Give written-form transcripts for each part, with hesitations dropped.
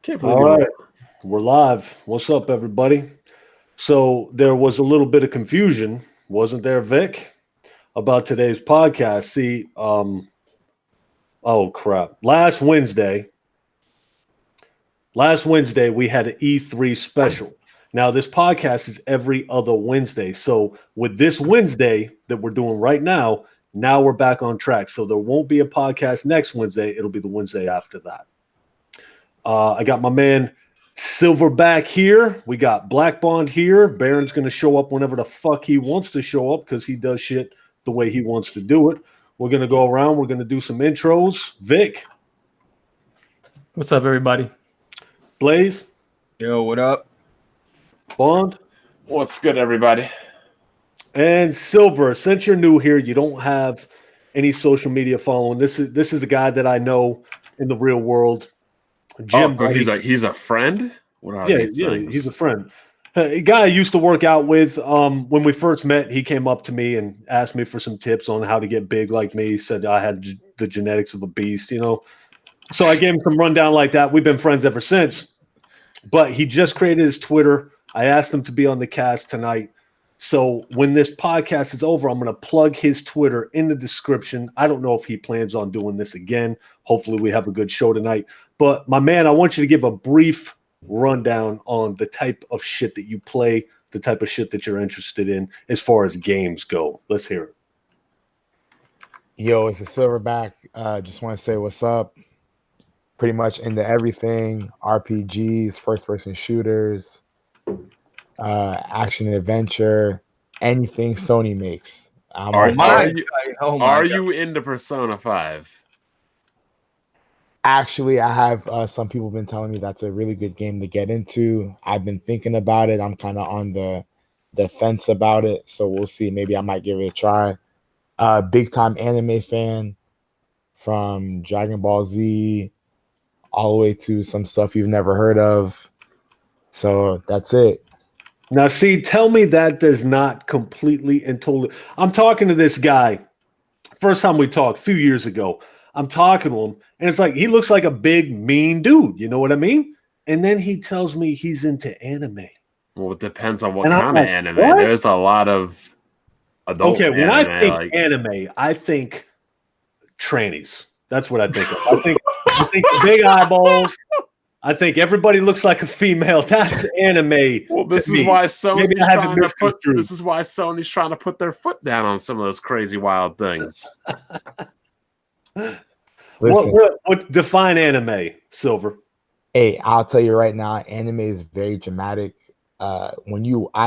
Can't believe All right, we're live. What's up, everybody? So there was a little bit of confusion, wasn't there, Vic, about today's podcast? See, oh crap! Last Wednesday we had an E3 special. Now this podcast is every other Wednesday. So with this Wednesday that we're doing right now we're back on track. So there won't be a podcast next Wednesday. It'll be the Wednesday after that. I got my man Silverback here. We got Black Bond here. Baron's going to show up whenever the fuck he wants to show up because he does shit the way he wants to do it. We're going to go around. We're going to do some intros. Vic. What's up, everybody? Blaze. Yo, what up? Bond. What's good, everybody? And Silver. Since you're new here, you don't have any social media following. This is a guy that I know in the real world. Jim, he's a friend. What are these things? He's a friend. A guy I used to work out with. When we first met, he came up to me and asked me for some tips on how to get big like me. He said I had the genetics of a beast, you know. So I gave him some rundown like that. We've been friends ever since. But he just created his Twitter. I asked him to be on the cast tonight. So when this podcast is over, I'm going to plug his Twitter in the description. I don't know if he plans on doing this again. Hopefully we have a good show tonight. But my man, I want you to give a brief rundown on the type of shit that you play, the type of shit that you're interested in as far as games go. Let's hear it. Yo, it's a Silverback. Just want to say what's up. Pretty much into everything. RPGs, first-person shooters, action and adventure, anything Sony makes. Are you into Persona 5? Actually, I have some people been telling me that's a really good game to get into. I've been thinking about it. I'm kind of on the fence about it, so we'll see. Maybe I might give it a try. Big time anime fan, from Dragon Ball Z all the way to some stuff you've never heard of. So that's it. Now, see, tell me that does not completely and totally. I'm talking to this guy. First time we talked a few years ago. I'm talking to him, and it's like he looks like a big, mean dude. You know what I mean? And then he tells me he's into anime. Well, it depends on what kind of anime. What? There's a lot of adult anime. When I think anime, I think trannies. That's what I think of. I think big eyeballs. I think everybody looks like a female. That's anime. Well, this is why Sony's trying to put their foot down on some of those crazy wild things. What define anime, Silver? Hey, I'll tell you right now, anime is very dramatic. I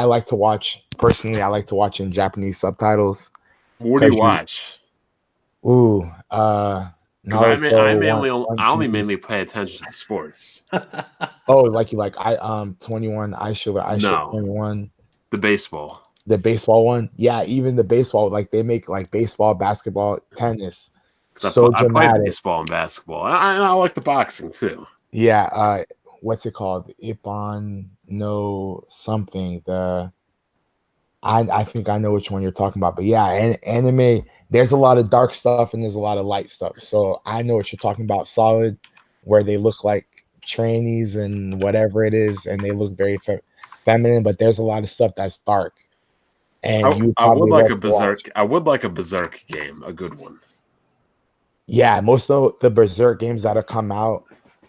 like to watch in Japanese subtitles. What do you watch? Because I only mainly pay attention to sports. Oh, like 21, I should 21. The baseball. The baseball one? Yeah, even the baseball, like they make like baseball, basketball, tennis. So dramatic. I play baseball and basketball. I like the boxing too. Yeah, what's it called? Ippon no something. I think I know which one you're talking about. But yeah, anime, there's a lot of dark stuff and there's a lot of light stuff. So I know what you're talking about. Solid, where they look like trannies and whatever it is, and they look very feminine, but there's a lot of stuff that's dark. And I would like a Berserk. I would like a Berserk game, a good one. Yeah, most of the Berserk games that have come out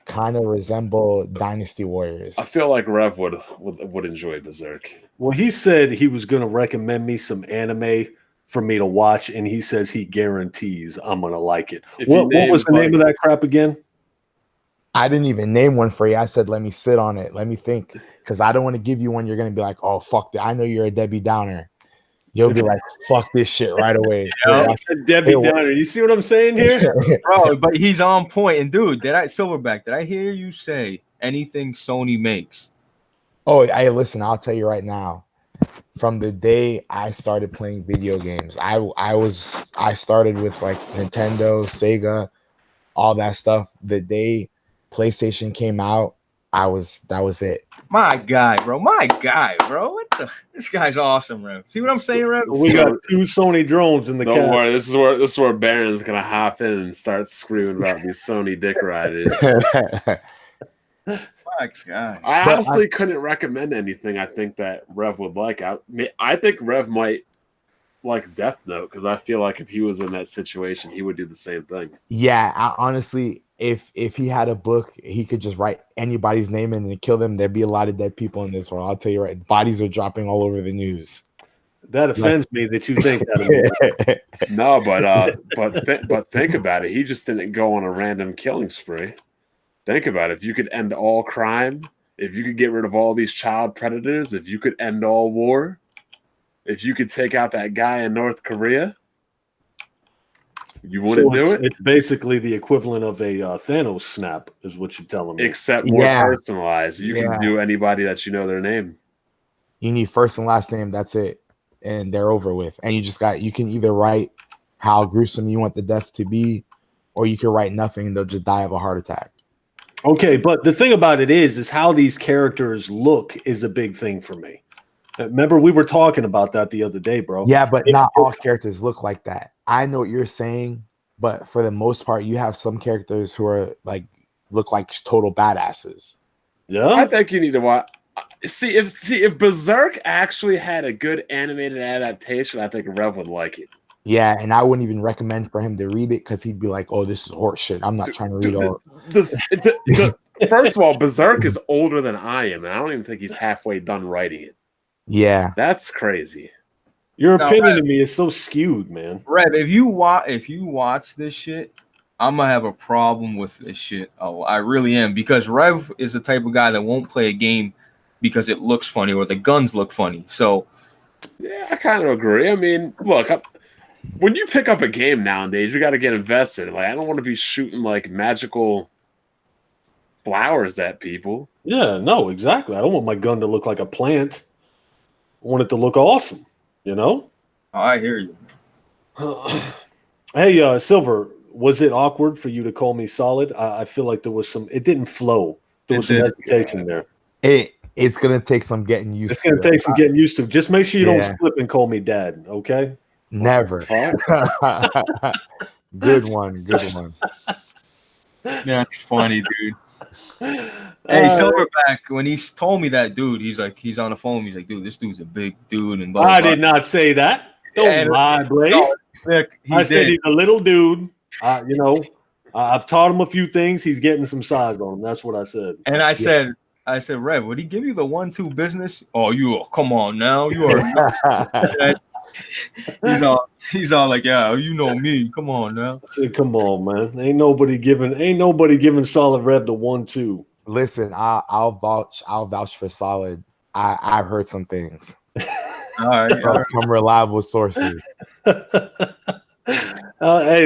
kind of resemble Dynasty Warriors. I feel like Rev would enjoy Berserk. Well, he said he was going to recommend me some anime for me to watch, and he says he guarantees I'm going to like it. What was the name of that crap again? I didn't even name one for you. I said, let me sit on it. Let me think, because I don't want to give you one. You're going to be like, oh, fuck that. I know you're a Debbie Downer. You'll be like, fuck this shit right away. Debbie Downer. You see what I'm saying here? Bro, but he's on point. And dude, Silverback, did I hear you say anything Sony makes? Oh, hey, listen, I'll tell you right now. From the day I started playing video games, I started with like Nintendo, Sega, all that stuff. The day PlayStation came out, that was it. My guy, bro. This guy's awesome, Rev. See what I'm saying, Rev? We got two Sony drones in the car. Don't worry, this is where Baron's gonna hop in and start screaming about these Sony dick riders. my God. I honestly couldn't recommend anything I think that Rev would like. I think Rev might like Death Note because I feel like if he was in that situation, he would do the same thing. Yeah, honestly, if he had a book, he could just write anybody's name in and kill them. There'd be a lot of dead people in this world. I'll tell you right. Bodies are dropping all over the news. That offends me that you think that. No, but think about it. He just didn't go on a random killing spree. Think about it. If you could end all crime, if you could get rid of all these child predators, if you could end all war, if you could take out that guy in North Korea, you wouldn't do it? It's basically the equivalent of a Thanos snap, is what you're telling me. Except more personalized. You can do anybody that you know their name. You need first and last name. That's it. And they're over with. And you can either write how gruesome you want the death to be, or you can write nothing and they'll just die of a heart attack. Okay, but the thing about it is how these characters look is a big thing for me. Remember, we were talking about that the other day, bro. Yeah, but not all characters look like that. I know what you're saying, but for the most part, you have some characters who are look like total badasses. Yeah, I think you need to watch. See if Berserk actually had a good animated adaptation, I think Rev would like it. Yeah, and I wouldn't even recommend for him to read it because he'd be like, "Oh, this is horse shit. I'm not trying to read all." First of all, Berserk is older than I am, and I don't even think he's halfway done writing it. Yeah, that's crazy. Your opinion of me is so skewed, man. Rev, if you watch this shit, I'm gonna have a problem with this shit. Oh, I really am, because Rev is the type of guy that won't play a game because it looks funny or the guns look funny. So, yeah, I kind of agree. I mean, look, when you pick up a game nowadays, you got to get invested. Like, I don't want to be shooting like magical flowers at people. Yeah, no, exactly. I don't want my gun to look like a plant. I want it to look awesome, you know? Oh, I hear you. Hey, Silver, was it awkward for you to call me Solid? I feel like there was it didn't flow. There was some hesitation there. It's going to take some getting used to. It's going to take some getting used to. Just make sure you don't slip and call me Dad, okay? Never. Good one. That's funny, dude. Hey, Silverback, when he told me that, dude, he's on the phone. He's like, dude, this dude's a big dude. And blah, blah, I did not say that. Don't lie, Blaze. No, I said he's a little dude. You know, I've taught him a few things. He's getting some size on him. That's what I said. And I said, Rev, would he give you the 1-2 business? Oh, come on now. You are. He's all like, yeah, you know me. Come on now. I said, come on, man. Ain't nobody giving Solid Rev the 1-2. Listen, I'll vouch for Solid. I've heard some things. All right. From reliable sources. Hey,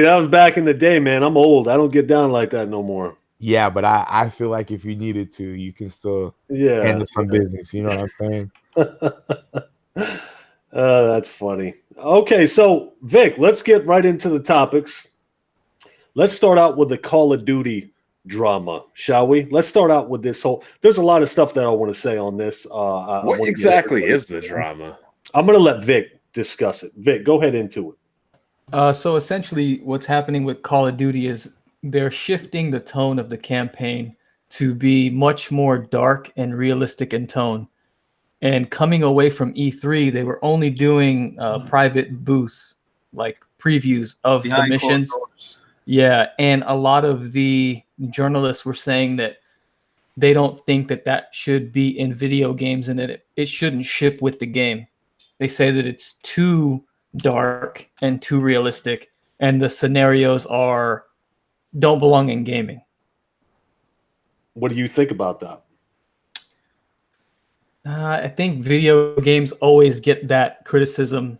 that was back in the day, man. I'm old. I don't get down like that no more. Yeah, but I feel like if you needed to, you can still handle some business. You know what I'm saying? That's funny. Okay, so Vic, let's get right into the topics. Let's start out with the Call of Duty drama, shall we? Let's start out with this whole. There's a lot of stuff that I want to say on this. What exactly is the drama? I'm going to let Vic discuss it. Vic, go ahead into it. So essentially, what's happening with Call of Duty is they're shifting the tone of the campaign to be much more dark and realistic in tone. And coming away from E3, they were only doing private booths, like previews of the missions. Yeah, and a lot of the journalists were saying that they don't think that should be in video games and that it shouldn't ship with the game. They say that it's too dark and too realistic, and the scenarios don't belong in gaming. What do you think about that? I think video games always get that criticism,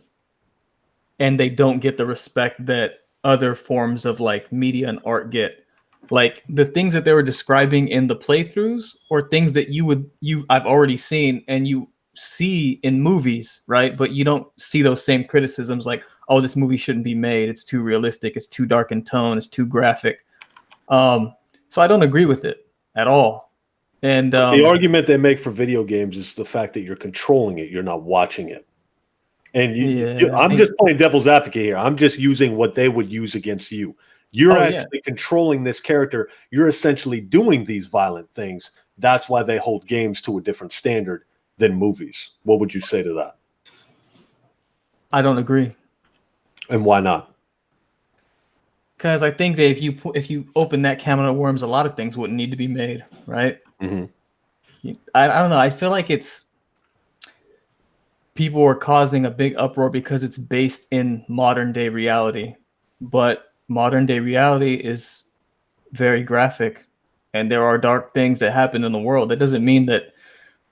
and they don't get the respect that other forms of like media and art get. Like the things that they were describing in the playthroughs, or things that I've already seen and you see in movies, right? But you don't see those same criticisms like, oh, this movie shouldn't be made. It's too realistic. It's too dark in tone. It's too graphic. So I don't agree with it at all. And the argument they make for video games is the fact that you're controlling it. You're not watching it. And I'm just playing devil's advocate here. I'm just using what they would use against you. You're Oh, yeah. actually controlling this character. You're essentially doing these violent things. That's why they hold games to a different standard than movies. What would you say to that? I don't agree. And why not? Because I think that if you open that can of worms, a lot of things wouldn't need to be made, right? Mhm. I don't know. I feel like people are causing a big uproar because it's based in modern day reality. But modern day reality is very graphic, and there are dark things that happen in the world. That doesn't mean that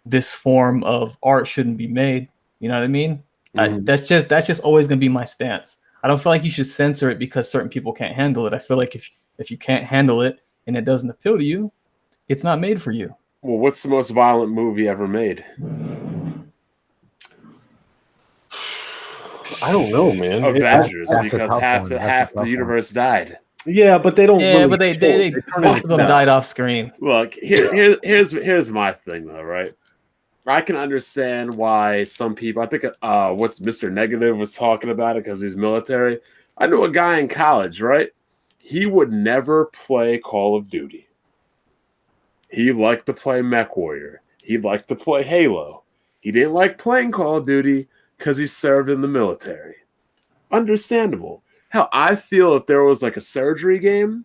this form of art shouldn't be made. You know what I mean? Mhm. That's just always going to be my stance. I don't feel like you should censor it because certain people can't handle it. I feel like if you can't handle it and it doesn't appeal to you, it's not made for you. Well, what's the most violent movie ever made? I don't know, man. Avengers, that's a because tough half one. the That's a half tough the one. universe died. Yeah, but they don't. Yeah, really but they turn most into of them that. died off screen. Look, here's my thing though, right? I can understand why some people. I think what's Mr. Negative was talking about it because he's military. I knew a guy in college, right? He would never play Call of Duty. He liked to play Mech Warrior. He liked to play Halo. He didn't like playing Call of Duty because he served in the military. Understandable. Hell, I feel if there was like a surgery game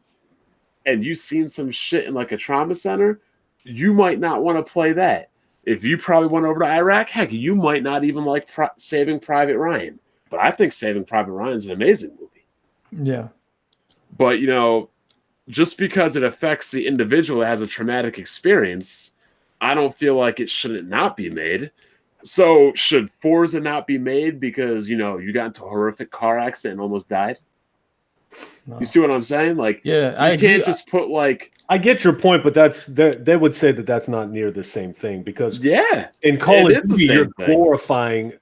and you seen some shit in like a trauma center, you might not want to play that. If you probably went over to Iraq, heck, you might not even like Saving Private Ryan. But I think Saving Private Ryan is an amazing movie. Yeah. But, just because it affects the individual that has a traumatic experience, I don't feel like it shouldn't not be made. So should Forza not be made because, you got into a horrific car accident and almost died? No. You see what I'm saying? Like, Yeah, I you agree. can't just put like, I get your point, but they would say that that's not near the same thing because yeah, in Call it of is the Duty same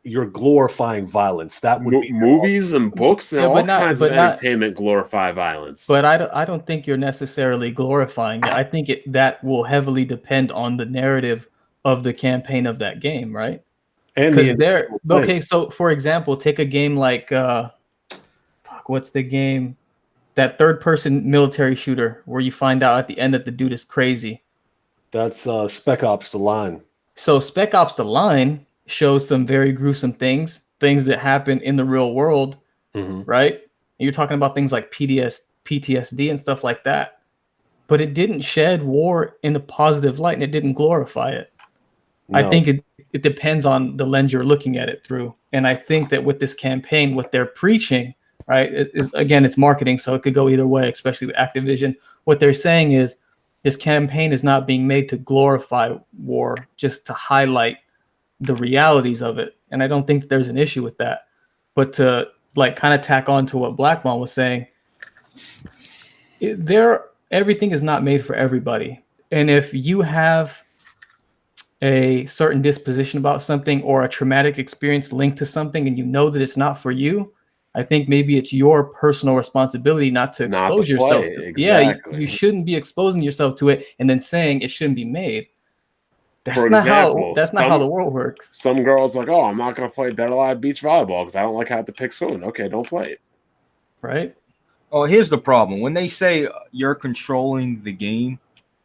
you're glorifying violence. That would be movies and books and Yeah, all but not- kinds but of not- entertainment glorify violence. But I don't think you're necessarily glorifying it. I think that will heavily depend on the narrative of the campaign of that game, right? and Because the okay, so for example, take a game like what's the game? That third person military shooter where you find out at the end that the dude is crazy. That's Spec Ops: The Line. So Spec Ops: The Line shows some very gruesome things that happen in the real world, Mm-hmm. right? And you're talking about things like PTSD and stuff like that. But it didn't shed war in a positive light and it didn't glorify it. No. I think it depends on the lens you're looking at it through. And I think that with this campaign, what they're preaching, right, again, it's marketing, so it could go either way, especially with Activision. What they're saying is this campaign is not being made to glorify war, just to highlight the realities of it. And I don't think that there's an issue with that. But to like kind of tack on to what Blackmon was saying, everything is not made for everybody. And if you have a certain disposition about something or a traumatic experience linked to something and you know that it's not for you, I think maybe it's your personal responsibility not to expose yourself to it. Exactly. Yeah, you shouldn't be exposing yourself to it and then saying it shouldn't be made. That's For not example, not how the world works. Some girls like, oh, I'm not going to play Dead Alive Beach Volleyball because I don't like how to pick spoon. Okay, don't play it. Right? Oh, here's the problem. When they say you're controlling the game,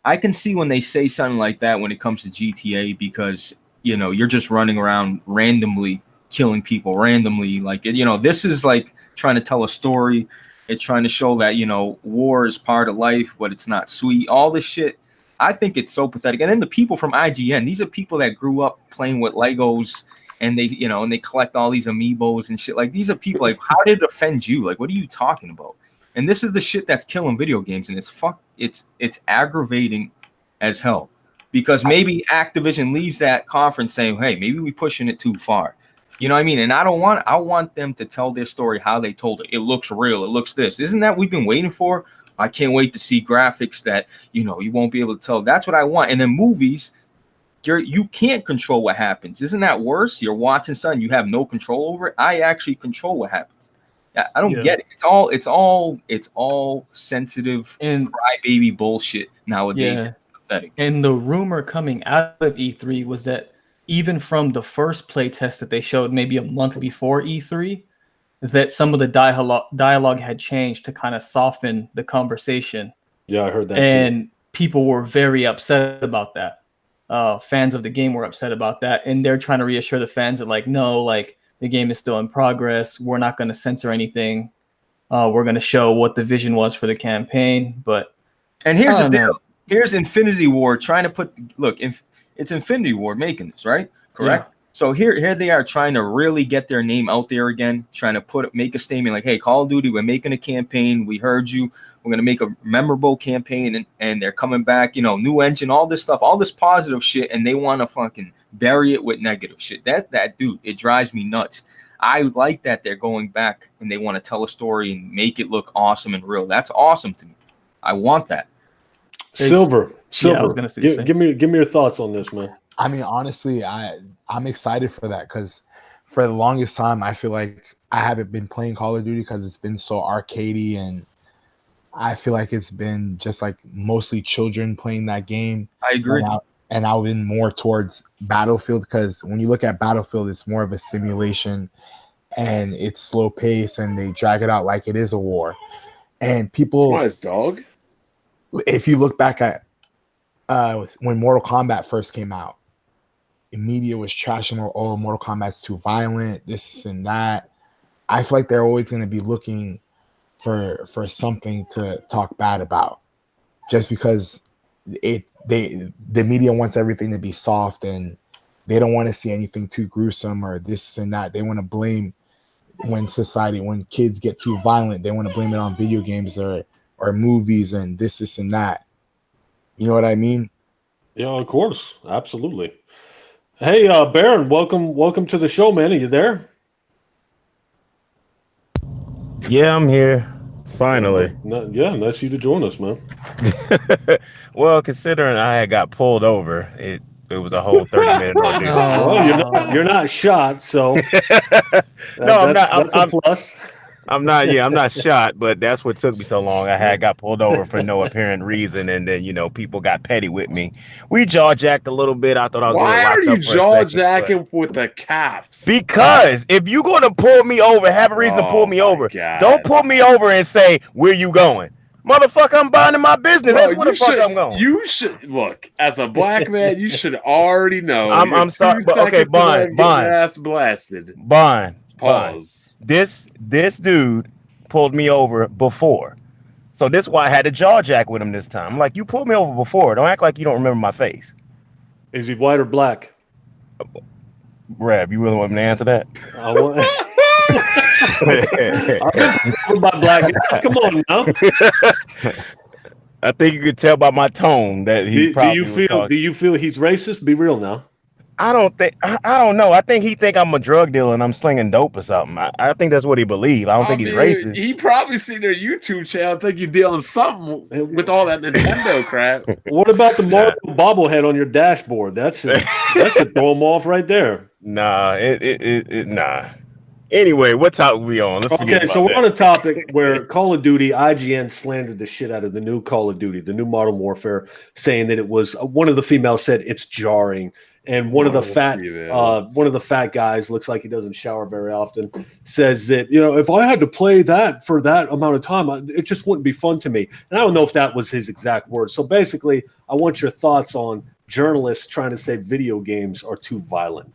I can see when they say something like that when it comes to GTA because, you're just running around randomly killing people randomly. Like, this is like trying to tell a story. It's trying to show that, war is part of life, but it's not sweet. All this shit. I think it's so pathetic. And then the people from IGN, these are people that grew up playing with Legos and they, and they collect all these amiibos and shit. Like, these are people like, how did it offend you? Like, what are you talking about? And this is the shit that's killing video games, and it's aggravating as hell. Because maybe Activision leaves that conference saying, hey, maybe we're pushing it too far. You know what I mean? And I want them to tell their story how they told it. It looks real. It looks this. Isn't that we've been waiting for? I can't wait to see graphics that, you won't be able to tell. That's what I want. And then movies, you can't control what happens. Isn't that worse? You're watching something, you have no control over it. I actually control what happens. I don't get it. It's all sensitive And crybaby bullshit nowadays. Yeah. It's pathetic. And the rumor coming out of E3 was that even from the first play test that they showed maybe a month before E3, is that some of the dialogue had changed to kind of soften the conversation. Yeah, I heard that and people were very upset about that. Fans of the game were upset about that, and they're trying to reassure the fans that, like, no, like, the game is still in progress. We're not going to censor anything. We're going to show what the vision was for the campaign. And here's the deal. Here's Infinity Ward trying to it's Infinity Ward making this, right? Correct. Yeah. So here they are trying to really get their name out there again, trying to make a statement like, hey, Call of Duty, we're making a campaign. We heard you. We're going to make a memorable campaign, and they're coming back, new engine, all this stuff, all this positive shit, and they want to fucking bury it with negative shit. That dude, it drives me nuts. I like that they're going back and they want to tell a story and make it look awesome and real. That's awesome to me. I want that. Silver. Yeah, I was gonna say give me your thoughts on this, man. I mean, honestly, I'm excited for that because for the longest time, I feel like I haven't been playing Call of Duty because it's been so arcadey, and I feel like it's been just like mostly children playing that game. I agree. And I've been more towards Battlefield because when you look at Battlefield, it's more of a simulation and it's slow pace and they drag it out like it is a war. And people, nice, dog. If you look back at when Mortal Kombat first came out, the media was trashing, Mortal Kombat's too violent, this and that. I feel like they're always going to be looking for something to talk bad about, just because the media wants everything to be soft and they don't want to see anything too gruesome or this and that. They want to blame when kids get too violent, they want to blame it on video games or movies and this and that. You know what I mean? Yeah, of course. Absolutely. Hey, Baron, welcome to the show, man. Are you there? Yeah, I'm here. Finally. Yeah, nice of you to join us, man. Well, considering I had got pulled over, it was a whole 30-minute ordeal. Well, you're not shot, so no, I'm not. That's a plus. I'm not. Yeah, I'm not shot, but that's what took me so long. I had got pulled over for no apparent reason, and then people got petty with me. We jaw jacked a little bit. I thought I was. Why are you jaw jacking with the cops? Because if you're gonna pull me over, have a reason to pull me over. God. Don't pull me over and say where you going, motherfucker. I'm minding my business. That's where the fuck I'm going. You should look as a black man. You should already know. I'm sorry, but okay, Bond. Ass blasted. Bond. Pause. This dude pulled me over before, so this is why I had to jaw jack with him this time. I'm like, you pulled me over before. Don't act like you don't remember my face. Is he white or black? Rab, you really want me to answer that? I want. I'm by black guys. Come on now. I think you could tell by my tone that he probably. Do you feel he's racist? Be real now. I don't know. I think he think I'm a drug dealer and I'm slinging dope or something. I think that's what he believes. I don't think he's racist. He probably seen their YouTube channel. Think you're dealing something with all that Nintendo crap. What about the Mario bobblehead on your dashboard? That should throw him off right there. Nah, nah. Anyway, what topic we on? Let's forget about so we're on a topic where Call of Duty, IGN slandered the shit out of the new Call of Duty, the new Modern Warfare, saying that it was one of the females said it's jarring. And one of the fat guys, looks like he doesn't shower very often, says that, if I had to play that for that amount of time, it just wouldn't be fun to me. And I don't know if that was his exact words. So basically, I want your thoughts on journalists trying to say video games are too violent.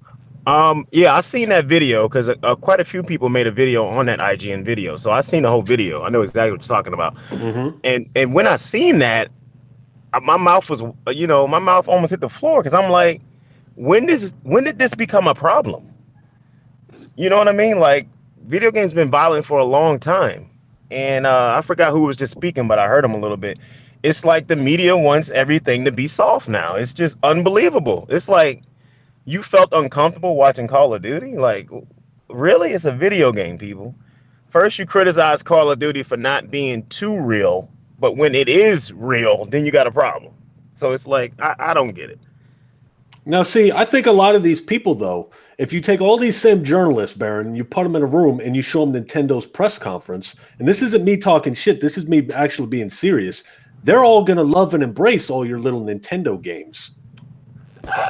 Yeah, I seen that video because quite a few people made a video on that IGN video. So I seen the whole video. I know exactly what you're talking about. Mm-hmm. And when I seen that, my mouth was, my mouth almost hit the floor because I'm like, when did this become a problem? You know what I mean? Like, video games been violent for a long time. And I forgot who was just speaking, but I heard him a little bit. It's like the media wants everything to be soft now. It's just unbelievable. It's like you felt uncomfortable watching Call of Duty? Like, really? It's a video game, people. First, you criticize Call of Duty for not being too real. But when it is real, then you got a problem. So it's like, I don't get it. Now, see, I think a lot of these people, though, if you take all these same journalists, Baron, you put them in a room and you show them Nintendo's press conference, and this isn't me talking shit, this is me actually being serious, they're all going to love and embrace all your little Nintendo games.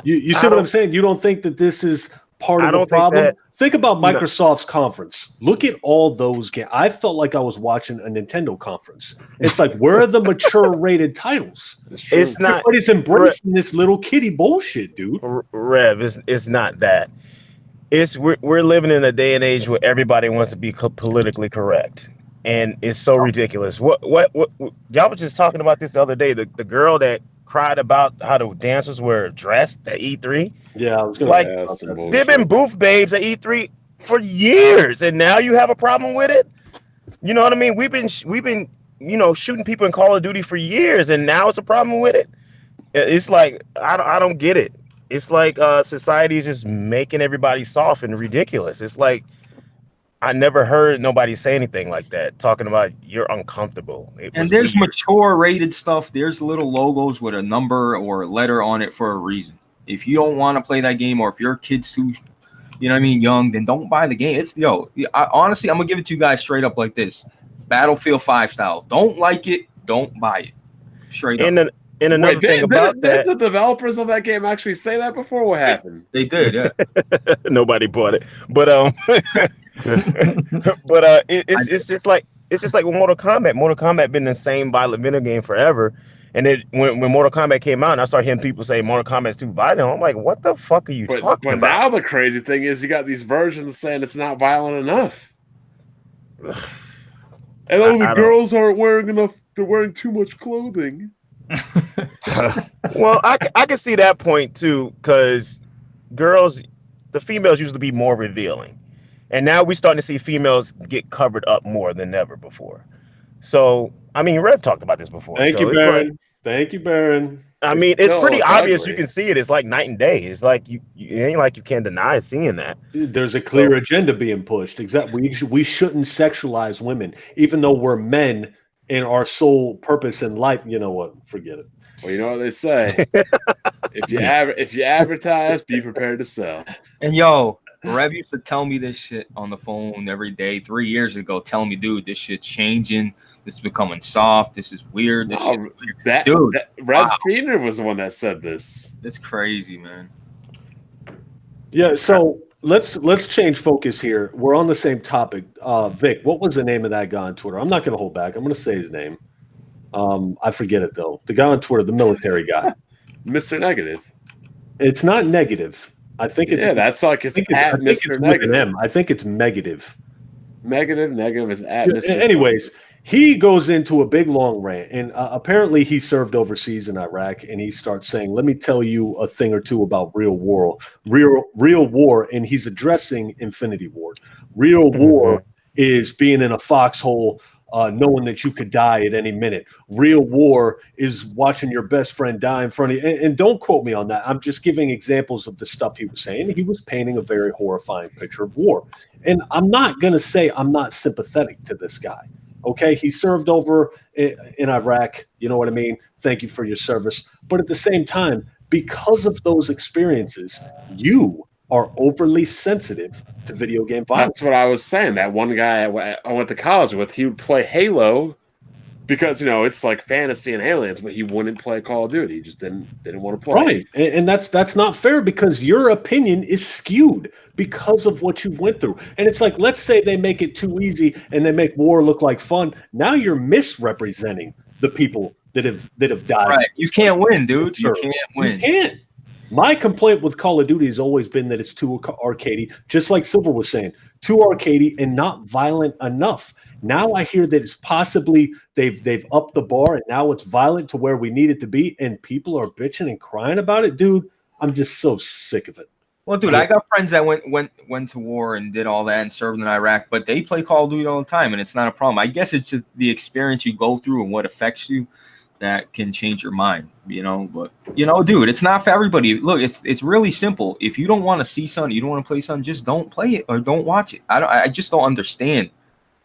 You see what I'm saying? You don't think that this is part I of the don't think problem. that- Think about No. Microsoft's conference. Look at all those games. I felt like I was watching a Nintendo conference. It's like, where are the mature rated titles? It's true. It's not Everybody's embracing this little kitty bullshit, dude. Rev. It's not that. We're living in a day and age where everybody wants to be politically correct, and it's so ridiculous. What y'all was just talking about this the other day. The girl that cried about how the dancers were dressed at E3. Yeah, I was gonna Like, Yeah, that's some bullshit. They've been booth babes at E3 for years, and now you have a problem with it. You know what I mean? We've been shooting people in Call of Duty for years, and now it's a problem with it. It's like I don't get it. It's like society is just making everybody soft and ridiculous. It's like I never heard nobody say anything like that, talking about you're uncomfortable. And there's mature rated stuff. There's little logos with a number or a letter on it for a reason. If you don't want to play that game, or if your kid's too, you know what I mean, young, then don't buy the game. Honestly, I'm gonna give it to you guys straight up like this: Battlefield 5 style. Don't like it, don't buy it. Straight up. And another thing about that, did the developers of that game actually say that before? What happened? They did, yeah. Nobody bought it, but it's just like with Mortal Kombat. Mortal Kombat been the same violent video game forever, and then when Mortal Kombat came out, and I started hearing people say Mortal Kombat's too violent, I'm like, what the fuck are you talking about? But now the crazy thing is, you got these versions saying it's not violent enough, and the girls aren't wearing enough. They're wearing too much clothing. Well, I can see that point too, because the females used to be more revealing, and now we're starting to see females get covered up more than ever before. So, I mean, Rev talked about this before. Thank you, Baron. Thank you, Baron. I mean, it's pretty obvious. You can see it. It's like night and day. It's like it ain't like you can't deny seeing that. There's a clear agenda being pushed. Exactly. We shouldn't sexualize women, even though we're men. And our sole purpose in life, you know what? Forget it. Well, you know what they say: if you advertise, be prepared to sell. And yo, Rev used to tell me this shit on the phone every day 3 years ago, telling me, dude, this shit's changing. This is becoming soft. This is weird. This shit's weird. Rev Senior was the one that said this. It's crazy, man. Yeah. So let's change focus here. We're on the same topic. Vic, what was the name of that guy on Twitter? I'm not going to hold back. I'm going to say his name. I forget it though. The guy on Twitter, the military guy, Mr. Negative. It's not negative. I think it's that's like it's at Mr. Negative. I think it's negative. Negative is at Mr. Anyways, he goes into a big long rant, and apparently he served overseas in Iraq, and he starts saying, "Let me tell you a thing or two about real war, and he's addressing Infinity Ward. Real war is being in a foxhole, knowing that you could die at any minute. Real war is watching your best friend die in front of you. And don't quote me on that. I'm just giving examples of the stuff he was saying. He was painting a very horrifying picture of war. And I'm not going to say I'm not sympathetic to this guy. Okay, he served over in Iraq. You know what I mean? Thank you for your service. But at the same time, because of those experiences, you are overly sensitive to video game violence. That's what I was saying. That one guy I went to college with, he would play Halo because, it's like fantasy and aliens, but he wouldn't play Call of Duty. He just didn't want to play. Right. And that's not fair, because your opinion is skewed because of what you went through. And it's like, let's say they make it too easy and they make war look like fun. Now you're misrepresenting the people that have died. Right. You can't win, dude. You can't win. You can't. My complaint with Call of Duty has always been that it's too arcadey, just like Silver was saying, too arcadey and not violent enough. Now I hear that it's possibly they've upped the bar and now it's violent to where we need it to be, and people are bitching and crying about it. Dude, I'm just so sick of it. Well, dude, I got friends that went to war and did all that and served in Iraq, but they play Call of Duty all the time, and it's not a problem. I guess it's just the experience you go through and what affects you that can change your mind, but dude, it's not for everybody. Look, it's really simple. If you don't want to see something, you don't want to play something, just don't play it or don't watch it. I just don't understand.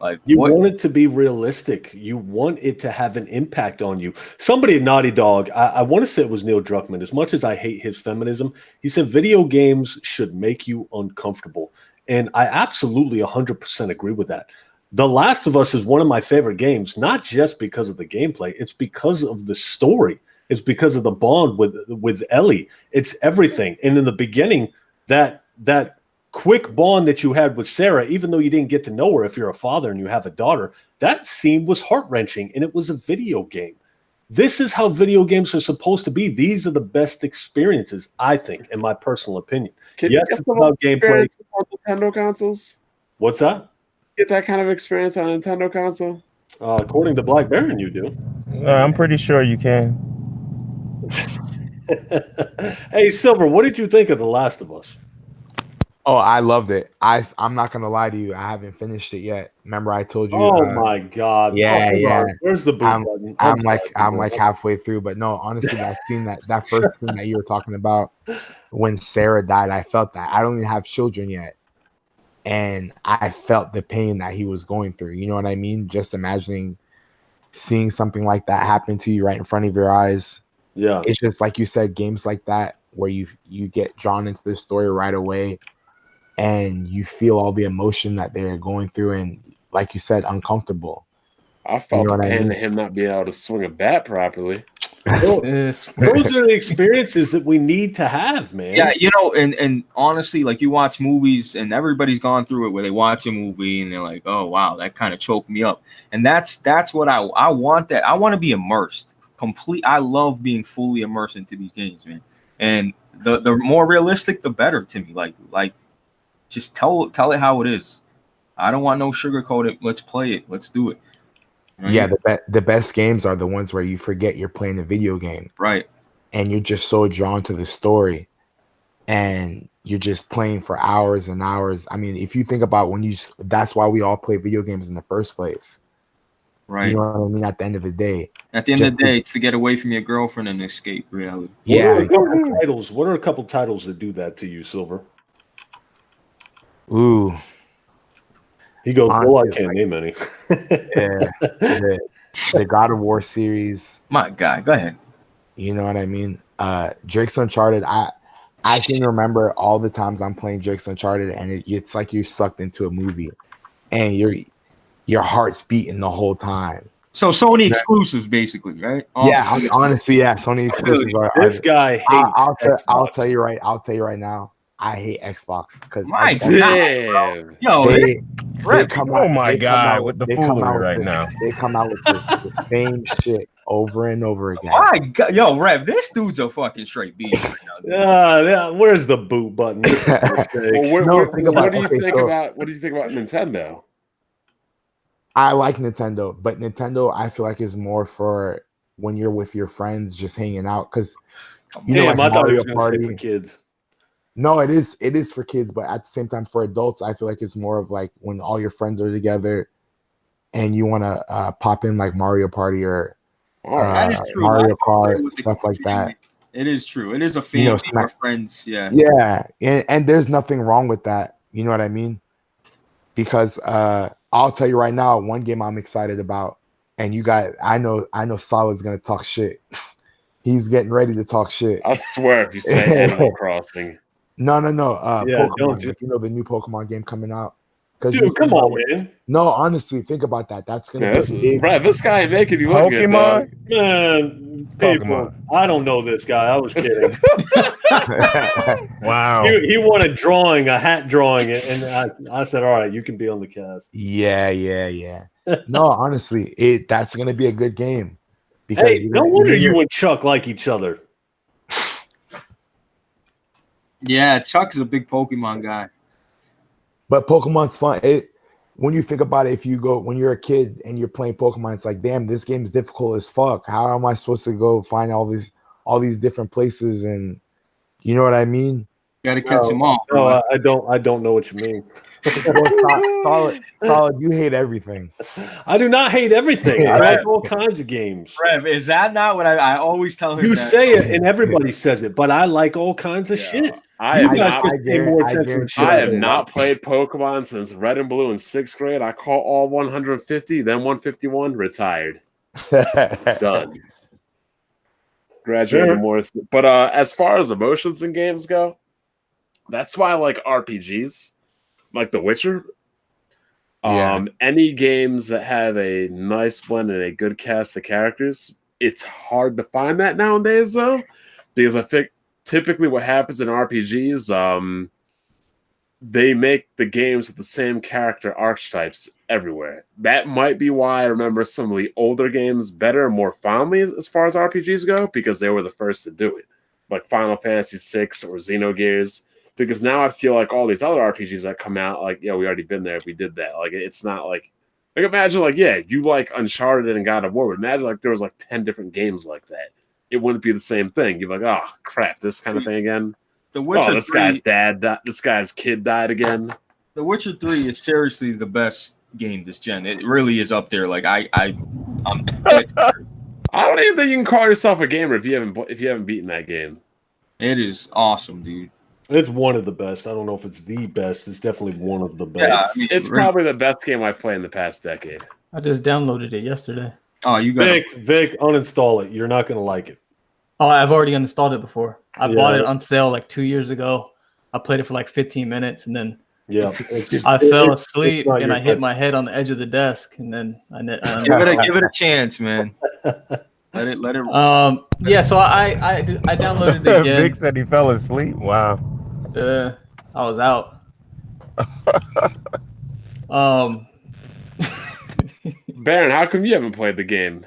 Like, you want it to be realistic. You want it to have an impact on you. Somebody at Naughty Dog, I want to say it was Neil Druckmann, as much as I hate his feminism, he said video games should make you uncomfortable. And I absolutely 100% agree with that. The Last of Us is one of my favorite games, not just because of the gameplay. It's because of the story. It's because of the bond with Ellie. It's everything. And in the beginning, that quick bond that you had with Sarah, even though you didn't get to know her if you're a father and you have a daughter, that scene was heart-wrenching, and it was a video game. This is how video games are supposed to be. These are the best experiences, I think, in my personal opinion. Can Yes, you it's get about gameplay. on Nintendo consoles? What's that? Get that kind of experience on a Nintendo console? According to Black Baron, you do. I'm pretty sure you can. Hey, Silver, what did you think of The Last of Us? Oh, I loved it. I'm not gonna lie to you. I haven't finished it yet. Remember, I told you. Oh my God! Yeah, oh, yeah. Where's the boot button? I'm like halfway through, but no, honestly, that scene that first scene that you were talking about when Sarah died, I felt that. I don't even have children yet, and I felt the pain that he was going through. You know what I mean? Just imagining seeing something like that happen to you right in front of your eyes. Yeah, it's just like you said, games like that where you get drawn into the story right away. And you feel all the emotion that they're going through, and like you said, uncomfortable. I felt the pain mean? of him not being able to swing a bat properly. those are the experiences that we need to have, man. Yeah, and honestly, like you watch movies, and everybody's gone through it where they watch a movie and they're like, "Oh wow, that kind of choked me up." And that's what I want. That I want to be immersed, complete. I love being fully immersed into these games, man. And the more realistic, the better to me. Like. Just tell it how it is. I don't want no sugarcoat it. Let's play it. Let's do it. Right? Yeah, the best games are the ones where you forget you're playing a video game. Right. And you're just so drawn to the story. And you're just playing for hours and hours. I mean, if you think about that's why we all play video games in the first place. Right. You know what I mean? At the end of the day. At the end of the day, it's to get away from your girlfriend and escape reality. Yeah. What are a couple titles that do that to you, Silver? Ooh. He goes, well, I can't name any. The God of War series. My guy, go ahead. You know what I mean? Drake's Uncharted. I can remember all the times I'm playing Drake's Uncharted, and it's like you're sucked into a movie, and your heart's beating the whole time. So Sony exclusives, basically, right? Honestly, yeah. Sony exclusives are. This guy hates. I'll tell you right now. I hate Xbox because they come out. Oh my God, with the foolery right now. They come out with the same shit over and over again. My God, Rev, this dude's a fucking straight beast right now. Where's the boot button? What do you think about Nintendo? I like Nintendo, but Nintendo I feel like is more for when you're with your friends just hanging out because I thought it was gonna say for kids. No, it is for kids, but at the same time for adults, I feel like it's more of like when all your friends are together and you want to pop in like Mario Party or that is true. Mario Kart, stuff like that. It is true. It is a family or friends. Yeah. Yeah. And there's nothing wrong with that. You know what I mean? Because I'll tell you right now, one game I'm excited about, and you guys, I know Solid's gonna talk shit. He's getting ready to talk shit. I swear if you say Animal Crossing. No. Yeah, Pokemon. You know the new Pokemon game coming out. Dude, come on, man. No, honestly, think about that. That's gonna be big. This guy making you look Pokemon. Man, Pokemon. I don't know this guy. I was kidding. Wow. He wanted drawing, a hat drawing, and I said, "All right, you can be on the cast." Yeah. No, honestly, that's gonna be a good game. Because hey, no wonder you and Chuck like each other. Yeah, Chuck is a big Pokemon guy. But Pokemon's fun. When you think about it, when you're a kid and you're playing Pokemon, it's like, damn, this game's difficult as fuck. How am I supposed to go find all these different places? And you know what I mean? Got to catch them all. No, I don't know what you mean. Solid, you hate everything. I do not hate everything. I like all kinds of games. Rev, is that not what I always tell him? You say it and everybody says it, but I like all kinds of shit. I have not played Pokemon since Red and Blue in 6th grade. I caught all 150, then 151, retired. Done. Graduated more. But as far as emotions in games go, that's why I like RPGs, like The Witcher. Any games that have a nice blend and a good cast of characters, it's hard to find that nowadays, though, because I think typically what happens in RPGs, they make the games with the same character archetypes everywhere. That might be why I remember some of the older games better and more fondly as far as RPGs go, because they were the first to do it, like Final Fantasy VI or Xenogears. Because now I feel like all these other RPGs that come out, like, we already been there. We did that. Like, it's not like imagine, like, you like Uncharted and God of War, but imagine like there was like 10 different games like that. It wouldn't be the same thing. You're like, oh crap, this kind of thing again. The Witcher this 3, guy's this guy's kid died again. The Witcher 3 is seriously the best game this gen. It really is up there. Like I'm I don't even think you can call yourself a gamer if you haven't beaten that game. It is awesome, dude. It's one of the best. I don't know if it's the best. It's definitely one of the best. Yeah, It's probably the best game I played in the past decade. I just downloaded it yesterday. Oh, you got Vic, uninstall it. You're not going to like it. Oh, I've already uninstalled it before. I bought it on sale like 2 years ago. I played it for like 15 minutes and then I fell asleep and I hit my head on the edge of the desk and then I give it a chance, man. Let it. Yeah. So I downloaded it again. Vic said he fell asleep. Wow. I was out. Baron, how come you haven't played the game?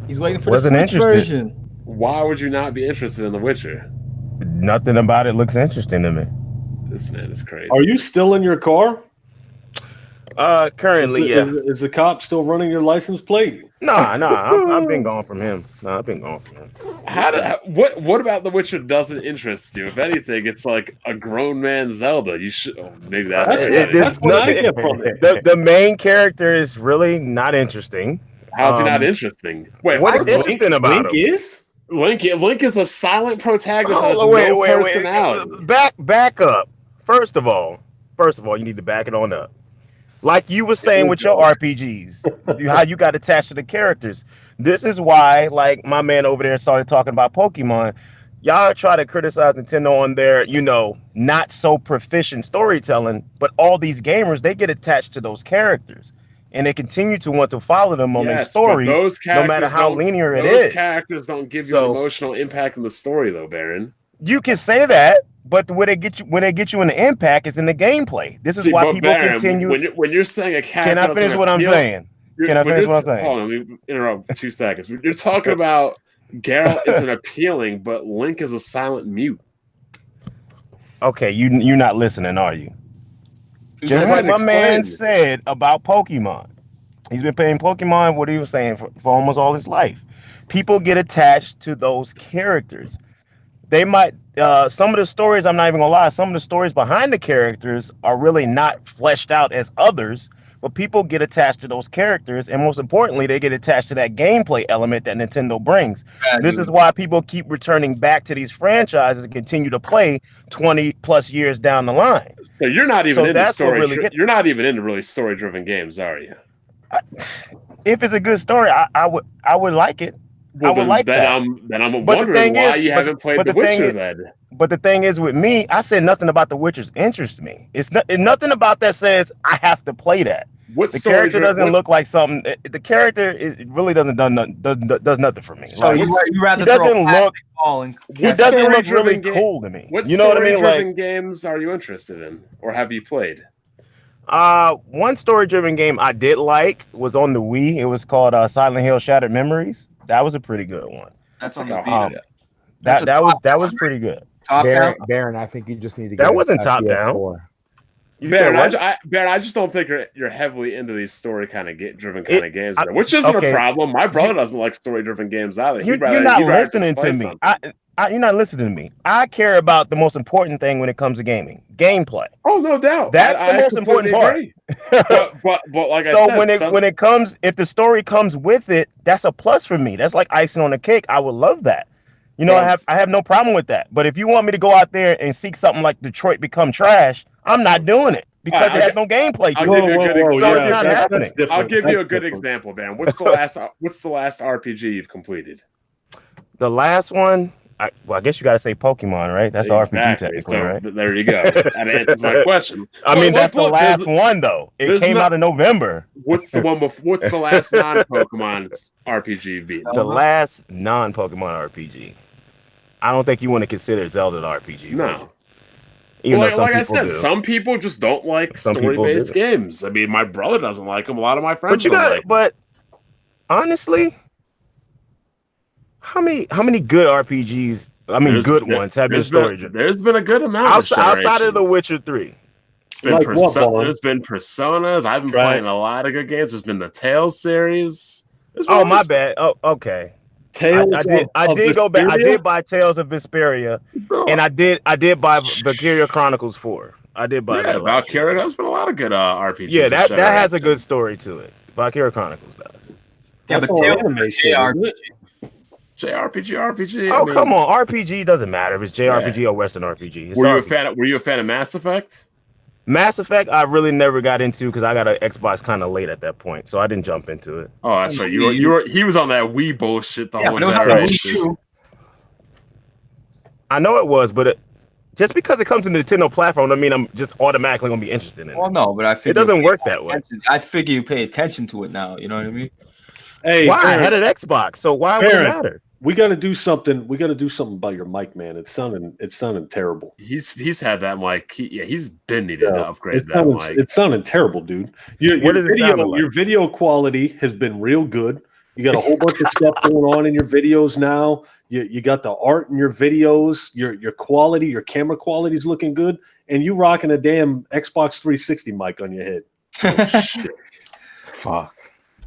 He's waiting for the Switch version. Why would you not be interested in The Witcher? Nothing about it looks interesting to me. This man is crazy. Are you still in your car? Currently, yeah. Is the cop still running your license plate? Nah. I've been gone from him. I've been gone from him. What about The Witcher doesn't interest you? If anything, it's like a grown man Zelda. You should maybe that's what I get from it. The main character is really not interesting. How's he not interesting? Wait, what is interesting about him? Link is a silent protagonist. Wait. Back up. First of all, you need to back it on up. Like you were saying with your RPGs, how you got attached to the characters. This is why, like my man over there started talking about Pokemon. Y'all try to criticize Nintendo on their, not so proficient storytelling, but all these gamers, they get attached to those characters. And they continue to want to follow them on their stories, no matter how linear it is. Those characters don't give you an emotional impact in the story, though, Baron. You can say that, but when they get you in the impact, it's in the gameplay. This is why people Baron, continue. When you're saying a character, can I finish what I'm saying? Hold on, let me interrupt 2 seconds. You're talking about Geralt isn't appealing, but Link is a silent mute. Okay, you're not listening, are you? Just like my man said about Pokemon. He's been playing Pokemon, what he was saying, for almost all his life. People get attached to those characters. They might, some of the stories, I'm not even gonna lie, some of the stories behind the characters are really not fleshed out as others, but people get attached to those characters, and most importantly, they get attached to that gameplay element that Nintendo brings. This is why people keep returning back to these franchises and continue to play 20 plus years down the line. So you're not even into story. You're not even into really story-driven games, are you? If it's a good story, I would like it. Well, I would like that. Then I'm wondering why you haven't played The Witcher then. But the thing is with me, I said nothing about The Witcher's interests me. It's nothing about that says I have to play that. The character doesn't look like something. The character really does nothing for me. So you rather throw a plastic ball and he doesn't look really cool to me. What you know what I mean? Like, games are you interested in, or have you played? One story-driven game I did like was on the Wii. It was called Silent Hill: Shattered Memories. That was a pretty good one. That's on the Vita. That was pretty good. Baron, I think you just need to get that wasn't top down. Baron, I just don't think you're heavily into these story driven games, which isn't a problem. My brother doesn't like story driven games either. You're not listening to me. You're not listening to me. I care about the most important thing when it comes to gaming: gameplay. Oh, no doubt. That's the most important part. but like I said, if the story comes with it, that's a plus for me. That's like icing on the cake. I would love that. I have no problem with that. But if you want me to go out there and seek something like Detroit Become Trash, I'm not doing it because it has no gameplay. I'll give you a good example, man. What's the last RPG you've completed? The last one, I guess you got to say Pokemon, right? That's RPG technically, right? There you go. That answers my question. That's the last one though. It came out in November. What's the last non-Pokemon RPG you've beaten? The last non-Pokemon RPG. I don't think you want to consider Zelda an RPG. No. Well, like I said, some people just don't like story-based games. I mean, my brother doesn't like them. A lot of my friends don't like them. But honestly, how many good RPGs? I mean, good ones have been story. There's been a good amount outside of The Witcher 3. There's been Personas. I've been playing a lot of good games. There's been the Tales series. Oh, my bad. Oh, okay. Tales I did go back. I did buy Tales of Vesperia, and I did buy Valkyria Chronicles 4. I did buy that. Valkyria. There's been a lot of good RPGs. Yeah, that has a good story to it. Valkyria Chronicles does. Yeah, but Tales JRPG. JRPG. Oh, come on. RPG doesn't matter if it's JRPG or Western RPG. Were you a fan of Mass Effect? Mass Effect, I really never got into because I got an Xbox kind of late at that point, so I didn't jump into it. Oh, that's right. He was on that Wii bullshit the whole time. I know it was, but just because it comes to the Nintendo platform, I mean, I'm just automatically gonna be interested in it. Well, no, but I figure it doesn't work that way. I figure you pay attention to it now. You know what I mean? Hey, why? I had an Xbox, so why would it matter? We got to do something. We got to do something about your mic, man. It's sounding terrible. He's had that mic. He's been needing to upgrade that mic. It's sounding terrible, dude. Your video quality has been real good. You got a whole bunch of stuff going on in your videos now. You got the art in your videos. Your quality, your camera quality is looking good, and you rocking a damn Xbox 360 mic on your head. Oh, shit. Fuck.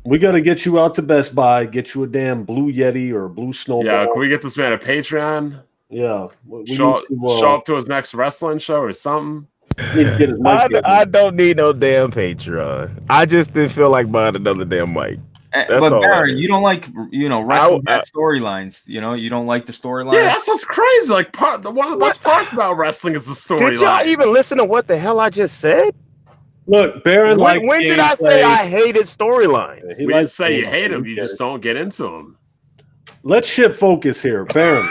We got to get you out to Best Buy, get you a damn Blue Yeti or a Blue Snowball. Yeah, can we get this man a Patreon? Yeah. Show up to his next wrestling show or something. I don't need no damn Patreon. I just didn't feel like buying another damn mic. But Baron, you don't like wrestling storylines. You don't like the storyline. Yeah, that's what's crazy. Like one of the best parts about wrestling is the storyline. Did y'all even listen to what the hell I just said? Look, Baron. When did I say I hated storylines? We didn't say you hate them. You just don't get into them. Let's shift focus here, Baron.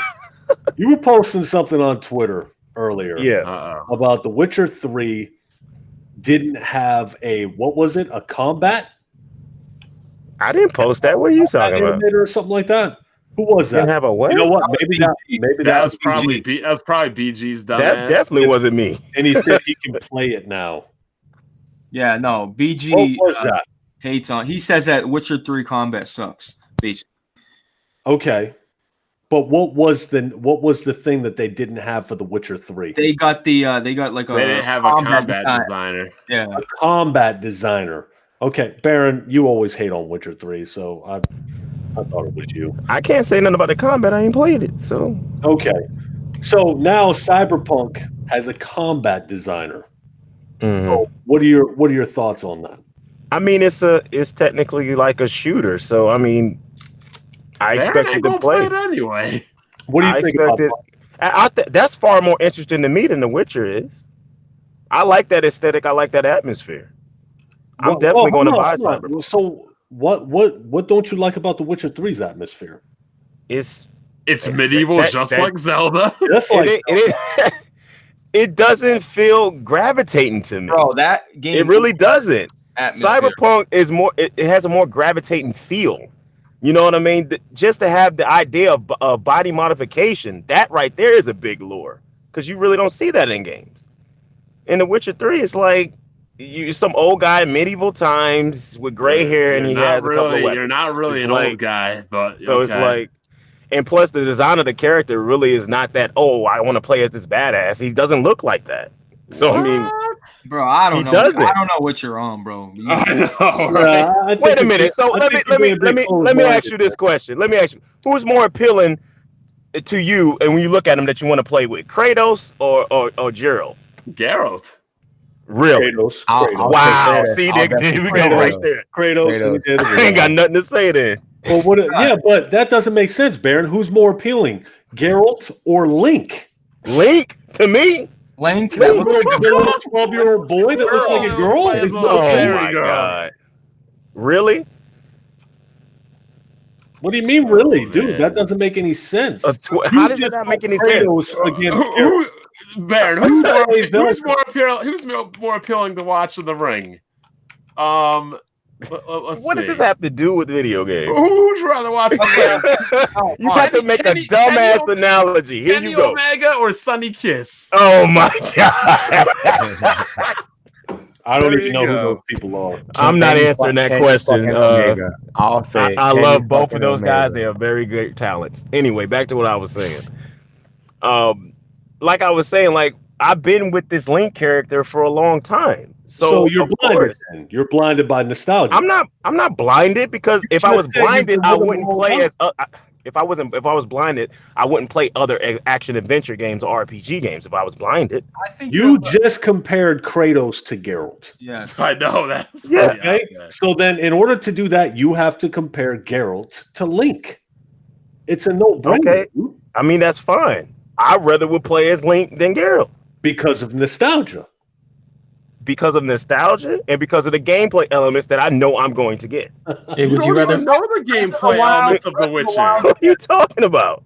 You were posting something on Twitter earlier, about The Witcher 3 didn't have a combat. I didn't post that. What are you talking about? Or something like that. Who was that? Didn't have a what? You know what? Maybe that was probably BG's dumbass. That definitely wasn't me. And he said he can play it now. Yeah, no. BG what was that? Hates on. He says that Witcher 3 combat sucks. Basically. Okay. But what was the thing that they didn't have for The Witcher 3? They got they didn't have a combat designer. Yeah. A combat designer. Okay, Baron, you always hate on Witcher 3, so I thought it was you. I can't say nothing about the combat. I ain't played it, so okay. So now Cyberpunk has a combat designer. Mm-hmm. So what are your thoughts on that? I mean, it's technically like a shooter, so I mean, I expected to play it anyway. What do you think about that? That's far more interesting to me than The Witcher is. I like that aesthetic. I like that atmosphere. I'm definitely going to buy Cyberpunk. So what don't you like about The Witcher 3's atmosphere? It's medieval, like Zelda. Just like it doesn't feel gravitating to me. Bro, that game it really doesn't. Atmosphere. Cyberpunk is more. It has a more gravitating feel. You know what I mean? Just to have the idea of body modification, that right there is a big lure because you really don't see that in games. In The Witcher 3, it's like you're some old guy in medieval times with gray hair, and he has a couple of weapons. You're not really old guy, but so it's like, and plus the design of the character really is not that. Oh, I want to play as this badass. He doesn't look like that. So I mean, bro, I don't know. I don't know what you're on, bro. I know, right? Wait a minute. So let me ask you this question. Let me ask you: who's more appealing to you, and when you look at him, that you want to play with, Kratos or Geralt? Geralt. Really? Kratos. Wow. See, we go right there. Kratos. I ain't got nothing to say then. Well, but that doesn't make sense, Baron. Who's more appealing, Geralt or Link? Link to me. Link. That looks like a little 12-year-old boy that looks like a girl. Oh my god! Really? What do you mean, really, dude? That doesn't make any sense. How does that not make any sense? Baron, who's more appealing to watch in the ring? Let's What does see. this have to do with video games? Who'd rather watch the You got to make a dumbass analogy. Here Kenny you go. Omega or Sunny Kiss? Oh my god! I don't There even you know who go. those people are. I'm not answering that question. I'll say I Kenny love both fucking of those guys. Omega. They are very good talents. Anyway, back to what I was saying. Like I was saying, like I've been with this Link character for a long time. So you're of blinded. course, Then. You're blinded by nostalgia. I'm not blinded because if I was just said you've blinded, been I with him wouldn't a long play time. as if I was blinded, I wouldn't play other action adventure games or RPG games if I was blinded. I think You just compared Kratos to Geralt. Yes. I know that's Yeah. Okay. So then, in order to do that, you have to compare Geralt to Link. It's a no-brainer. Okay. I mean, that's fine. I rather would play as Link than Geralt Because of nostalgia. because of nostalgia and because of the gameplay elements that I know I'm going to get. Hey, would you rather? know the gameplay elements of The Witcher? What are you talking about?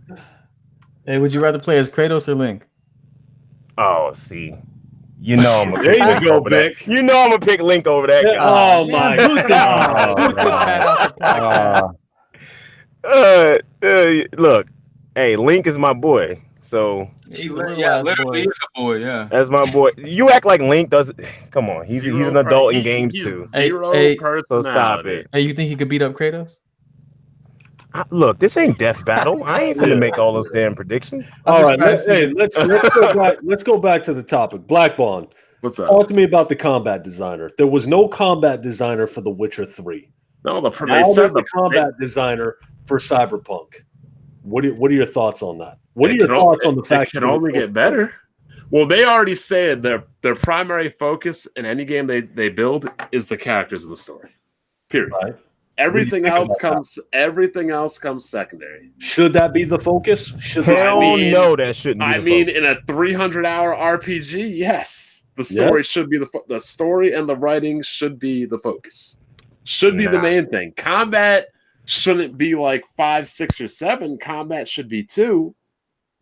Hey, would you rather play as Kratos or Link? Oh, see. You know I'm gonna There pick you Link go, over that. Vic. You know I'm gonna pick Link over that guy. Oh my God. Put this hat out the podcast. Look, hey, Link is my boy. So He's a little ass literally boy. is a boy. Yeah. that's my boy. You act like Link doesn't. Come on, he's an adult in games he's too. Zero Hey, personality. So stop it. Hey, you think he could beat up Kratos? Look, this ain't Death Battle. I ain't finna make all those damn predictions. All right, trying to let's go back to the topic. Black Bond. What's up? Talk to me about the combat designer. There was no combat designer for The Witcher 3. No, Now there's the combat designer for Cyberpunk. What are your thoughts on that? What are your thoughts on the fact it can only get better? Well, they already said their primary focus in any game they build is the characters of the story. Period. Right. Everything else comes secondary. Should that be the focus? Hell no, that shouldn't be. I mean, in a 300-hour RPG, yes, the story should be the story and the writing should be the focus. Should be the main thing. Combat shouldn't be like 5, 6, or 7. Combat should be 2.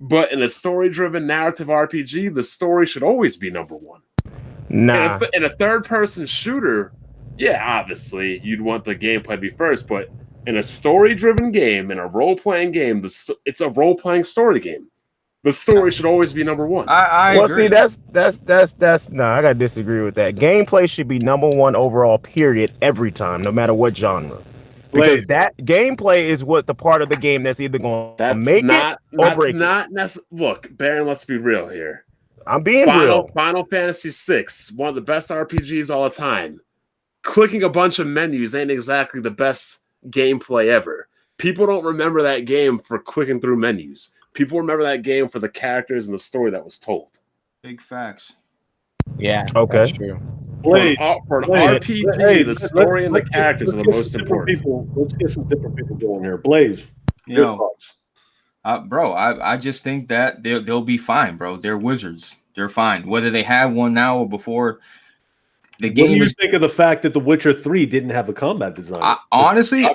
But in a story-driven narrative RPG, the story should always be number 1. Nah. In a third-person shooter, yeah, obviously you'd want the gameplay to be first. But in a story-driven game, in a role-playing game, it's a role-playing story game. The story should always be number 1. I agree. See, that's no, I gotta disagree with that. Gameplay should be number 1 overall, period, every time, no matter what genre. Because that gameplay is what the part of the game that's either going to make it or break it. Look, Baron, let's be real here. I'm being real. Final Fantasy VI, one of the best RPGs all the time. Clicking a bunch of menus ain't exactly the best gameplay ever. People don't remember that game for clicking through menus. People remember that game for the characters and the story that was told. Big facts. Yeah, okay, that's true. For an RPG, the story and the characters are the most important. Let's get some different people going here. Blaze, bro, I just think that they'll be fine, bro. They're wizards. They're fine. Whether they have one now or before. The game. What do you think of the fact that The Witcher 3 didn't have a combat design? Honestly,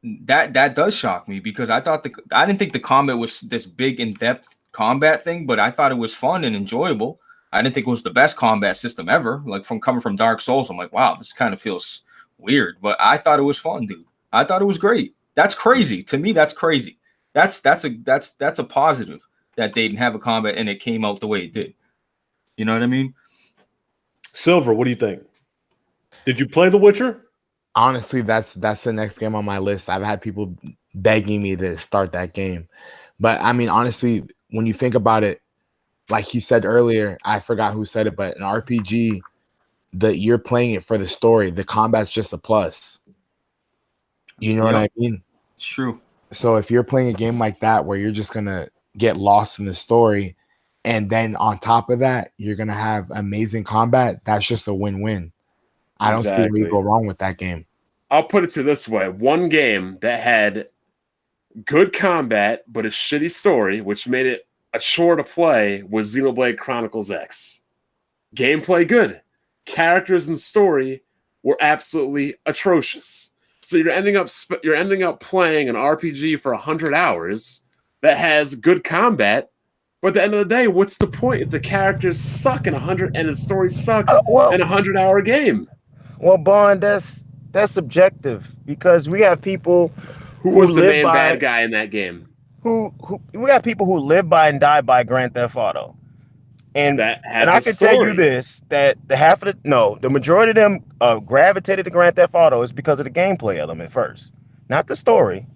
that does shock me because I didn't think the combat was this big in-depth combat thing, but I thought it was fun and enjoyable. I didn't think it was the best combat system ever. Like coming from Dark Souls, I'm like, wow, this kind of feels weird. But I thought it was fun, dude. I thought it was great. That's crazy. To me, that's crazy. That's a positive that they didn't have a combat and it came out the way it did. You know what I mean? Silver, what do you think? Did you play The Witcher? Honestly, that's the next game on my list. I've had people begging me to start that game. But I mean, honestly, when you think about it, like he said earlier, I forgot who said it, but an RPG, you're playing it for the story. The combat's just a plus. You know what I mean? It's true. So if you're playing a game like that where you're just gonna get lost in the story, and then on top of that, you're gonna have amazing combat, that's just a win-win. I don't see where you go wrong with that game. I'll put it to this way. One game that had good combat, but a shitty story, which made it a chore to play, was Xenoblade Chronicles X. Gameplay good. Characters and story were absolutely atrocious. So you're ending up playing an RPG for 100 hours that has good combat, but at the end of the day, what's the point if the characters suck in 100 and the story sucks in a 100-hour game? Well, Bond, that's subjective because we have people Who was the live main by- bad guy in that game? who we got people who live by and die by Grand Theft Auto. And That has and I a can tell you story. this, that the majority of them gravitated to Grand Theft Auto is because of the gameplay element first, not the story,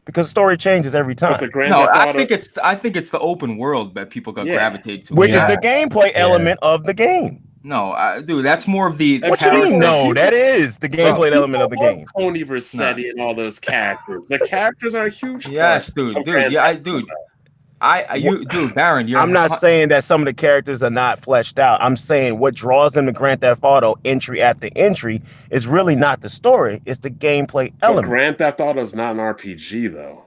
because the story changes every But the time, Grand No, Theft I Auto, think it's the open world that people got Yeah. gravitated to. which Yeah. is the gameplay element of the game. No, dude, that's more of the. That What you power mean? play, No, people- that is the gameplay element of the People love game. Tony Vercetti and all those characters. The characters are a huge Yes, part dude, of dude, Grand yeah, Theft dude. Auto. Baron, you're. I'm not saying that some of the characters are not fleshed out. I'm saying what draws them to Grand Theft Auto entry after entry is really not the story; it's the gameplay But element. Grand Theft Auto is not an RPG, though.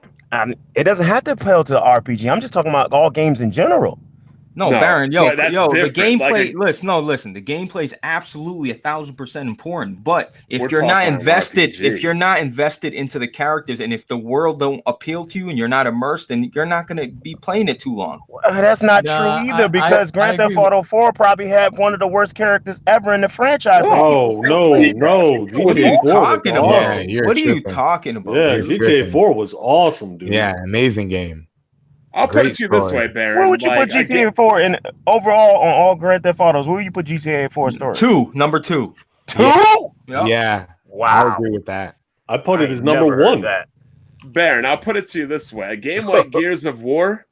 It doesn't have to appeal to the RPG. I'm just talking about all games in general. No, No, Baron, but that's the different. gameplay. Like listen. The gameplay is absolutely 1,000% important. But We're if you're not talking an invested, RPG. if you're not invested into the characters, and if the world don't appeal to you, and you're not immersed, then you're not going to be playing it too long. That's not Yeah, true either, I because Grand Theft agree with- Auto 4 probably had one of the worst characters ever in the franchise. Oh, No, no. What are you GTA 4 talking was about? Yeah, awesome. you're What are you tripping. talking about? Yeah, You're dude? GTA tripping. 4 was awesome, dude. Yeah, amazing game. I'll put it Great to you this story. way, Baron. Where would you Like, put GTA 4 in overall on all Grand Theft Autos? Where would you put GTA 4 story? Number two. Two? Yep. Yeah, I Wow. agree with that. I put it I as never number heard one. that. Baron, I'll put it to you this way. A game like Gears of War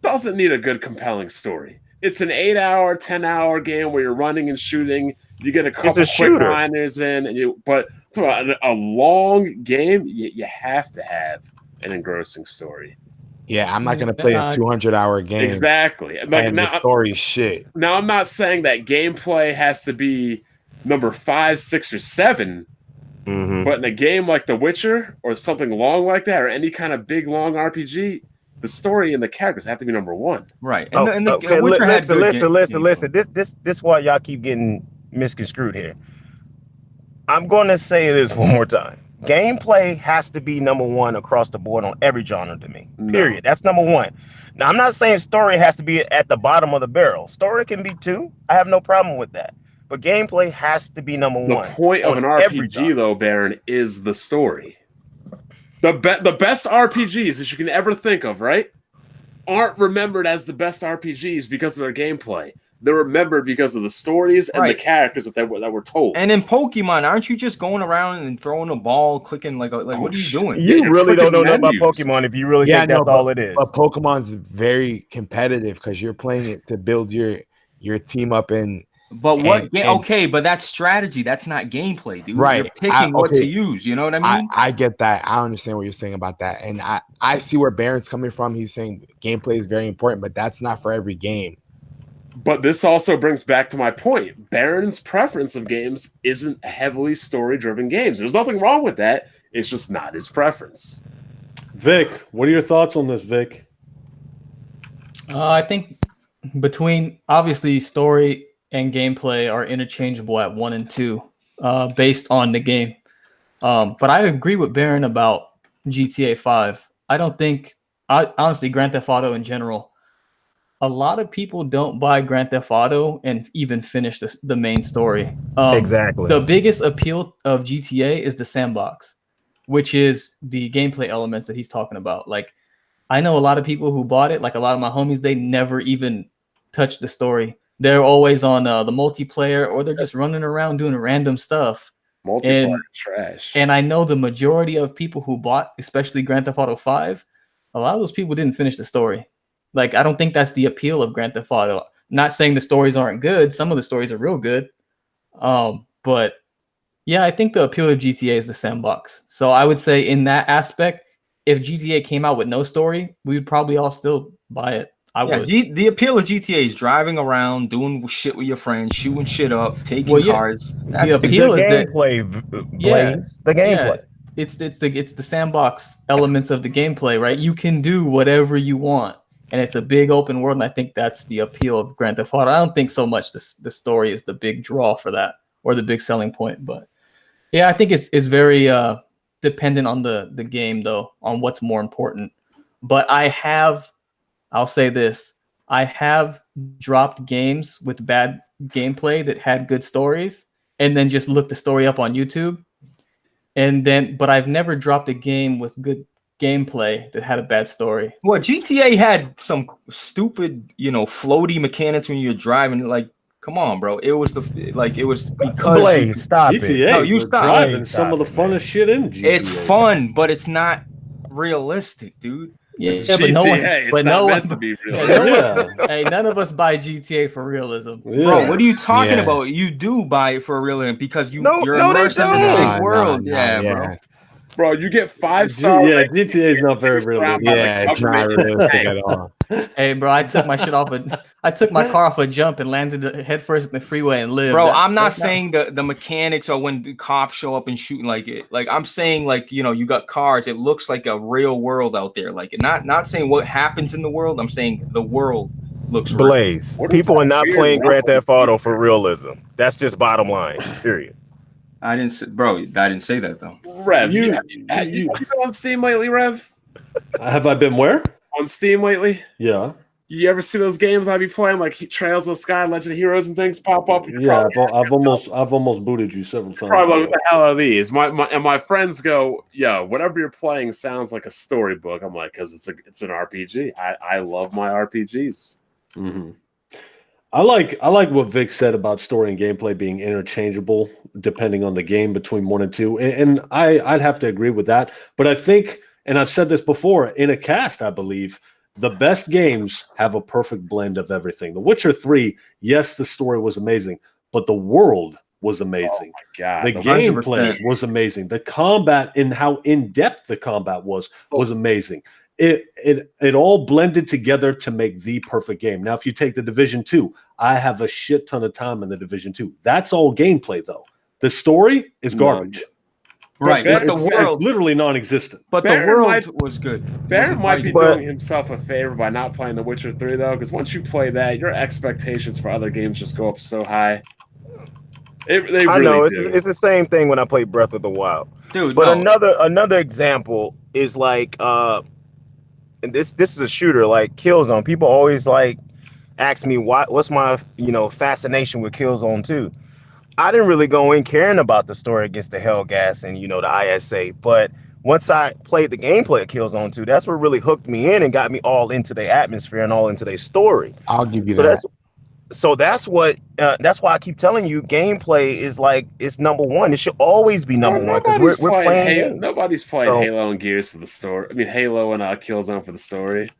doesn't need a good, compelling story. It's an 8-hour, 10-hour game where you're running and shooting. You get a couple quick shooter. liners in, but a long game, you have to have an engrossing story. Yeah, I'm not gonna play a Yeah, 200-hour game. Exactly. Like And the story's shit. now, I'm not saying that gameplay has to be number 5, 6, or 7. Mhm. But in a game like The Witcher or something long like that, or any kind of big long RPG, the story and the characters have to be number 1. Right. Oh, And the okay, Witcher had good listen. This why y'all keep getting misconstrued here. I'm going to say this one more time. Gameplay has to be number one across the board on every genre to me. No. Period. That's number one. Now, I'm not saying story has to be at the bottom of the barrel. Story can be 2. I have no problem with that. But gameplay has to be number The one. point of an on every RPG, genre. though, Baron, is the story. The best RPGs that you can ever think of, right, aren't remembered as the best RPGs because of their gameplay. They're remembered because of the stories and the Right. characters that were told. And in Pokemon, aren't you just going around and throwing a ball, clicking like what are you doing? Yeah, You you're really don't know clicking nothing about menus. Pokemon if you really Yeah, think that's no, all it is. But Pokemon's very competitive because you're playing it to build your team up and But what? And- Okay, but that's strategy. That's not gameplay, dude. Right. You're picking what okay. to use. You know what I mean? I get that. I understand what you're saying about that. And I see where Baron's coming from. He's saying gameplay is very important, but that's not for every game. But this also brings back to my point. Baron's preference of games isn't heavily story-driven games. There's nothing wrong with that. It's just not his preference. Vic, what are your thoughts on this, Vic? I think between obviously story and gameplay are interchangeable at 1 and 2, based on the game. But I agree with Baron about GTA 5. I don't think, honestly, Grand Theft Auto in general, a lot of people don't buy Grand Theft Auto and even finish the main story. Exactly. The biggest appeal of GTA is the sandbox, which is the gameplay elements that he's talking about. Like, I know a lot of people who bought it, like a lot of my homies, they never even touched the story. They're always on the multiplayer, or they're just running around doing random stuff. Multiplayer And- trash. And I know the majority of people who bought, especially Grand Theft Auto 5, a lot of those people didn't finish the story. Like, I don't think that's the appeal of Grand Theft Auto. Not saying the stories aren't good. Some of the stories are real good. But yeah, I think the appeal of GTA is the sandbox. So I would say in that aspect, if GTA came out with no story, we would probably all still buy it. I Yeah, would. the appeal of GTA is driving around, doing shit with your friends, shooting shit up, taking Well, yeah, cars. the That's the appeal the is that gameplay, Yeah. Blaze. The gameplay. it's the sandbox elements of the gameplay, right? You can do whatever you want, and it's a big open world. And I think that's the appeal of Grand Theft Auto. I don't think so much the story is the big draw for that or the big selling point, but yeah, I think it's very dependent on the game though, on what's more important. But I'll say this: I have dropped games with bad gameplay that had good stories, and then just looked the story up on YouTube. but I've never dropped a game with good gameplay that had a bad story. Well, GTA had some stupid, floaty mechanics when you're driving. Like, come on, bro. It was because Blaze, stop it. GTA, No, you they're stop. driving Blaze, some of the stop it, man. funnest shit in GTA. It's fun, but it's not realistic, dude. Yeah, It's but no one. GTA, But it's no not meant one. to be real. Hey, none of us buy GTA for realism. Yeah. Bro, what are you talking Yeah. about? You do buy it for realism because you're No, they immersed in this don't. big world. Bro. Bro, you get 5 stars. Yeah, GTA is not very realistic. Yeah, it's not realistic at all. Hey, bro, I took my car off a jump and landed headfirst in the freeway and lived. Bro, I'm not saying the mechanics or when the cops show up and shooting like it. Like I'm saying, like you got cars. It looks like a real world out there. Like not saying what happens in the world. I'm saying the world looks real. Blaze. What is People that are not weird playing Grand reference? Theft Auto for realism. That's just bottom line. Period. I didn't say that though. Rev, You- have you been on Steam lately, Rev? Have I been where? On Steam lately? Yeah. You ever see those games I be playing, like Trails of Sky, Legend of Heroes, and things pop up? You're Yeah, probably I've almost booted you several times. probably like, what the hell are these? My friends go, yo, whatever you're playing sounds like a storybook. I'm like, because it's an RPG. I love my RPGs. Mm-hmm. I like what Vic said about story and gameplay being interchangeable depending on the game between 1 and 2, and I'd have to agree with that. But I think, and I've said this before in a cast, I believe the best games have a perfect blend of everything. The Witcher 3, yes, the story was amazing, but the world was amazing. Oh my god, The gameplay was amazing. The combat and how in depth the combat was amazing. It all blended together to make the perfect game. Now, if you take the Division 2, I have a shit ton of time in the Division 2. That's all gameplay, though. The story is garbage. Right, But but the world, it's literally non-existent. but Baron the world might- was good. Baron might be But- doing himself a favor by not playing The Witcher 3, though, because once you play that, your expectations for other games just go up so high. They really I know do. it's the same thing when I play Breath of the Wild. Dude, But no. another example is like and this is a shooter like Killzone. People always like ask me what's my fascination with Killzone 2. I didn't really go in caring about the story against the Hellgas and the ISA, but once I played the gameplay of Killzone 2, that's what really hooked me in and got me all into the atmosphere and all into their story. I'll give you So that. that's why I keep telling you gameplay is like it's number one. It should always be number one because we're playing Halo. games. Nobody's playing So- Halo and Gears for the story. I mean, Halo and Killzone for the story.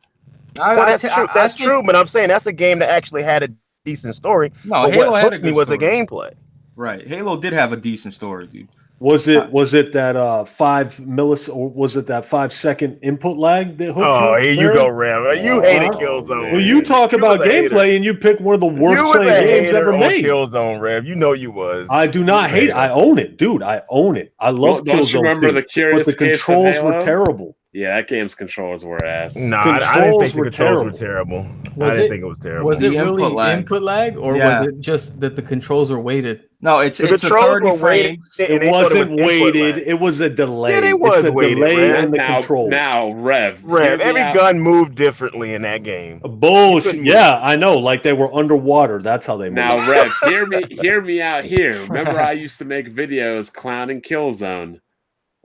Well, that's true. That's true, but I'm saying that's a game that actually had a decent story. No, but Halo what had a hooked me good was the story. gameplay. Right, Halo did have a decent story, dude. Was it that 5 millis or was it that 5-second input lag that hooked you? Oh, here you Baron? go, Ram. You hated Oh, Killzone. Well, you talk You about was a hater. gameplay and you pick one of the worst You was a playing games hater ever on made. Killzone, Rev. You know you was. I do not hate it. I own it, dude. I own it. I love Don't you Killzone remember 2, the Curious but the Case of controls were Halo? terrible. Yeah, that game's controllers were ass. Nah, I didn't think the were controls were terrible. Was I didn't it- think it was terrible. Was it The really input lag. input lag, or Yeah. was it just that the controls are weighted? No, it's The a controls 30 were weighted, frames. and It they thought wasn't input weighted. lag. It was a delay. Yeah, it was it's a weighted, delay man. in the controls. Now, Rev. hear Rev, me every out. gun moved differently in that game. Bullshit. couldn't Yeah, I know. Like they were underwater. That's how they moved. Now, Rev, hear me out here. Remember, I used to make videos clowning Killzone.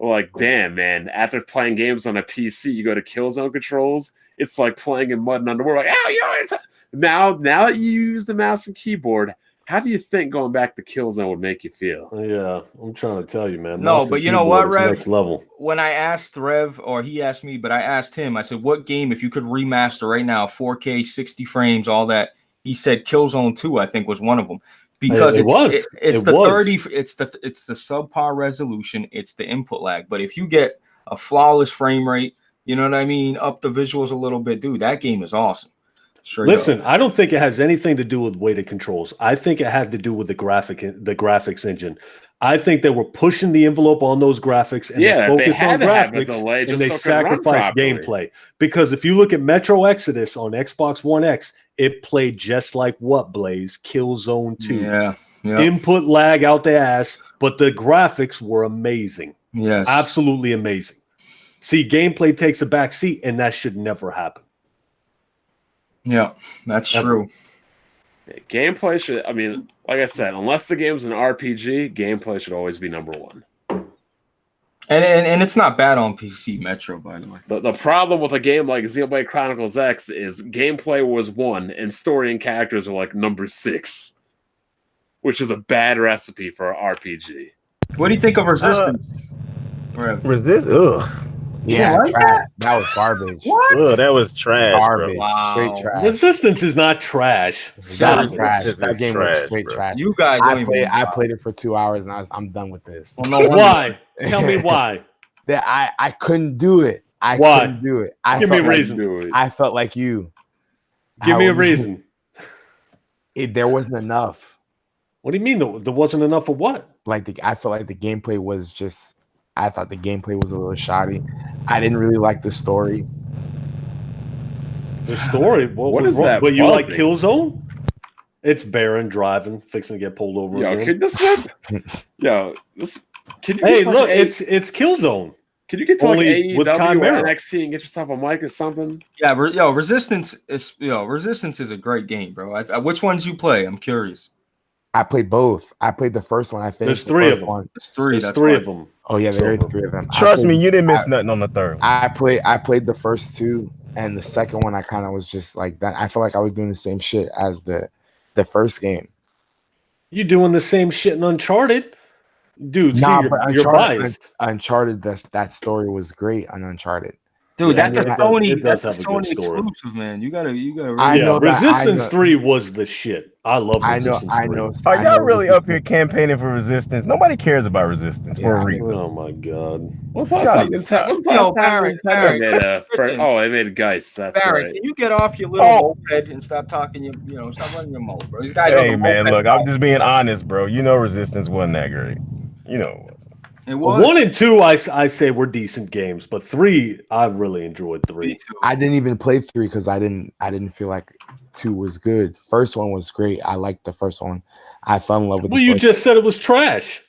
Like, damn, man. After playing games on a PC, you go to Killzone controls. It's like playing in mud and underwater. Like, now that you use the mouse and keyboard, how do you think going back to Killzone would make you feel? Yeah, I'm trying to tell you, man. No, Mouse to but you know what, keyboard is Rev? Next level. When I asked Rev, or he asked me, but I asked him, I said, what game, if you could remaster right now, 4K, 60 frames, all that, he said Killzone 2, I think, was one of them. Because It was. it's It the was. 30, it's the subpar resolution, it's the input lag. But if you get a flawless frame rate, you know what I mean, up the visuals a little bit, dude, that game is awesome. Straight Listen, up. I don't think it has anything to do with weighted controls. I think it had to do with the graphics engine. I think they were pushing the envelope on those graphics and Yeah, they they focused had on to have a graphics delay and just they so it could run sacrificed properly. gameplay. Because if you look at Metro Exodus on Xbox One X, it played just like what, Blaze? Killzone 2. Yeah. Input lag out the ass, but the graphics were amazing. Yes. Absolutely amazing. See, gameplay takes a back seat, and that should never happen. Yeah, that's Ever. true. Gameplay should, I mean, like I said, unless the game's an RPG, gameplay should always be number one. And it's not bad on PC Metro, by the way. The problem with a game like Xenoblade Chronicles X is gameplay was 1 and story and characters are like number 6, which is a bad recipe for an RPG. What do you think of Resistance? Resist? Ugh. Yeah, like trash. That was garbage. Ugh, that was trash, Garbage. bro. Wow. Straight trash. Resistance is not trash. That was Serious. trash. This is That game trash, was straight bro. trash. You guys don't even. I played it for 2 hours and I'm done with this. Well, no wonder. Why? Tell me why. That I couldn't do it. I Why? couldn't do it. I Give me a felt like- reason. I felt like you. Give me a I- reason. There wasn't enough. What do you mean there wasn't enough of what? I felt like the gameplay was just. I thought the gameplay was a little shoddy. I didn't really like the story. The story? What is that But you like buzzing? Killzone? It's Baron driving, fixing to get pulled over. Yo, again. can this one? Yo, this. Can you Hey, get look, like it's Killzone. Can you get to like only with AEW or Chimera. NXT and get yourself a mic or something? Yeah, Resistance is a great game, bro. Which ones you play? I'm curious. I played both. I played the first one. I There's finished the 3 of first them. one. There's three. There's That's 3 why. of them. Oh yeah, there is 3 of them. Trust me, you didn't miss nothing on the third. I played the first 2, and the second one I kind of was just like that. I felt like I was doing the same shit as the first game. You doing the same shit in Uncharted, dude? Nah, see, but you're biased. Uncharted, that story was great on Uncharted. Dude, Yeah, that's a it does- Sony. it does That's a have a good Sony story. exclusive, man. You gotta. I Yeah, know that- Resistance I know- 3 was the shit. I love I know. Resistance I 3. know. Are I y'all know really this up here campaigning for Resistance? Nobody cares about Resistance for Yeah, a I reason. Oh my god. What's last Gotta time? be What's stopped. last Yo, time Barry, Nintendo made a listen. they made Geist. That's Barry, right. can you get off your little Oh. moped and stop talking? Stop running your moped, bro. These guys. Hey on the man, moped look, I'm just being honest, bro. You know Resistance wasn't that great. You know it wasn't. It Well, was. 1 and 2, I say were decent games, but 3, I really enjoyed 3. Me too. I didn't even play 3 because I didn't feel like 2 was good. First one was great. I liked the first one. I fell in love with. Well, the you first just said it was trash.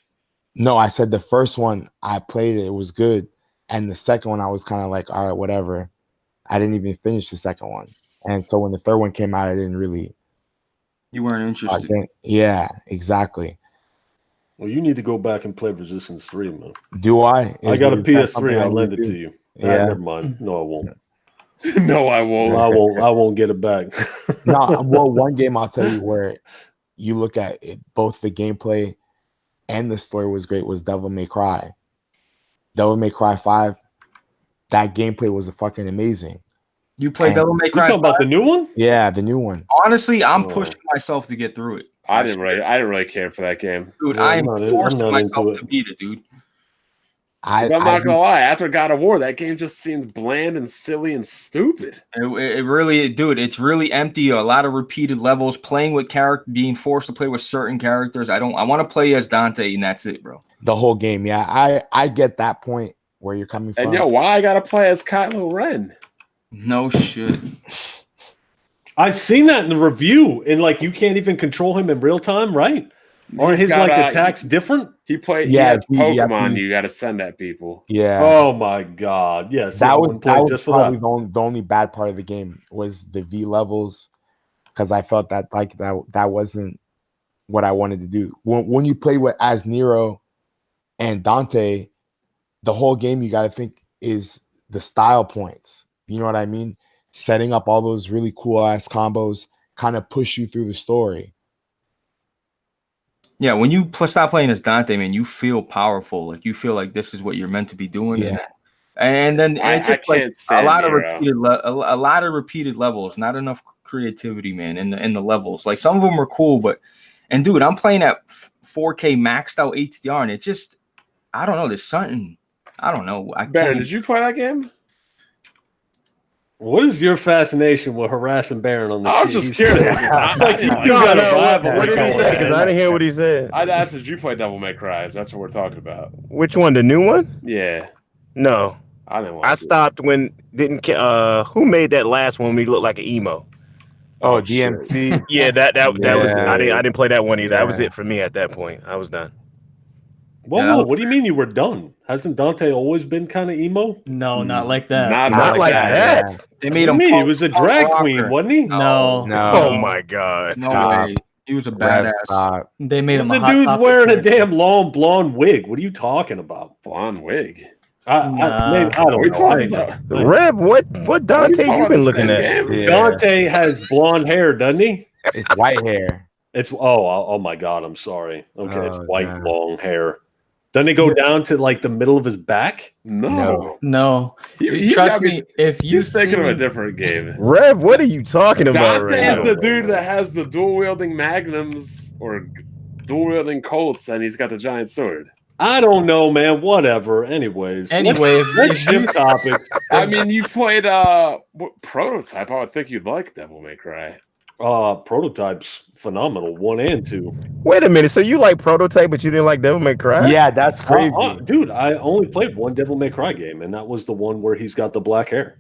No, I said the first one I played it was good, and the second one I was kind of like, all right, whatever. I didn't even finish the second one, and so when the third one came out, I didn't really. You weren't interested. Yeah, exactly. Well, you need to go back and play Resistance 3, man. Do I? I got a Is that PS3. something I I'll need lend it do? to you. Yeah. Never mind. No, I won't. No, I won't. I won't get it back. No, well, one game I'll tell you where you look at it, both the gameplay and the story was great was Devil May Cry. Devil May Cry 5, that gameplay was fucking amazing. You played Devil May You Cry. talking about the new one? Yeah, the new one. Honestly, I'm Oh. pushing myself to get through it. I didn't really care for that game. Dude, Yeah, I I'm am not- forcing I'm not into myself it. to beat it, dude. I, But I'm I not gonna lie. After God of War, that game just seems bland and silly and stupid. It really, dude, it's really empty. A lot of repeated levels, playing with being forced to play with certain characters. I want to play as Dante, and that's it, bro. the whole game. Yeah, I get that point where you're coming from. And yo, why I gotta play as Kylo Ren? No shit. I've seen that in the review, and like you can't even control him in real time, right? Aren't He's his got, like attacks different? He played. Yeah, He has yeah, Pokemon. he- You got to send at people. Yeah, Oh my god! Yes, that was probably the only bad part of the game was the V levels, because I felt that like that wasn't what I wanted to do. When you play with as Nero and Dante, the whole game you got to think is the style points. You know what I mean? Setting up all those really cool ass combos kind of push you through the story. Yeah, when you stop playing as Dante, man, you feel powerful. Like you feel like this is what you're meant to be doing. Yeah. And then it's I just like can't stand a lot of Nero. a lot of repeated levels. Not enough creativity, man. In the levels, like some of them were cool, but dude, I'm playing at 4K maxed out HDR, and it's just I don't know. There's something I don't know. Baron, did you play that game? What is your fascination with harassing Baron on the I was sheet? just curious. Like, you I got a No, rival. what did he say? Because I didn't hear what he said. asked, did you play Devil May Cry? That's what we're talking about. Which one? The new one? Yeah, No, I didn't. Want I to. stopped when who made that last one? We looked like an emo. Oh, shit. DMC. Yeah, that was. Yeah. I didn't play that one either. That was Yeah. it for me at that point. I was done. Whoa, what do you mean you were done? Hasn't Dante always been kind of emo? No, not like that. Not like that. They What made do you him. mean? He punk- was a punk drag rocker. queen, wasn't he? No. No. Oh my god. No Nah. way. He was a Rev badass. Scott. They made him a The hot dude's topic wearing a character. damn long blonde wig. What are you talking about? Blonde wig. I don't Are we know. talking about- Rev, what Dante talking you about been the looking same at? game? Yeah. Dante has blonde hair, doesn't he? It's white hair. It's oh my god, I'm sorry. Okay, it's Oh, white no. long hair. Doesn't it go down to like the middle of his back? No. No, He's trust gotta be- me. If you He's thinking of a seen- different game. Rev, what are you talking about Dante right is now? the dude that has the dual wielding magnums or dual wielding Colts, and he's got the giant sword. I don't know, man. Whatever. Anyways, Anyway, let's shift topics. I mean, you played Prototype. I would think you'd like Devil May Cry. Prototype's phenomenal. 1 and 2. Wait a minute. So you like Prototype, but you didn't like Devil May Cry? Yeah, that's crazy. Dude, I only played one Devil May Cry game, and that was the one where he's got the black hair.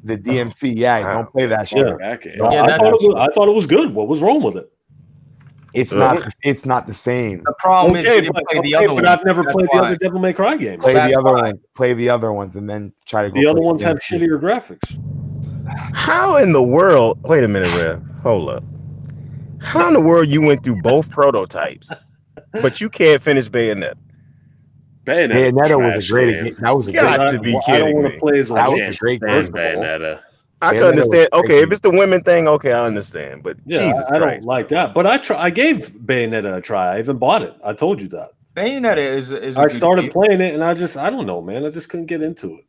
The DMC, yeah, don't play that shit. Yeah. That game. No, Yeah, I thought it was good. What was wrong with it? It's not the same. The problem is you didn't play the other but one. I've never That's played why. the other Devil May Cry games. Play That's the other why. ones. Play the other ones, and then try to go. The other play ones have DMC. shittier graphics. How in the world? Wait a minute, Rev. Hold up. How in the world you went through both prototypes, but you can't finish Bayonetta? Bayonetta was a great game. That was a God, great to be I don't kidding want me. to play as a That I was can't a great stand game. Bayonetta. I can Bayonetta understand. was Okay, if crazy. it's the women thing, okay, I understand. But Yeah, Jesus I don't Christ, like that. But I gave Bayonetta a try. I even bought it. I told you that. Bayonetta is a I good started game. playing it, and I don't know, man. I just couldn't get into it.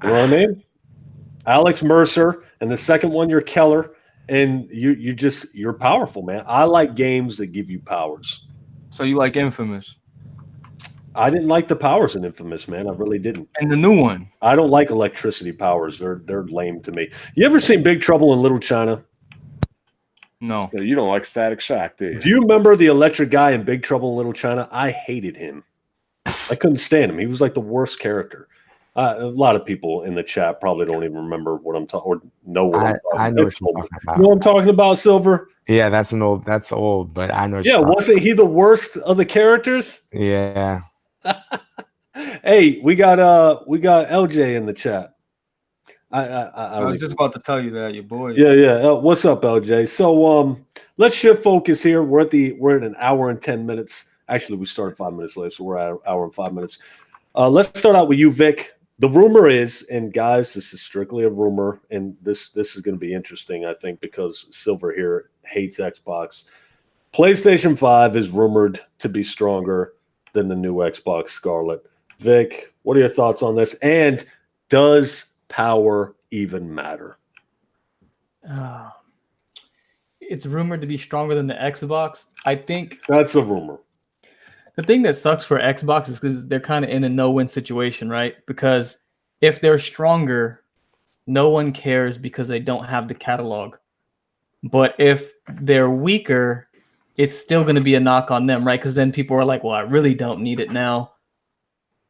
You know what I mean? Alex Mercer, and the second one, you're Keller, and you're powerful, man. I like games that give you powers. So you like Infamous I didn't like the powers in Infamous, man. I really didn't. and the new one. I don't like electricity powers. They're lame to me. You ever seen Big Trouble in Little China? No. So you don't like Static Shock, do you? Do you remember the electric guy in Big Trouble in Little China? I hated him. I couldn't stand him. He was like the worst character. A lot of people in the chat probably don't even remember what I'm talking or know what I'm talking I know what you're talking You about. know what I'm talking about, Silver? Yeah, that's old, but I know. What Yeah, you're talking wasn't he the worst of the characters? about. Yeah. Hey, we got LJ in the chat. I I don't was just about to tell you that, your boy. Yeah. What's up, LJ? So let's shift focus here. We're at an hour and 10 minutes. Actually, we started 5 minutes late, so we're at an hour and 5 minutes. Let's start out with you, Vic. The rumor is, and guys, this is strictly a rumor, and this is going to be interesting, I think, because Silver here hates Xbox. PlayStation 5 is rumored to be stronger than the new Xbox Scarlett. Vic, what are your thoughts on this? And does power even matter? It's rumored to be stronger than the Xbox. I think That's a rumor. the thing that sucks for Xbox is because they're kind of in a no-win situation, right? Because if they're stronger, no one cares because they don't have the catalog. But if they're weaker, it's still going to be a knock on them, right? Because then people are like, well, I really don't need it now.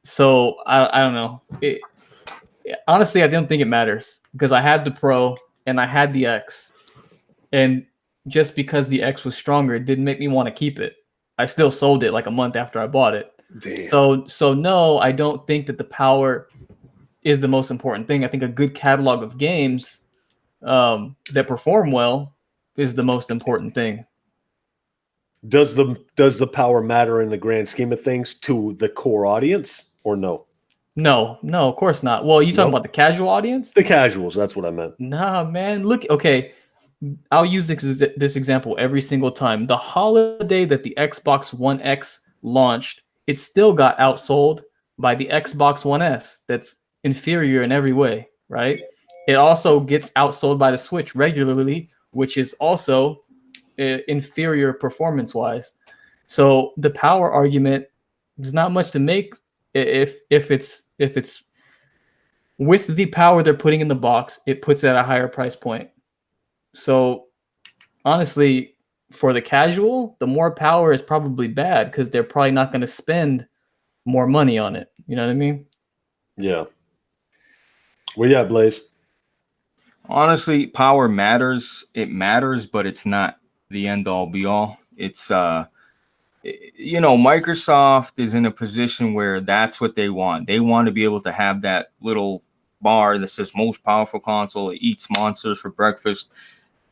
So I don't know. Honestly, I don't think it matters because I had the Pro and I had the X. And just because the X was stronger, it didn't make me want to keep it. I still sold it like a month after I bought it. Damn. So no, I don't think that the power is the most important thing. I think a good catalog of games that perform well is the most important thing. Does the power matter in the grand scheme of things to the core audience or no? No, of course not. Well, you talking Nope. about the casual audience? The casuals, that's what I meant. Nah, man. Look, okay. I'll use this example every single time. The holiday that the Xbox One X launched, it still got outsold by the Xbox One S. That's inferior in every way, right? It also gets outsold by the Switch regularly, which is also inferior performance-wise. So the power argument, there's not much to make if it's with the power they're putting in the box, it puts it at a higher price point. So honestly, for the casual, the more power is probably bad because they're probably not going to spend more money on it. You know what I mean? Yeah. Well, yeah, Blaze. Honestly, power matters. It matters, but it's not the end all be all. It's Microsoft is in a position where that's what they want. They want to be able to have that little bar that says most powerful console. It eats monsters for breakfast.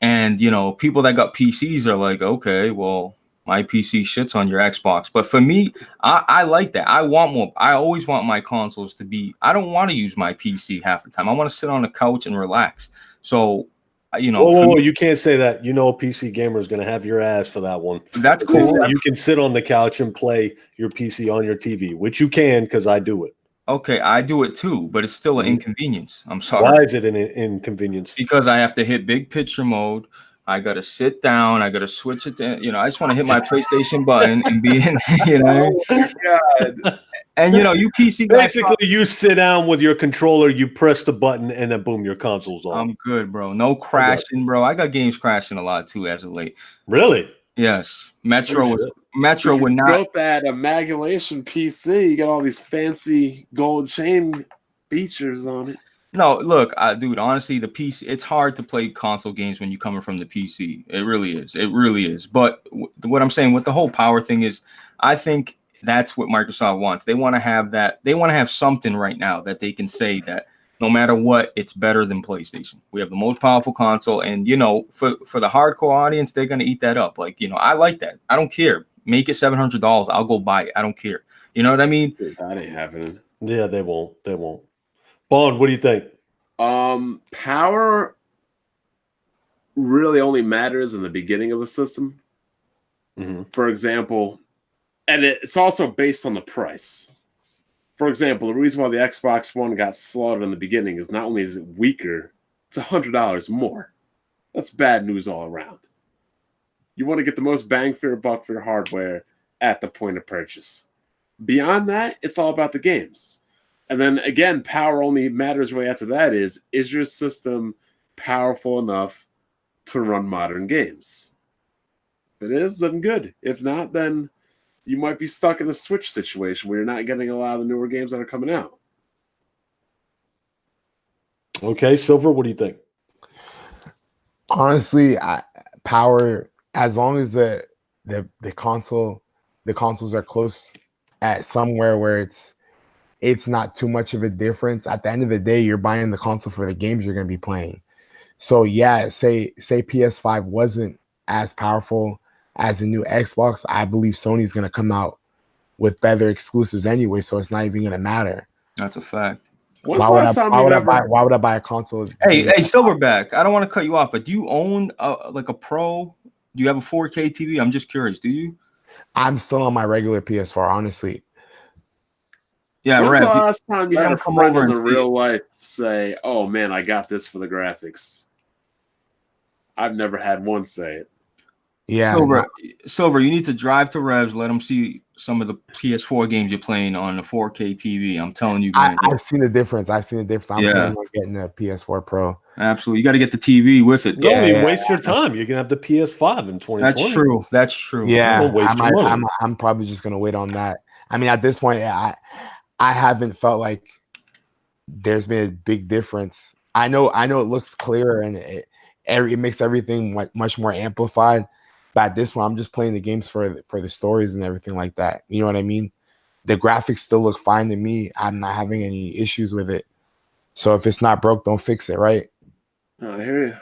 And people that got PCs are like, okay, well, my PC shits on your Xbox. But for me, I like that. I want more. I always want my consoles to be. I don't want to use my PC half the time. I want to sit on the couch and relax. So, whoa, you can't say that. A PC gamer is going to have your ass for that one. That's cool. You can sit on the couch and play your PC on your TV, which you can because I do it. Okay, I do it too, but it's still an inconvenience. I'm sorry. Why is it an inconvenience? Because I have to hit big picture mode. I got to sit down. I got to switch it to, I just want to hit my PlayStation button and be in, Oh my God. And, you PC guys. Basically, you sit down with your controller, you press the button, and then boom, your console's on. I'm good, bro. No crashing, bro. I got games crashing a lot too as of late. Really? Yes. Metro would not. Built that amalgamation PC. You got all these fancy gold chain features on it. No, look, dude, honestly, the PC, it's hard to play console games when you're coming from the PC. It really is. It really is. But what I'm saying with the whole power thing is, I think that's what Microsoft wants. They want to have that. They want to have something right now that they can say that no matter what, it's better than PlayStation. We have the most powerful console. And, for the hardcore audience, they're going to eat that up. Like, I like that. I don't care. Make it $700. I'll go buy it. I don't care. You know what I mean? That ain't happening. Yeah, they won't. Bond, what do you think? Power really only matters in the beginning of a system. Mm-hmm. For example, and it's also based on the price. For example, the reason why the Xbox One got slaughtered in the beginning is not only is it weaker, it's $100 more. That's bad news all around. You want to get the most bang for your buck for your hardware at the point of purchase. Beyond that, it's all about the games. And then again, power only matters really after that is your system powerful enough to run modern games? If it is, then good. If not, then you might be stuck in a Switch situation where you're not getting a lot of the newer games that are coming out. Okay, Silver, what do you think? Honestly, power, as long as the consoles are close at somewhere where it's not too much of a difference. At the end of the day, you're buying the console for the games you're going to be playing. So yeah, say PS5 wasn't as powerful as the new Xbox, I believe Sony's going to come out with better exclusives anyway, so it's not even going to matter. That's a fact. Why would I buy a console? Hey, Silverback, I don't want to cut you off, but do you own like a Pro? Do you have a 4K TV? I'm just curious. Do you? I'm still on my regular PS4, honestly. Yeah, When's right. the last time you had a friend in the real life say, "Oh man, I got this for the graphics"? I've never had one say it. Yeah, Silver, you need to drive to Revs. Let them see some of the PS4 games you're playing on the 4K TV. I'm telling you, man. I've seen the difference. I'm planning on getting a PS4 Pro. Absolutely, you got to get the TV with it. Waste your time. You can have the PS5 in 2020. That's true. Yeah, I'm probably just gonna wait on that. I mean, at this point, I haven't felt like there's been a big difference. I know it looks clearer and it makes everything much more amplified. But at this point, I'm just playing the games for the stories and everything like that. You know what I mean? The graphics still look fine to me. I'm not having any issues with it. So if it's not broke, don't fix it, right? I hear you.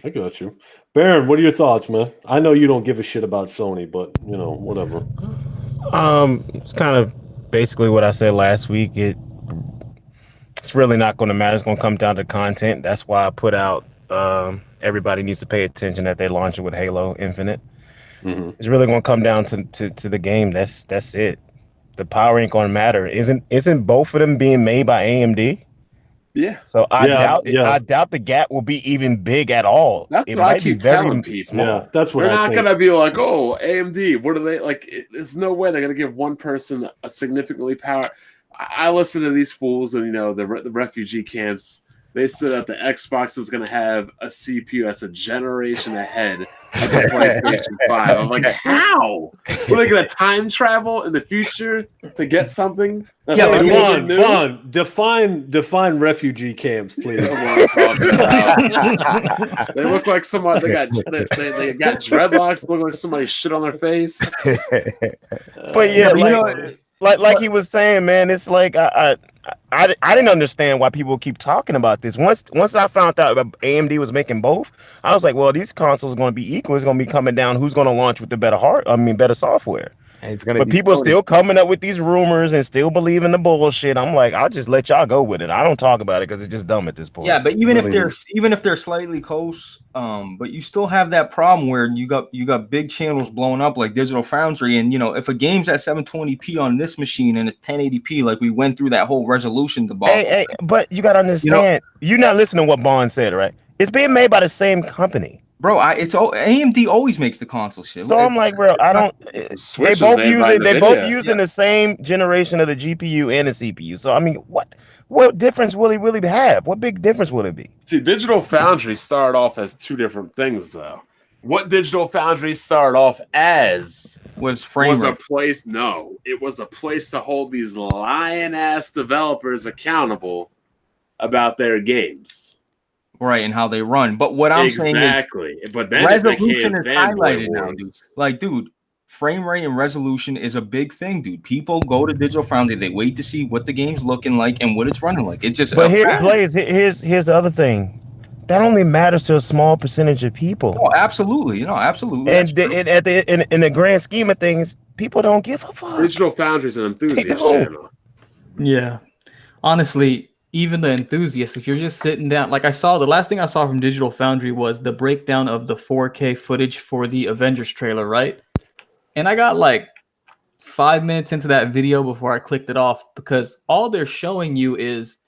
I got you. Baron, what are your thoughts, man? I know you don't give a shit about Sony, but, whatever. It's kind of basically what I said last week. It's really not going to matter. It's going to come down to content. That's why I put out everybody needs to pay attention that they launch it with Halo Infinite. Mm-hmm. It's really going to come down to the game. That's it. The power ain't going to matter. Isn't both of them being made by AMD? Yeah. So I doubt the gap will be even big at all. That's what I keep telling people. Small. Yeah, that's what they're not going to be like, oh, AMD. What are they like? There's no way they're going to give one person a significantly power. I listen to these fools, and the refugee camps. They said that the Xbox is going to have a CPU that's a generation ahead of the PlayStation 5. I'm like, how? Are they going to time travel in the future to get something? That's Juan, define refugee camps, please. They look like somebody. They got dreadlocks. Look like somebody shit on their face. But yeah, like he was saying, man, it's like I I didn't understand why people keep talking about this. Once I found out that AMD was making both, I was like, well, these consoles are going to be equal. It's going to be coming down. Who's going to launch with the better software? And it's gonna But be people Sony. still coming up with these rumors and still believing the bullshit. I'm like, I'll just let y'all go with it. I don't talk about it because it's just dumb at this point. Yeah, but even Really if they're slightly close, but you still have that problem where you got big channels blowing up like Digital Foundry, and if a game's at 720p on this machine and it's 1080p, like we went through that whole resolution debacle. Hey, but you gotta understand, you're not listening to what Bond said, right? It's being made by the same company. Bro, AMD always makes the console shit. So I'm like, bro, I don't. They both using the same generation of the GPU and the CPU. So I mean, what difference will it really have? What big difference will it be? See, Digital Foundry started off as two different things, though. What Digital Foundry started off as was a place. No, it was a place to hold these lion-ass developers accountable about their games. Right, and how they run. But what I'm saying is exactly. But then resolution is highlighted now, dude. Like, dude, frame rate and resolution is a big thing, dude. People go to Digital Foundry, they wait to see what the game's looking like and what it's running like. It's just. But here's the other thing. That only matters to a small percentage of people. Oh, absolutely, absolutely. And in the grand scheme of things, people don't give a fuck. Digital Foundry's an enthusiast channel. Yeah, honestly. Even the enthusiasts, if you're just sitting down, like the last thing I saw from Digital Foundry was the breakdown of the 4K footage for the Avengers trailer, right? And I got like 5 minutes into that video before I clicked it off, because all they're showing you is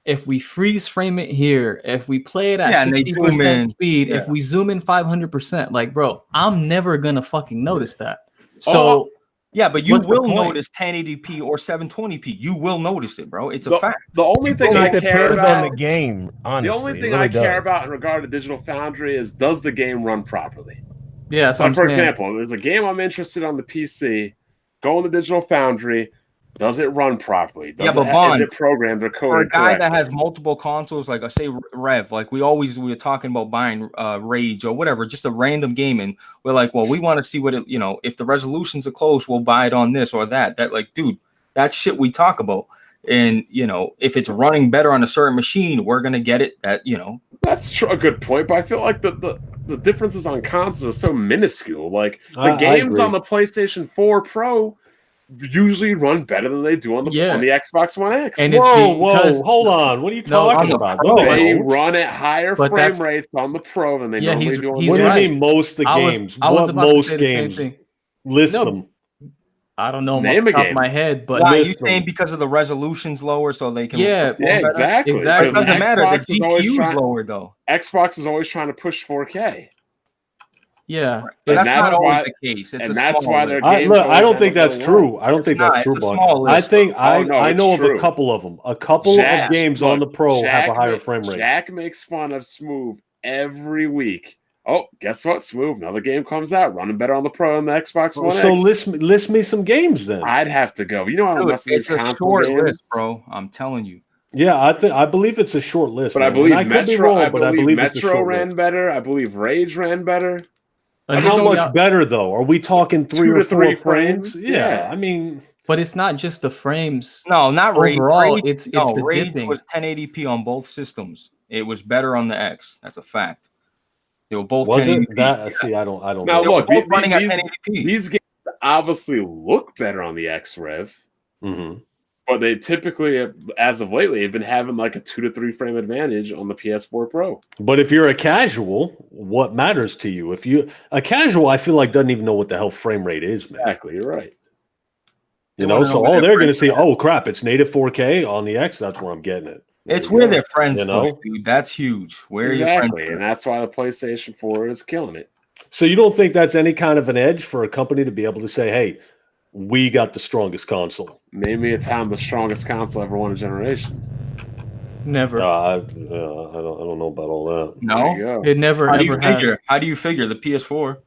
if we freeze frame it here, if we play it at 50% speed, if we zoom in 500%, like, bro, I'm never gonna fucking notice that. So. Yeah, but you will notice 1080p or 720p. You will notice it, bro. It's a fact. The only thing I care about on the game, honestly. The only thing I care about in regard to Digital Foundry is, does the game run properly? Yeah, that's what I'm saying. For example, there's a game I'm interested on the PC. Go on the Digital Foundry. Does it run properly? Is it programmed or coded for a guy correctly? that has multiple consoles, like I say, Rev, like we were talking about buying Rage or whatever, just a random game, and we're like, well, we want to see what it, if the resolutions are close, we'll buy it on this or that. That, like, dude, that's shit we talk about. And if it's running better on a certain machine, we're gonna get it. That's a good point, but I feel like the differences on consoles are so minuscule. Like the games on the PlayStation 4 Pro usually run better than they do on the Xbox One X. And whoa, hold on. What are you talking about? They run at higher frame rates on the Pro than they normally do on the What do you mean most of the games? What most games? List them. I don't know off the top of my head, but why are you saying because of the resolution's lower so they can exactly. It doesn't matter. The GPU is lower though. Xbox is always trying to push 4K. Yeah, but that's not always the case. And that's why their games. Look, I don't think that's true. I don't think that's true. I think I know of a couple of them. A couple of games on the Pro have a higher frame rate. Jack makes fun of Smooth every week. Oh, guess what? Smooth. Another game comes out running better on the Pro and the Xbox One X. So list me some games then. I'd have to go. It's a short list, bro. I'm telling you. Yeah, I believe it's a short list. But I believe Metro ran better. I believe Rage ran better. How much better though? Are we talking 3 or 4 frames? Yeah, I mean, but it's not just the frames. No, not Rage. Overall, it's the Rage dipping. was 1080p on both systems. It was better on the X. That's a fact. They were both 1080p. See, I don't. Now look, running at 1080p. These games obviously look better on the X Rev. Mm-hmm. But they typically, as of lately, have been having like a 2 to 3 frame advantage on the PS4 Pro. But if you're a casual, what matters to you? A casual, I feel like doesn't even know what the hell frame rate is, man. Exactly, you're right. So all they're going to see, oh crap, it's native 4K on the X. That's where I'm getting it. It's where their friends play, dude. That's huge. Exactly, and that's why the PlayStation 4 is killing it. So you don't think that's any kind of an edge for a company to be able to say, hey, we got the strongest console? Name me a time the strongest console ever won a generation. Never. I don't know about all that. No, it never. How do you figure the PS4?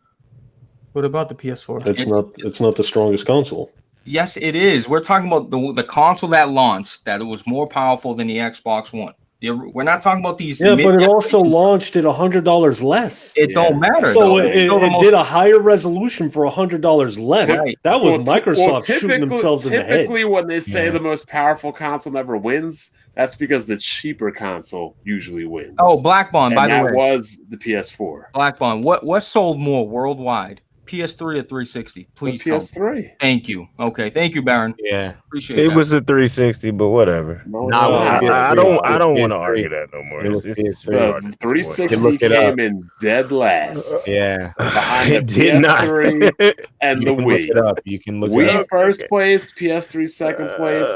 What about the PS4? It's not the strongest console. Yes, it is. We're talking about the console that launched that it was more powerful than the Xbox One. We're not talking about these. Yeah, but it also launched at $100 less. It don't matter. So though. it did a higher resolution for $100 less. Right. That was Microsoft shooting themselves in the head. Typically, when they say the most powerful console never wins, that's because the cheaper console usually wins. Oh, Black Bond, by the way. That was the PS4. Black Bond. What sold more worldwide? PS3 or 360? Please. PS3. Thank you. Okay. Thank you, Baron. Yeah. Appreciate It that. was a 360, but whatever. I don't want to argue that no more. It's very hard to 360 came in dead last. Yeah. Behind the It did PS3 and the Wii. Look it up. You can look it Wii up. first place, PS3 second place,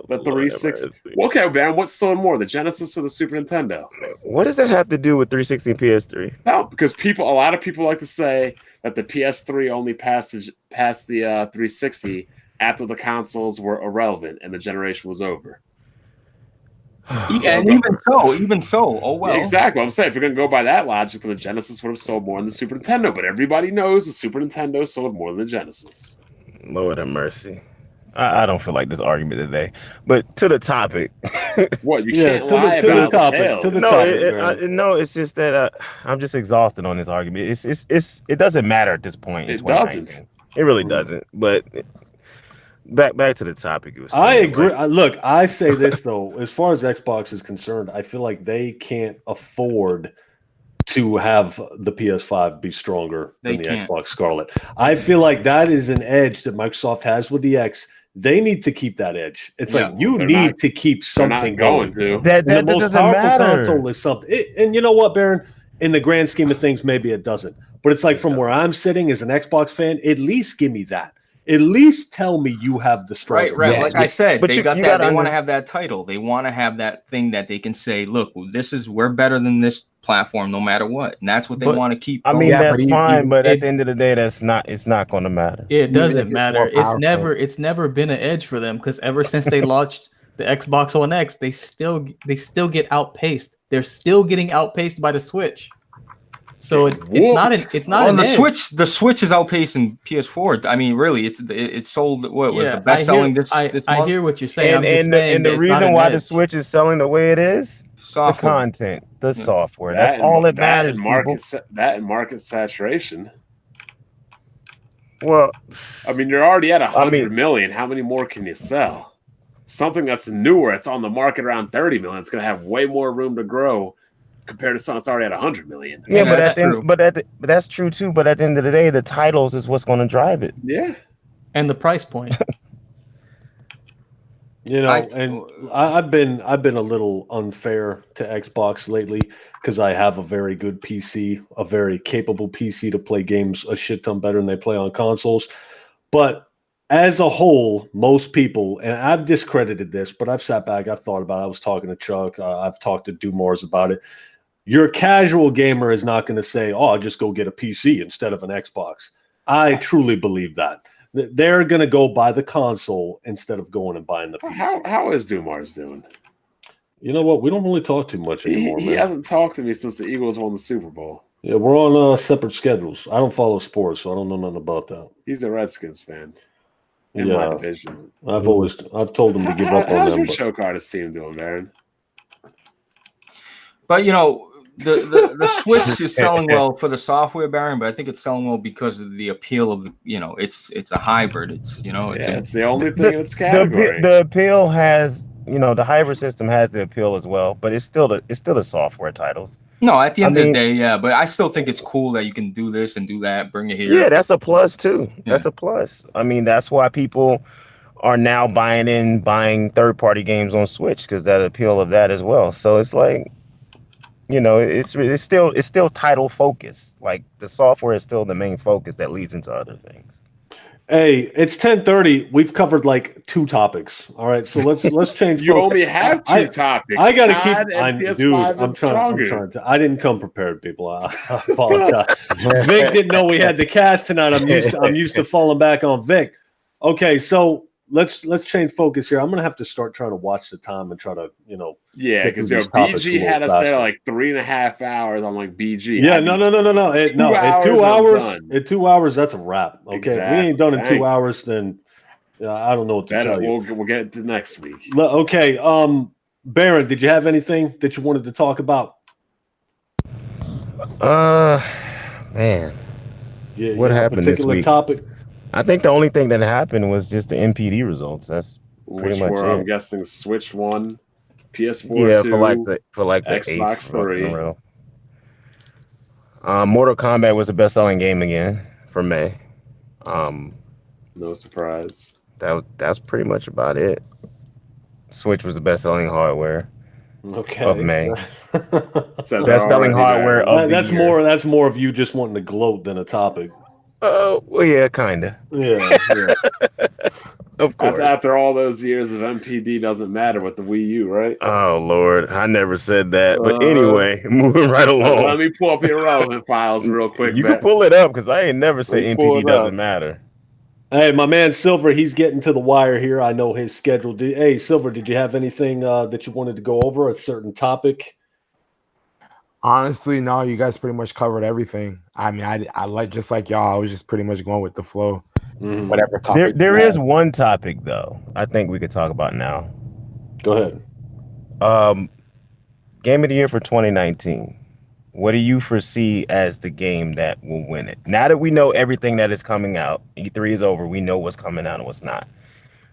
the 360. Okay, Baron, what's sold more, the Genesis or the Super Nintendo? What does that have to do with 360 and PS3? No, because a lot of people like to say that the PS3 only passed the 360 after the consoles were irrelevant and the generation was over. Yeah, and even so, oh well. Yeah, exactly. I'm saying if you're gonna go by that logic, then the Genesis would have sold more than the Super Nintendo. But everybody knows the Super Nintendo sold more than the Genesis. Lord have mercy. I don't feel like this argument today. But to the topic. What, you can't lie about sales. No, it's just that I'm just exhausted on this argument. It doesn't matter at this point. It doesn't. It really doesn't. But back to the topic. I agree. Look, I say this though, as far as Xbox is concerned, I feel like they can't afford to have the PS5 be stronger than the Xbox Scarlett. I feel like that is an edge that Microsoft has with the X. They need to keep that edge. It's like you need to keep something going. That the most powerful matter. console is something. And you know what, Baron? In the grand scheme of things, maybe it doesn't. But it's like from where I'm sitting as an Xbox fan, at least give me that. At least tell me you have the strength. Right. Like I said, they got that. They want to have that title. They want to have that thing that they can say, "Look, we're better than this platform, no matter what." And that's what they want to keep. I mean, that's fine, but at the end of the day, it's not going to matter. It doesn't matter. It's never been an edge for them because ever since they launched the Xbox One X, they still get outpaced. They're still getting outpaced by the Switch. So it's not the Switch. The Switch is outpacing PS4. I mean, really, it's sold. What was the best selling this month? I hear what you're saying. And the reason why the Switch is selling the way it is, software. The content, the software. That's all that matters. That and market saturation. Well, I mean, you're already at 100 million. How many more can you sell? Something that's newer, it's on the market around 30 million. It's going to have way more room to grow compared to something that's already at 100 million. Yeah, but that's true too. But at the end of the day, the titles is what's going to drive it. Yeah, and the price point. I've been a little unfair to Xbox lately because I have a very good PC, a very capable PC to play games a shit ton better than they play on consoles. But as a whole, most people, and I've discredited this, but I've sat back, I've thought about it. I was talking to Chuck, I've talked to Dumars about it. Your casual gamer is not going to say, "Oh, I'll just go get a PC instead of an Xbox." I truly believe that. They're going to go buy the console instead of going and buying the PC. How is Dumars doing? You know what? We don't really talk too much anymore, He hasn't talked to me since the Eagles won the Super Bowl. Yeah, we're on separate schedules. I don't follow sports, so I don't know nothing about that. He's a Redskins fan in my division. I've told him to give up on them. How's your choke artist team doing, Baron? But the Switch is selling well for the software, Baron, but I think it's selling well because of the appeal of the, it's a hybrid. It's the only thing in its category. The appeal has, the hybrid system has the appeal as well, but it's still the software titles. No, at the end of the day, yeah, but I still think it's cool that you can do this and do that, bring it here. Yeah, that's a plus too. Yeah. That's a plus. I mean, that's why people are now buying third-party games on Switch because that appeal of that as well. So it's like, it's still title focused. Like the software is still the main focus that leads into other things. Hey, it's 10:30. We've covered like 2 topics. All right, so let's change. You only have 2 topics. I gotta keep. I'm trying to. I didn't come prepared, people. I apologize. Vic didn't know we had the cast tonight. I'm used to falling back on Vic. Okay, so let's change focus here. I'm gonna have to start trying to watch the time and try to Yeah, because BG had us there like 3.5 hours. I'm like BG. Yeah, no. At 2 hours, that's a wrap. Okay, exactly. If we ain't done in 2 hours, then I don't know what to tell you. We'll get it to next week. Okay. Baron, did you have anything that you wanted to talk about? Man, Yeah, what happened this week? Topic? I think the only thing that happened was just the NPD results. That's pretty Which much were, it. I'm guessing, Switch 1, PS4 Yeah, 2, for like the Xbox 8th month in a 3. row. Mortal Kombat was the best-selling game again for May. No surprise. That's pretty much about it. Switch was the best-selling hardware Okay. of May. So they're Best-selling already hardware there. of the year. That's more of you just wanting to gloat than a topic. Oh, well, yeah, kinda. Yeah. Of course. After all those years of MPD doesn't matter with the Wii U, right? Oh Lord, I never said that. But anyway, moving right along. Let me pull up your relevant files real quick. You can pull it up because I ain't never said pull NPD it doesn't up. matter. Hey, my man Silver, he's getting to the wire here. I know his schedule. Hey, Silver, did you have anything that you wanted to go over, a certain topic? Honestly, no, you guys pretty much covered everything. I mean, I like just like y'all. I was just pretty much going with the flow. Mm-hmm. Whatever topic. There is one topic though. I think we could talk about now. Go ahead. Game of the year for 2019. What do you foresee as the game that will win it? Now that we know everything that is coming out, E3 is over. We know what's coming out and what's not.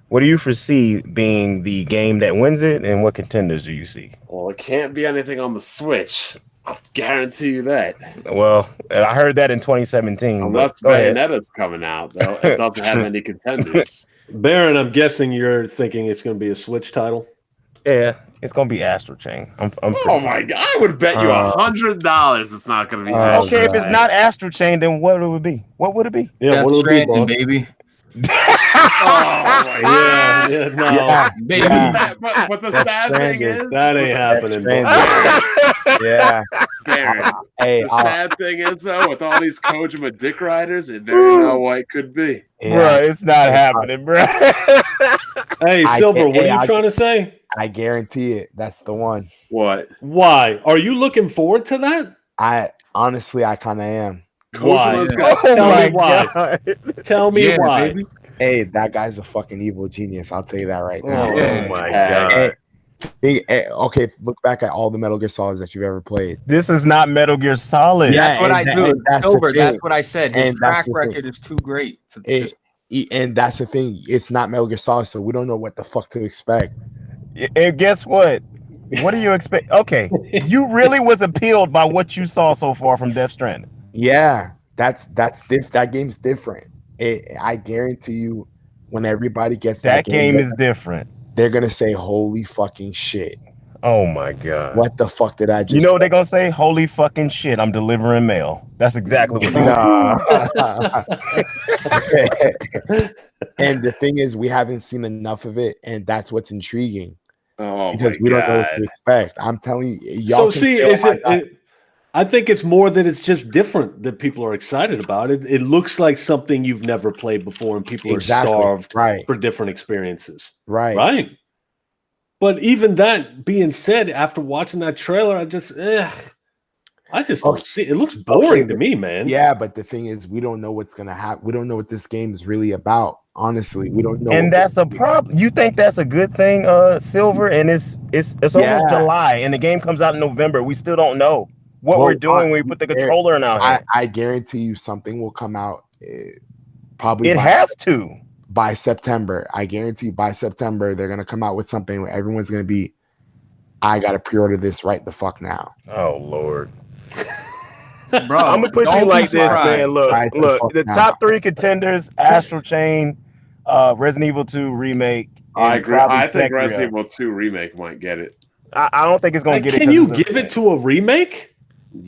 What do you foresee being the game that wins it, and what contenders do you see? Well, it can't be anything on the Switch. I guarantee you that. Well, I heard that in 2017. Unless Bayonetta's coming out, though, it doesn't have any contenders. Baron, I'm guessing you're thinking it's going to be a Switch title. Yeah, it's gonna be Astral Chain. Oh my god! I would bet you $100 it's not going to be. Okay, if it's not Astral Chain, then what would it be? What would it be? Yeah, Death Stranding, baby. Oh my god! Yeah, no, Baby. But the sad thing is, that ain't happening. Bro. Yeah. Baron, Hey, the sad thing is though, with all these Kojima dick riders, it very well it could be. Bro, it's not happening, bro. Hey, Silver, what are you trying to say? I guarantee it. That's the one. What? Why? Are you looking forward to that? I honestly, I kind of am. Kojima's Why? got Tell me God. why. Tell me why. Baby. Hey, that guy's a fucking evil genius. I'll tell you that right now. Oh my god. Okay, look back at all the Metal Gear Solids that you've ever played. This is not Metal Gear Solid. Yeah, That's what I do. that's the Silver, thing. that's what I said. His And that's track the record thing. is too great. And that's the thing. It's not Metal Gear Solid, so we don't know what the fuck to expect. And guess what? What do you expect? Okay, you really was appealed by what you saw so far from Death Stranding. Yeah, that game's different. I guarantee you, when everybody gets That game is different. they're gonna say, "Holy fucking shit! Oh my god! What the fuck did I just?" You know what they're gonna say? Holy fucking shit! I'm delivering mail. That's exactly what. And the thing is, we haven't seen enough of it, and that's what's intriguing. Oh because my we don't know what god! to expect. I'm telling you, y'all. So see, I think it's more that it's just different that people are excited about it. It looks like something you've never played before, and people are starved for different experiences. Right. But even that being said, after watching that trailer, I just don't see it. It looks boring to me, man. Yeah, but the thing is, we don't know what's gonna happen. We don't know what this game is really about. Honestly, we don't know. And that's a problem. You think that's a good thing, Silver? And it's almost July, and the game comes out in November. We still don't know what we're doing when we put the controller in our hand. I guarantee you, something will come out. Probably it has to by September. I guarantee by September they're gonna come out with something where everyone's gonna be, I gotta pre-order this right the fuck now. Oh Lord. Bro, I'm gonna put you like this, man. Look, the top 3 contenders: Astral Chain, Resident Evil 2 remake. I agree. I think Resident Evil 2 remake might get it. I don't think it's gonna get it. Can you give it to a remake?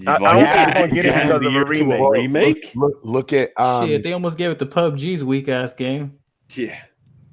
I don't think it's gonna get it because of a remake. Look at shit. They almost gave it to PUBG's weak ass game. Yeah,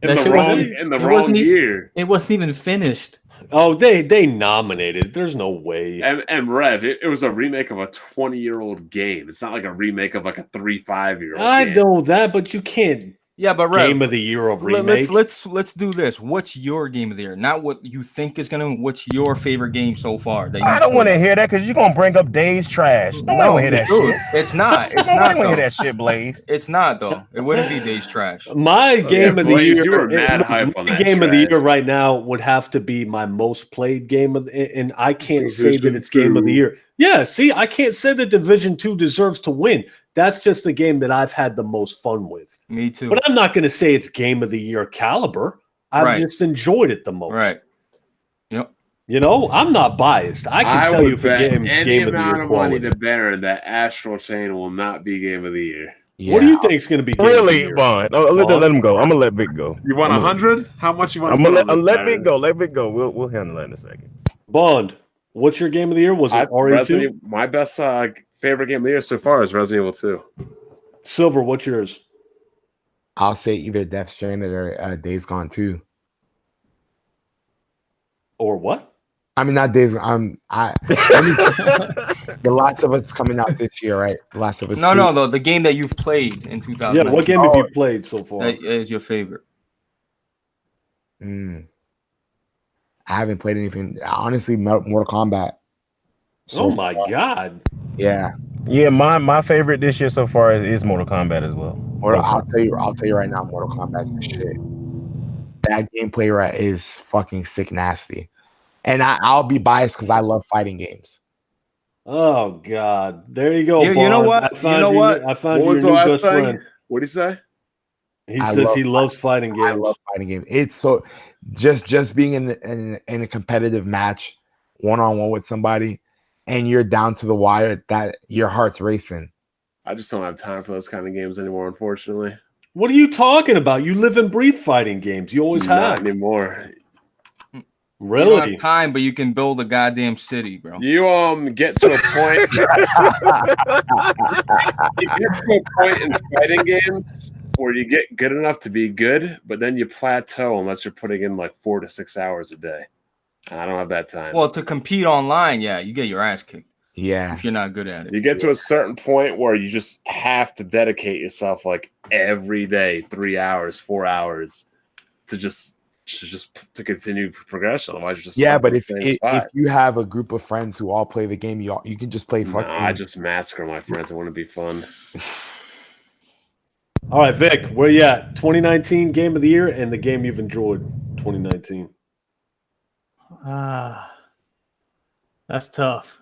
in the wrong year. It wasn't even finished. Oh, they nominated. There's no way. And Rev, it was a remake of a 20-year-old game. It's not like a remake of like a 3-5-year-old. I know that, but you can't Yeah, but Rev, game of the year of remake. let's do this. What's your game of the year? Not what you think is gonna. What's your favorite game so far? That I don't want to hear that because you're gonna bring up Days Trash. Nobody want to hear that dude, shit. it's not. It's Nobody not want to hear though. that shit, Blaze. It's not though. It wouldn't be Days Trash. My game of the Blaze, year. you were mad hype on that game of the trash. year right now would have to be my most played game and I can't say that it's game of the year. Yeah, see, I can't say that Division 2 deserves to win. That's just the game that I've had the most fun with. Me too. But I'm not going to say it's game of the year caliber. I've just enjoyed it the most. Right. Yep. You know, I'm not biased. I can tell you for games, any game of the amount year of money quality. to bear that Astral Chain will not be game of the year. Yeah. What do you think is going to be game of the Really, year? Bond? Oh, let him go. I'm gonna let Vic go. You want 100? How much you want? I'm gonna let Vic go. Let Vic go. We'll handle that in a second. Bond, what's your game of the year? Was it RE2? My best favorite game of the year so far is Resident Evil 2. Silver, what's yours? I'll say either Death Stranded or Days Gone 2. Or what? I mean, not Days. The Last of Us coming out this year, right? The Last of Us. No. The game that you've played in 2000. Yeah, what game have you played so far? That is your favorite? I haven't played anything. Honestly, Mortal Kombat. Oh my god! Yeah. Yeah, my favorite this year so far is Mortal Kombat as well. I'll tell you right now, Mortal Kombat's the shit. That gameplay right is fucking sick nasty. And I'll be biased because I love fighting games. Oh god! There you go. You know what? I found you your new best friend. What did he say? He says he loves fighting games. I love fighting games. It's so just being in a competitive match, 1-on-1 with somebody, and you're down to the wire, that your heart's racing. I just don't have time for those kind of games anymore, unfortunately. What are you talking about? You live and breathe fighting games. You always have. Not anymore. Really? You don't have time, but you can build a goddamn city, bro. You get to a point. You get to a point in fighting games where you get good enough to be good, but then you plateau unless you're putting in like 4 to 6 hours a day. And I don't have that time. Well, to compete online, yeah, you get your ass kicked. Yeah. If you're not good at it. You get to a certain point where you just have to dedicate yourself like every day, 3 hours, 4 hours to continue progression. Otherwise, you're just but if you have a group of friends who all play the game, you can just play fucking. I just massacre my friends. It wouldn't be fun. All right, Vic, where you at? 2019 game of the year and the game you've enjoyed 2019. That's tough.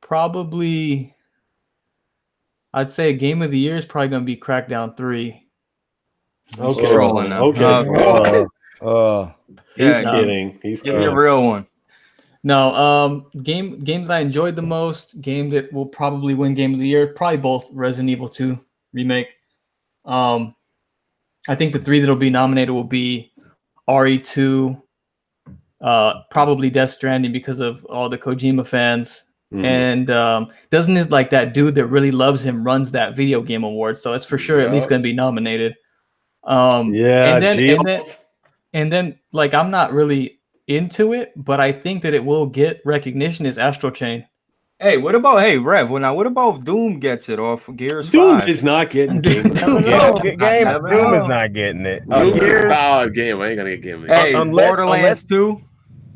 Probably, I'd say a game of the year is probably going to be Crackdown 3. Okay. He's kidding. He's Give me a real one. No, game that I enjoyed the most, game that will probably win game of the year, probably both Resident Evil 2 remake. I think the 3 that'll be nominated will be RE2, probably Death Stranding because of all the Kojima fans. And doesn't this like that dude that really loves him runs that video game award, so it's for sure at least going to be nominated. And then like I'm not really into it, but I think that it will get recognition is Astral Chain. Hey, what about Rev? Well, now what about if Doom gets it off Gears 5? Doom is not getting Doom. Doom is not getting it. Doom's a valid game. I ain't gonna get game of the Hey, year. Borderlands 2.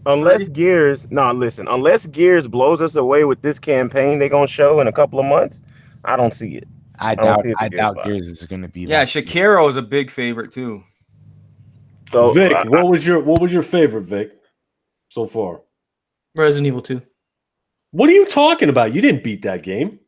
Unless Gears blows us away with this campaign they're gonna show in a couple of months, I don't see it. I doubt Gears is gonna be. Yeah, Shakiro is a big favorite too. So Vic, what was your favorite, Vic, so far? Resident Evil 2. What are you talking about? You didn't beat that game.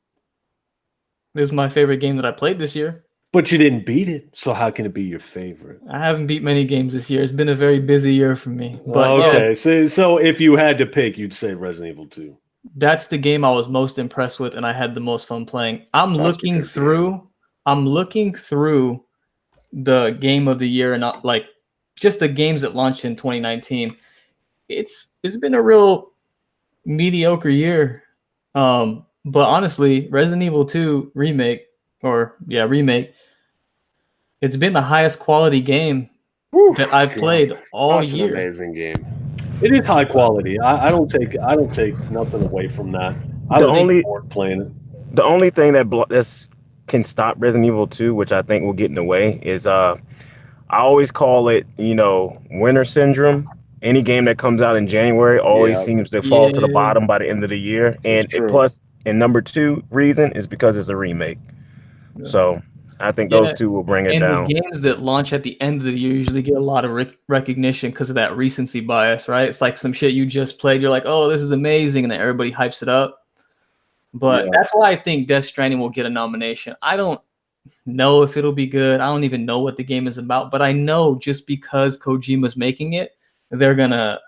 This is my favorite game that I played this year. But you didn't beat it, so how can it be your favorite? I haven't beat many games this year. It's been a very busy year for me. But okay, so if you had to pick, you'd say Resident Evil 2. That's the game I was most impressed with, and I had the most fun playing. I'm looking through the game of the year and not like just the games that launched in 2019. It's been a real mediocre year. But honestly, Resident Evil 2 remake. It's been the highest quality game that I've played all year. An amazing game. It is high quality. I don't take nothing away from that. I was bored playing it. The only thing that's can stop Resident Evil 2, which I think will get in the way, is I always call it, winter syndrome. Any game that comes out in January always Yeah, seems to fall to the Yeah. bottom by the end of the year. so And true. number two reason is because it's a remake. Yeah. So I think those two will bring it And the down. games that launch at the end of the year usually get a lot of recognition because of that recency bias, right? It's like some shit you just played, you're like, oh, this is amazing, and then everybody hypes it up. But Yeah. that's why I think Death Stranding will get a nomination. I don't know if it'll be good. I don't even know what the game is about, but I know just because Kojima's making it, they're gonna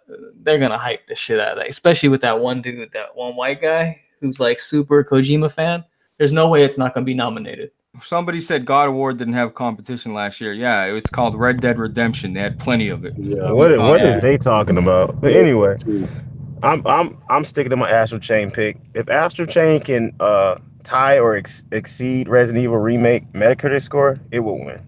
hype the shit out of that, especially with that one dude, that one white guy who's like super Kojima fan. There's no way it's not gonna be nominated. Somebody said God of War didn't have competition last year. Yeah, it's called Red Dead Redemption. They had plenty of it. Yeah. What Yeah. is they talking about? But anyway, I'm sticking to my Astral Chain pick. If Astral Chain can tie or exceed Resident Evil Remake Metacritic score, it will win.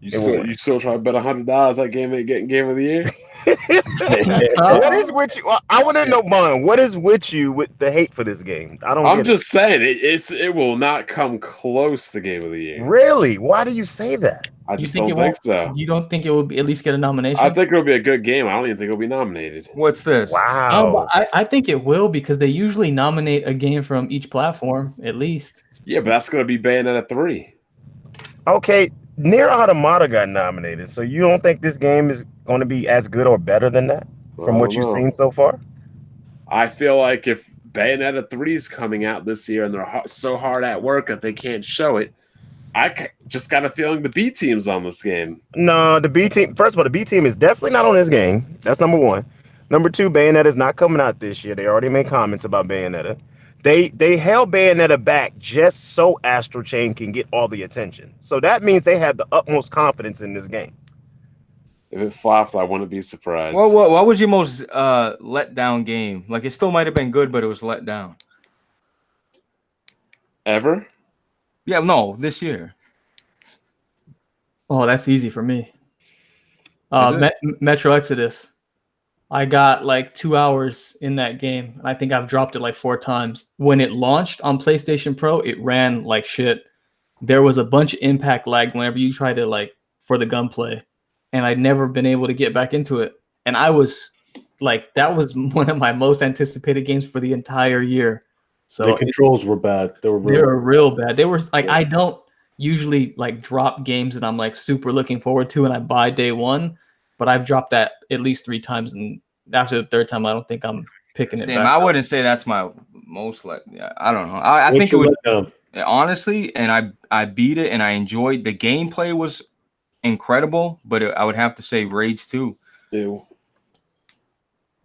You still try to bet $100 that game ain't getting Game of the Year? What is with you? I want to know, Mon. What is with you with the hate for this game? I'm just saying it will not come close to Game of the Year. Really? Why do you say that? I You just think don't it think won't? so. You don't think it will at least get a nomination? I think it'll be a good game. I don't even think it'll be nominated. What's this? Wow. I think it will because they usually nominate a game from each platform at least. Yeah, but that's going to be Bayonetta 3. Okay, Nier Automata got nominated, so you don't think this game is going to be as good or better than that from what you've seen so far? I feel like if Bayonetta 3 is coming out this year and they're so hard at work that they can't show it, just got a feeling the B team's on this game. No, the B team. First of all, the B team is definitely not on this game. That's number one. Number two, Bayonetta is not coming out this year. They already made comments about Bayonetta. They held Bayonetta back just so Astral Chain can get all the attention. So that means they have the utmost confidence in this game. If it flopped, I wouldn't be surprised. Well, what was your most let down game? Like, it still might have been good, but it was let down. Ever? Yeah, no, this year. Oh, that's easy for me. Is it? Metro Exodus. I got like 2 hours in that game, and I think I've dropped it like 4 times. When it launched on PlayStation Pro, it ran like shit. There was a bunch of impact lag whenever you try to for the gunplay, and I'd never been able to get back into it. And I was like, that was one of my most anticipated games for the entire year. So the controls were bad. They were real bad. They were like, I don't usually drop games that I'm like super looking forward to and I buy day one, but I've dropped that at least 3 times, and after the 3rd time, I don't think I'm picking it Damn, back I up. wouldn't say that's my most let. Yeah, I don't know. I think it would honestly, and I beat it and I enjoyed the gameplay was incredible, but I would have to say Rage 2. Ew.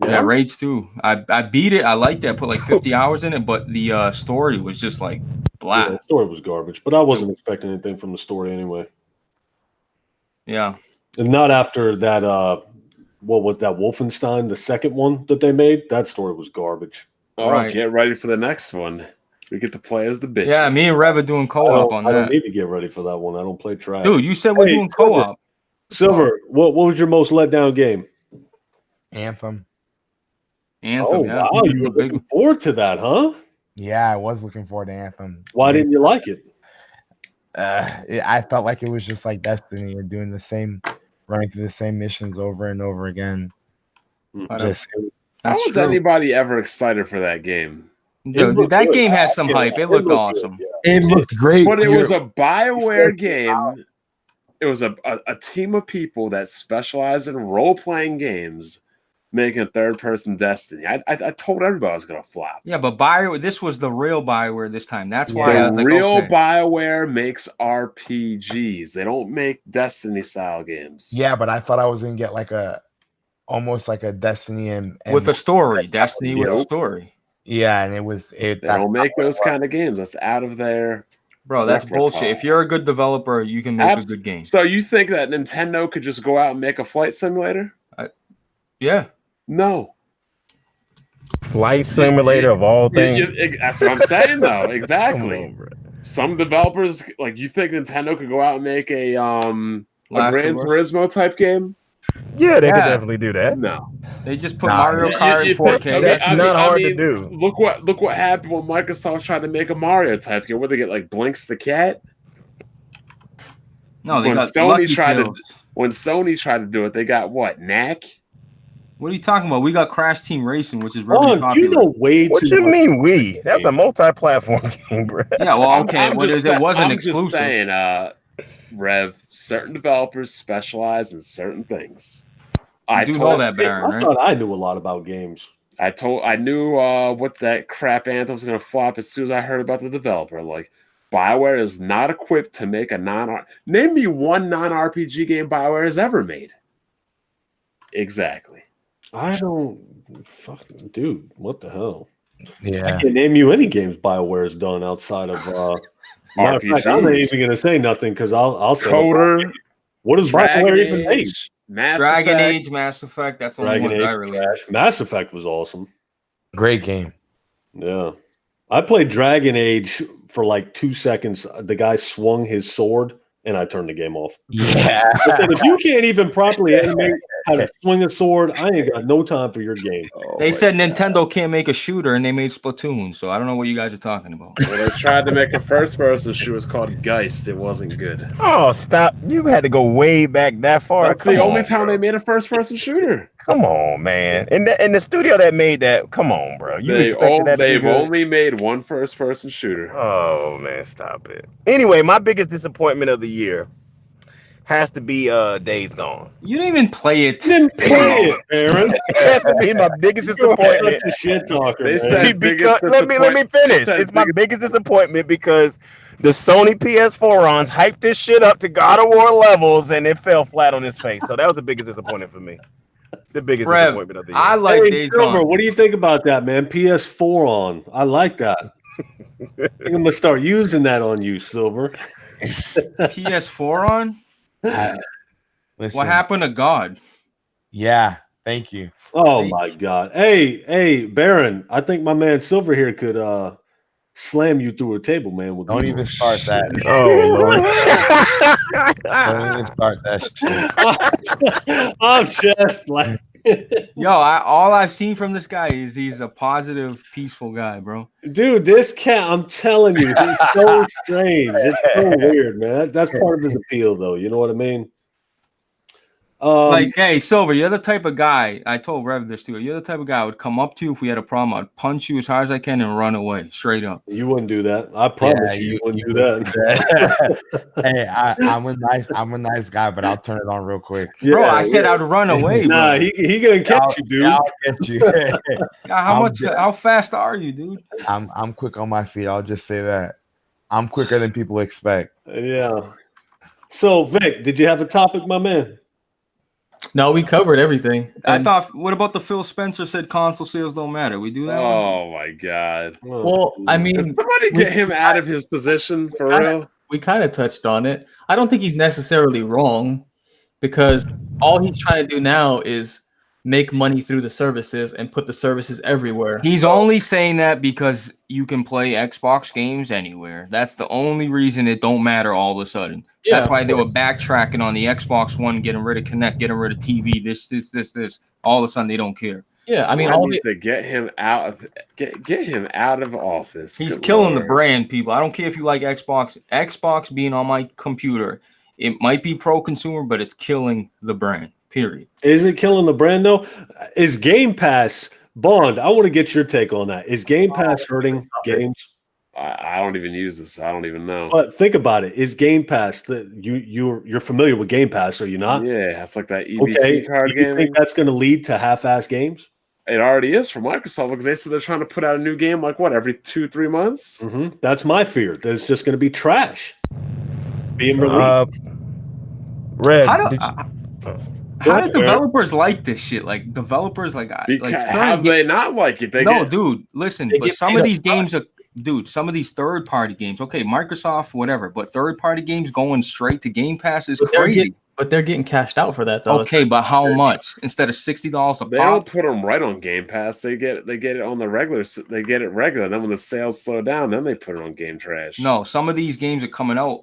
Yeah, Rage 2. I beat it. I liked it. I put like 50 hours in it, but the story was just like blah. Yeah, the story was garbage, but I wasn't expecting anything from the story anyway. Yeah. And not after that, what was that, Wolfenstein, the second one that they made? That story was garbage. Oh, Right. Get ready for the next one. We get to play as the bitches. Yeah, me and Rev are doing co-op on I don't that. need to get ready for that one. I don't play trash. Dude, you said we're doing co-op. Silver, what was your most let down game? Anthem. Anthem, Oh, yeah. wow. You were looking forward to that, huh? Yeah, I was looking forward to Anthem. Why didn't you like it? I felt like it was just like Destiny. You're doing running through the same missions over and over again. That's How was true. anybody ever excited for that game? Dude, that good. game has some hype. It looked awesome. Good, It looked great. But it was a BioWare game. It was a team of people that specialize in role-playing games making a third-person Destiny. I told everybody I was going to flop. Yeah, but this was the real BioWare this time. That's why I The was like, real okay. BioWare makes RPGs. They don't make Destiny-style games. Yeah, but I thought I was gonna get almost like a Destiny and with a story. Destiny with a story. yeah, and it was it. They don't make those kind of games. That's out of their Bro, that's repertoire. bullshit. If you're a good developer, you can make a good game. So you think that Nintendo could just go out and make a flight simulator? Yeah. No. Flight simulator of all things. That's what I'm saying, though. Exactly. Come on, bro. Some developers, you think Nintendo could go out and make a Last Gran of Us? Turismo type game? Yeah, they could definitely do that. No, They just put Mario Kart in 4K. That's not hard to do. Look what happened when Microsoft tried to make a Mario type game. What they get, like Blinks the cat? No, they when got Sony Lucky tried Tales. when Sony tried to do it, they got what? Knack? What are you talking about? We got Crash Team Racing, which is really Oh, popular. you know way What too you much. mean we? That's a multi-platform game, bro. Yeah, well, okay. I'm Well, just it wasn't I'm exclusive. just saying, Rev, certain developers specialize in certain things. You do know that, Baron, I right? thought I knew a lot about games. I knew what that crap Anthem was going to flop as soon as I heard about the developer. Like, BioWare is not equipped to make a name me one non-RPG game BioWare has ever made. Exactly. I don't fucking dude. What the hell? I Yeah. can't name you any games BioWare's done outside of matter of fact, I'm not even gonna say nothing because I'll say Coder. What does BioWare even make? Dragon Age, Mass Effect. That's the only Dragon one I Age, really. trash. Mass Effect was awesome. Great game. Yeah. I played Dragon Age for like 2 seconds. The guy swung his sword and I turned the game off. Yeah. I said, if you can't even properly animate how to swing a sword, I ain't got no time for your game. They said Nintendo can't make a shooter, and they made Splatoon. So I don't know what you guys are talking about. Well, they tried to make a first-person shooter. It's called Geist. It wasn't good. Oh, stop! You had to go way back that far. That's the only time they made a first-person shooter. Come on, man! And the studio that made that, come on, bro. They've only made one first-person shooter. Oh man, stop it. Anyway, my biggest disappointment of the year has to be Days Gone. You didn't even play it. You didn't play it, Aaron. It has to be my biggest disappointment. Such a shit talker. They Man. said Because, let me finish. It's my biggest disappointment because the Sony PS4 hyped this shit up to God of War levels and it fell flat on its face. So that was the biggest disappointment for me. The biggest disappointment of the year. I like Days Silver, Gone. what do you think about that, man? PS4 on. I like that. I think I'm gonna start using that on you, Silver. PS4 on? Listen, What happened to God? Yeah, thank you. Oh my God! Hey, Baron. I think my man Silver here could slam you through a table, man. With Don't even start that. Oh Lord! Don't even start that shit. I'm just like, Yo, all I've seen from this guy is he's a positive, peaceful guy, bro. dude, this cat. I'm telling you, he's so strange. It's so weird, man. That's part of his appeal, though. You know what I mean? Like, hey, Silver, you're the type of guy. I told Rev this too. You're the type of guy I would come up to you if we had a problem. I'd punch you as hard as I can and run away, straight up. You wouldn't do that. I promise you wouldn't do that. Hey, I'm a nice guy, but I'll turn it on real quick. Bro, I said I'd run away. Nah, bro. he gonna catch you, dude. Yeah, I'll get you. How fast are you, dude? I'm quick on my feet. I'll just say that. I'm quicker than people expect. Yeah. So, Vic, did you have a topic, my man? No, we covered everything. I thought, what about the Phil Spencer said console sales don't matter? We do that? Oh my God! Well, I mean, Did somebody get him out of his position for real? we kind of touched on it. I don't think he's necessarily wrong because all he's trying to do now is make money through the services and put the services everywhere. He's only saying that because you can play Xbox games anywhere. That's the only reason it don't matter all of a sudden. Yeah, that's why they were backtracking on the Xbox One, getting rid of Kinect, getting rid of TV, this. All of a sudden, they don't care. Yeah, I mean, I need to get him out of get him out of office. He's Good killing Lord. the brand, people. I don't care if you like Xbox. Xbox being on my computer, it might be pro-consumer, but it's killing the brand. Period. Is it killing the brand though? Is Game Pass Bond? I want to get your take on that. Is Game Pass hurting games? I don't even use this. I don't even know. But think about it. Is Game Pass you're familiar with Game Pass? Are you not? Yeah, it's like that EBT card Do you game. think that's going to lead to half-ass games? It already is for Microsoft because they said they're trying to put out a new game like what every 2-3 months. Mm-hmm. That's my fear. That it's just going to be trash being released. Red. How do developers like this shit? Like developers, How do they not like it? Dude. Listen, but some of these games are, some of these third-party games. Okay, Microsoft, whatever, but third-party games going straight to Game Pass is crazy. But they're getting cashed out for that, though. Okay, but how much? Instead of $60 a pop? They don't put them right on Game Pass. They get it on the regular. They get it regular. Then when the sales slow down, then they put it on Game Trash. No, some of these games are coming out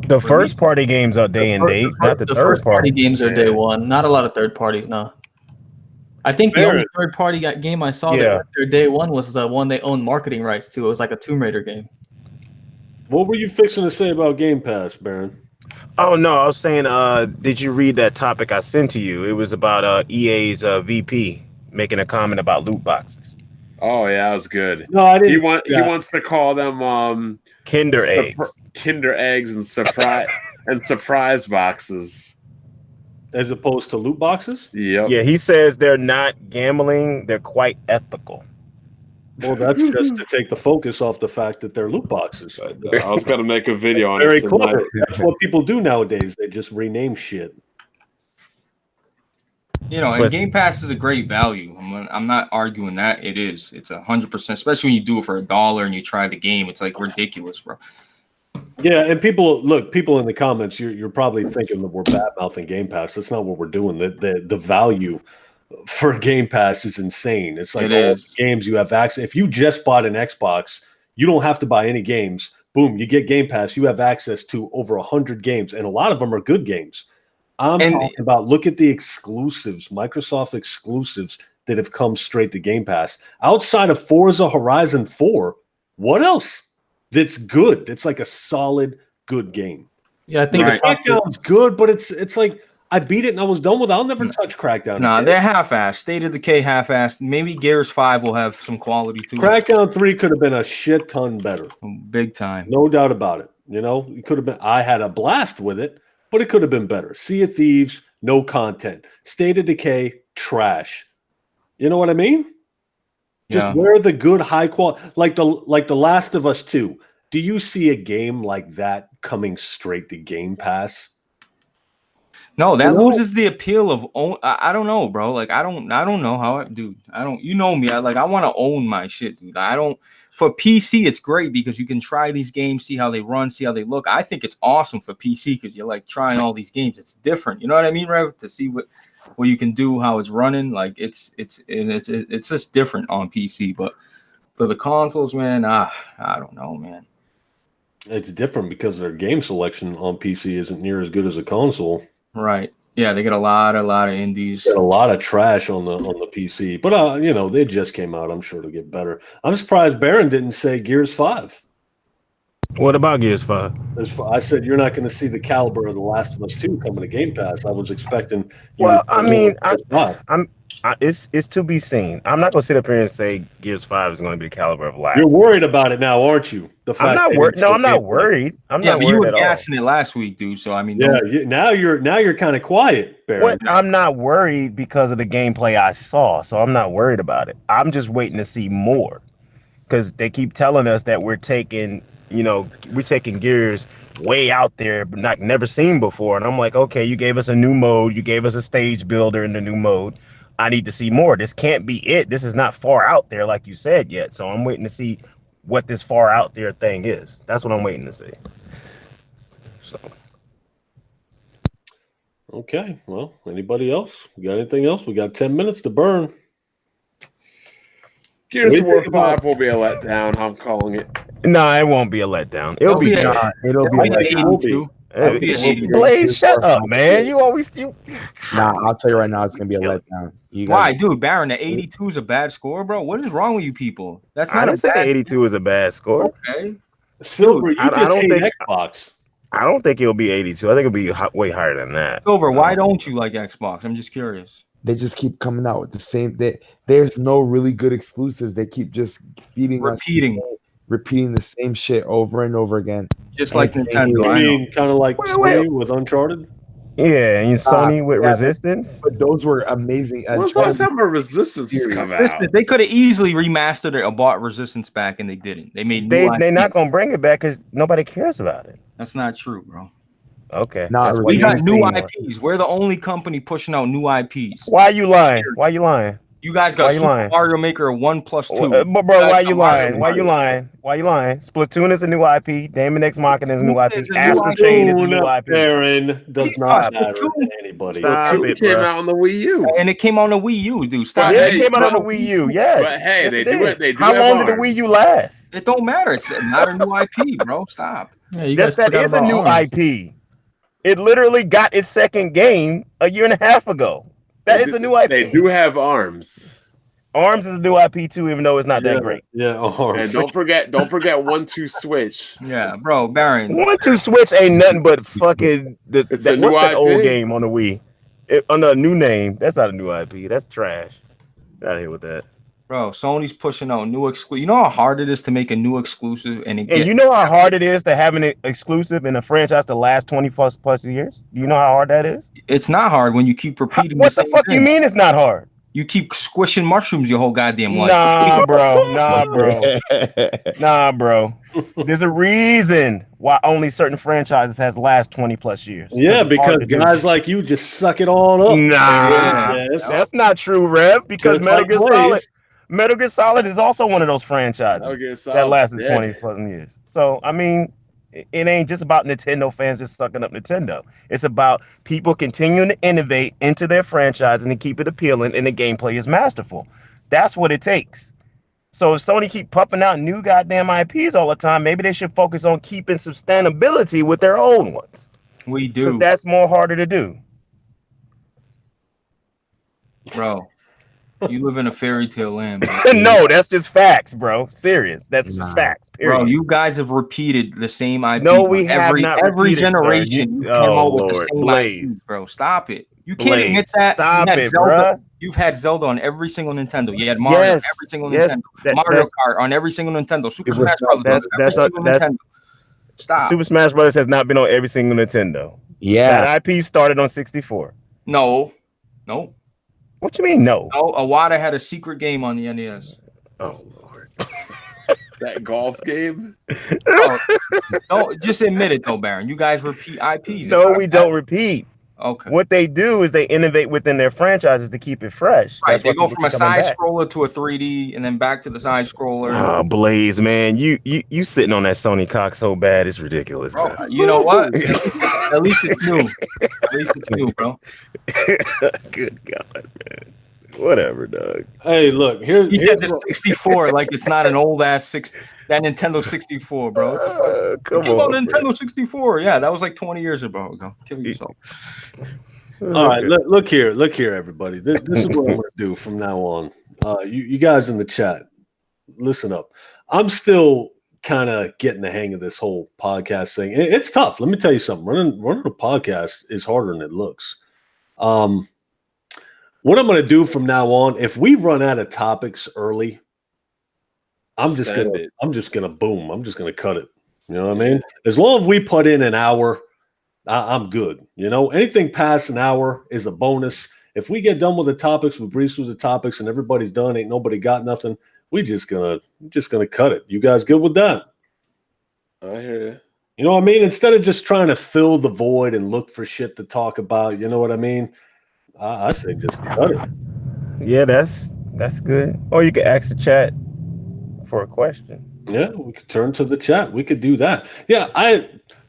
The first party games are day and date, not the third first party party. games are day one. Not a lot of third parties now. I think the only third party game I saw that went there day one was the one they owned marketing rights to. It was like a Tomb Raider game. What were you fixing to say about Game Pass, Baron? Oh no, I was saying, did you read that topic I sent to you? It was about EA's VP making a comment about loot boxes. Oh yeah, that was good. No, I didn't. He wants to call them Kinder eggs. Kinder eggs and surprise boxes. As opposed to loot boxes? Yep. Yeah, he says they're not gambling, they're quite ethical. Well, that's just to take the focus off the fact that they're loot boxes. I was going to make a video on Very it. clever. That's what people do nowadays. They just rename shit. You know, and Game Pass is a great value. I'm not arguing that. It is. It's 100%, especially when you do it for $1 and you try the game. It's like ridiculous, bro. Yeah, and people in the comments, you're probably thinking that we're bad mouthing Game Pass. That's not what we're doing. The value for Game Pass is insane. It's like all the games you have access. If you just bought an Xbox, you don't have to buy any games. Boom, you get Game Pass. You have access to over 100 games, and a lot of them are good games. I'm talking about, look at the exclusives, Microsoft exclusives that have come straight to Game Pass. Outside of Forza Horizon 4, what else that's good? That's like a solid, good game. Yeah, I think Crackdown's good, but it's like I beat it and I was done with it. I'll never touch Crackdown. Nah, they're half-assed. State of Decay half-assed. Maybe Gears 5 will have some quality too. Crackdown 3 could have been a shit ton better. Big time. No doubt about it. You know, it could have been. I had a blast with it, but it could have been better. Sea of Thieves, no content. State of Decay, trash. You know what I mean? Just where the good high quality, like the Last of Us 2. Do you see a game like that coming straight to Game Pass? No, that loses the appeal of own. I don't know, bro. Like I don't know how dude. I don't. You know me. I want to own my shit, dude. I don't. For PC, it's great because you can try these games, see how they run, see how they look. I think it's awesome for PC because you're like trying all these games. It's different. You know what I mean, Rev? To see what you can do, how it's running. Like it's just different on PC. But for the consoles, man, I don't know, man. It's different because their game selection on PC isn't near as good as a console. Right. Yeah, they get a lot of indies. Get a lot of trash on the PC. But you know, they just came out. I'm sure to get better. I'm surprised Baron didn't say Gears 5. What about Gears 5? I said you're not going to see the caliber of The Last of Us 2 coming to Game Pass. I was expecting. Well, I mean, it's to be seen. I'm not going to sit up here and say Gears 5 is going to be the caliber of Last. You're worried about it now, aren't you? I'm not worried. No, I'm not worried. I'm not worried. You were gassing it last week, dude. So I mean, now you're kind of quiet, Barry. I'm not worried because of the gameplay I saw, so I'm not worried about it. I'm just waiting to see more because they keep telling us that we're taking Gears way out there, but never seen before. And I'm like, okay, you gave us a new mode, you gave us a stage builder in the new mode. I need to see more. This can't be it. This is not far out there, like you said yet. So I'm waiting to see what this far out there thing is. That's what I'm waiting to see. So. Okay. Well, anybody else? We got anything else? We got 10 minutes to burn. Gears of War 5 will be a letdown. I'm calling it. No, it won't be a letdown. It'll be a letdown. Blaze, shut up, man. Nah, I'll tell you right now, it's gonna be a letdown. Why, dude? Baron, the 82 is a bad score, bro. What is wrong with you people? That's not. I didn't say 82 is a bad score. Okay. Silver, I don't think Xbox. I don't think it'll be 82. I think it'll be way higher than that. Silver, why don't you like Xbox? I'm just curious. They just keep coming out with the same. There's no really good exclusives. They keep just repeating the same shit over and over again. Just like Nintendo. I mean, kind of like Sony with Uncharted. Yeah, and Sony with Resistance. But those were amazing. When's the last time a Resistance has come out? They could have easily remastered it or bought Resistance back, and they didn't. They made they're not gonna bring it back because nobody cares about it. That's not true, bro. Okay. We got new IPs. We're the only company pushing out new IPs. Why are you lying? You guys got Super Mario Maker 1 plus 2. But bro, why you lying? Why you lying? Why you lying? Splatoon is a new IP. Damon X Machina is a new IP. Astral Chain is a new IP. Aaron does not matter to anybody. Stop it, came bro. out on the Wii U, and it came on the Wii U, dude. Stop. Yeah, it came out on the Wii U. Yes. But hey, yes, they do it. They do. How long did the Wii U last? It don't matter. It's not a new IP, bro. Stop. Yeah, you guys That is a new IP. It literally got its second game a year and a half ago. That is a new IP. They do have ARMS. ARMS is a new IP too, even though it's not that great. Yeah, And don't forget 1-2 Switch. Yeah, bro, Baron. 1-2 Switch ain't nothing but fucking what's that old game on the Wii? Under a new name. That's not a new IP. That's trash. Get out of here with that. Bro, Sony's pushing out new exclusive. You know how hard it is to make a new exclusive, and you know how hard it is to have an exclusive in a franchise to last 20 plus years. Do you know how hard that is? It's not hard when you keep repeating. What the fuck you mean it's not hard? You keep squishing mushrooms your whole goddamn life. Nah, bro. There's a reason why only certain franchises has last 20 plus years. Yeah, because guys like you just suck it all up. Nah, that's not true, Rev. Because Metal Gear Solid is also one of those franchises that lasted 20 something years. So I mean, it ain't just about Nintendo fans just sucking up Nintendo. It's about people continuing to innovate into their franchise and to keep it appealing, and the gameplay is masterful. That's what it takes. So if Sony keep pumping out new goddamn IPs all the time, maybe they should focus on keeping sustainability with their old ones. We do. Because that's more harder to do. Bro, you live in a fairy tale land. No, that's just facts, bro. Serious. That's just facts. Period. Bro, you guys have repeated the same IP. No, we have not. Every generation, you came out with the same IP, bro. Stop it. You can't admit that. Stop it, bro. You've had Zelda on every single Nintendo. You had Mario on every single Nintendo. Mario Kart on every single Nintendo. Super Smash Bros. On every single Nintendo. Stop. Super Smash Bros. Has not been on every single Nintendo. Yeah. That IP started on 64. No. What you mean, no? No, Iwata had a secret game on the NES. Oh, Lord. That golf game? No, just admit it, though, Baron. You guys repeat IPs. No, we don't repeat. Okay. What they do is they innovate within their franchises to keep it fresh. Right, they go from a side scroller to a 3D and then back to the side scroller. Oh, Blaze, man. You sitting on that Sony cock so bad, it's ridiculous. Bro, you know what? At least it's new. At least it's new, bro. Good God, man. Whatever, Doug. Hey, look, here's the 64 like it's not an old ass that Nintendo 64, bro. Come on, Nintendo 64. Yeah, that was like 20 years ago. Kill yourself. All right, look here, everybody. This is what I'm gonna do from now on. You guys in the chat, listen up. I'm still kind of getting the hang of this whole podcast thing. It's tough. Let me tell you something. Running a podcast is harder than it looks. What I'm going to do from now on, if we run out of topics early, I'm just gonna boom. I'm just gonna cut it. You know what I mean? As long as we put in an hour, I'm good. You know, anything past an hour is a bonus. If we get done with the topics, we breeze through the topics, and everybody's done, ain't nobody got nothing. We just gonna cut it. You guys good with that? I hear you. You know what I mean? Instead of just trying to fill the void and look for shit to talk about, you know what I mean? I say just cut it. Yeah, that's good. Or you could ask the chat for a question. Yeah, we could turn to the chat. We could do that. Yeah,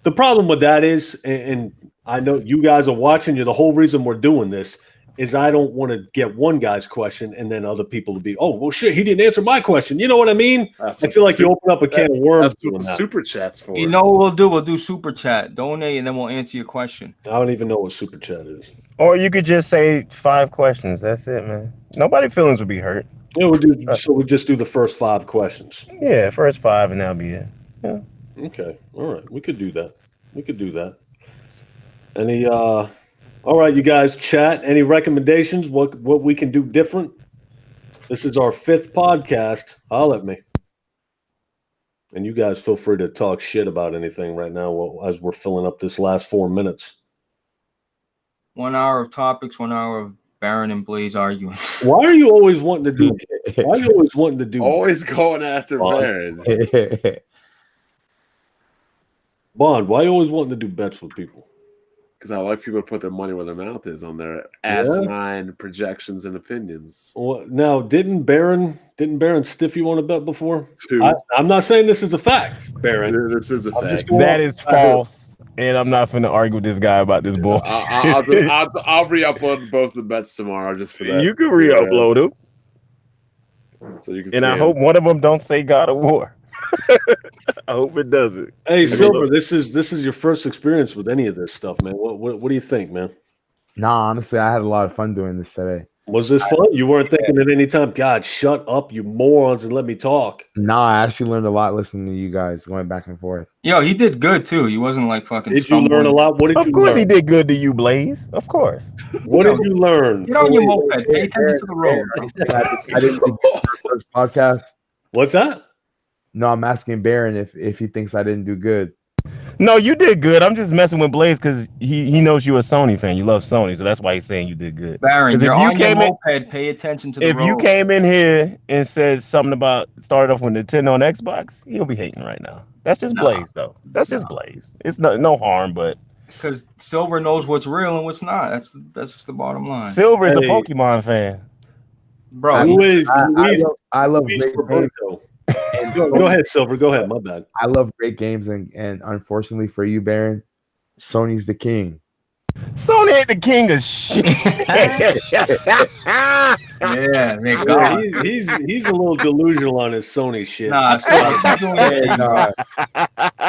the problem with that is, and I know you guys are watching, the whole reason we're doing this is I don't want to get one guy's question and then other people to be, oh, well, shit, he didn't answer my question. You know what I mean? I feel like you open up a can of worms. That's what the super chat's for. You know what we'll do? We'll do super chat. Donate, and then we'll answer your question. I don't even know what super chat is. Or you could just say 5 questions. That's it, man. Nobody's feelings would be hurt. Yeah, so we just do the first 5 questions. Yeah, first 5, and that'll be it. Yeah. Okay. All right. We could do that. Any all right, you guys, chat. Any recommendations? What we can do different? This is our 5th podcast. Holler at me. And you guys feel free to talk shit about anything right now as we're filling up this last 4 minutes. 1 hour of topics, 1 hour of Baron and Blaze arguing. Why are you always wanting to do? Why are you always wanting to do? Always going after Baron. Bond, why are you always wanting to do bets with people? Because I like people to put their money where their mouth is on their asinine projections and opinions. Well, now, didn't Baron stiff you on a bet before? 2. I'm not saying this is a fact, Baron. This is a I'm just fact. going- That is false, and I'm not finna argue with this guy about this bullshit. I'll re-upload both the bets tomorrow just for that. You can re-upload them, so you can. and see I hope one of them don't say God of War. I hope it doesn't. Hey, Silver, this is your first experience with any of this stuff, man. What do you think, man? Nah, honestly, I had a lot of fun doing this today. Was this fun? You weren't thinking at any time, God, shut up, you morons, and let me talk. Nah, I actually learned a lot listening to you guys going back and forth. Yo, he did good too. He wasn't like fucking. Did you learn a lot? What did you learn? Of course he did good to you, Blaze. Of course. What did you learn? Get on your moped. Pay attention to the road. I didn't do good for the first podcast. What's that? No, I'm asking Baron if he thinks I didn't do good. No, you did good. I'm just messing with Blaze because he knows you're a Sony fan. You love Sony, so that's why he's saying you did good. Baron, 'Cause you're if you on your came in- moped. Pay attention to the If road. you came in here and said something about started off with Nintendo on Xbox, you'll be hating right now. That's just Blaze, though. That's just Blaze. It's no harm, but Because Silver knows what's real and what's not. That's just the bottom line. Silver is a Hey. Pokemon fan. Bro, Luis I love Luis great games. Roberto. Go ahead, Silver. Go ahead. My bad. I love great games, and unfortunately for you, Baron, Sony's the king. Sony ain't the king of shit. yeah, thank Yeah, God. he's a little delusional on his Sony shit. Nah, Silver, keep doing your thing, bro.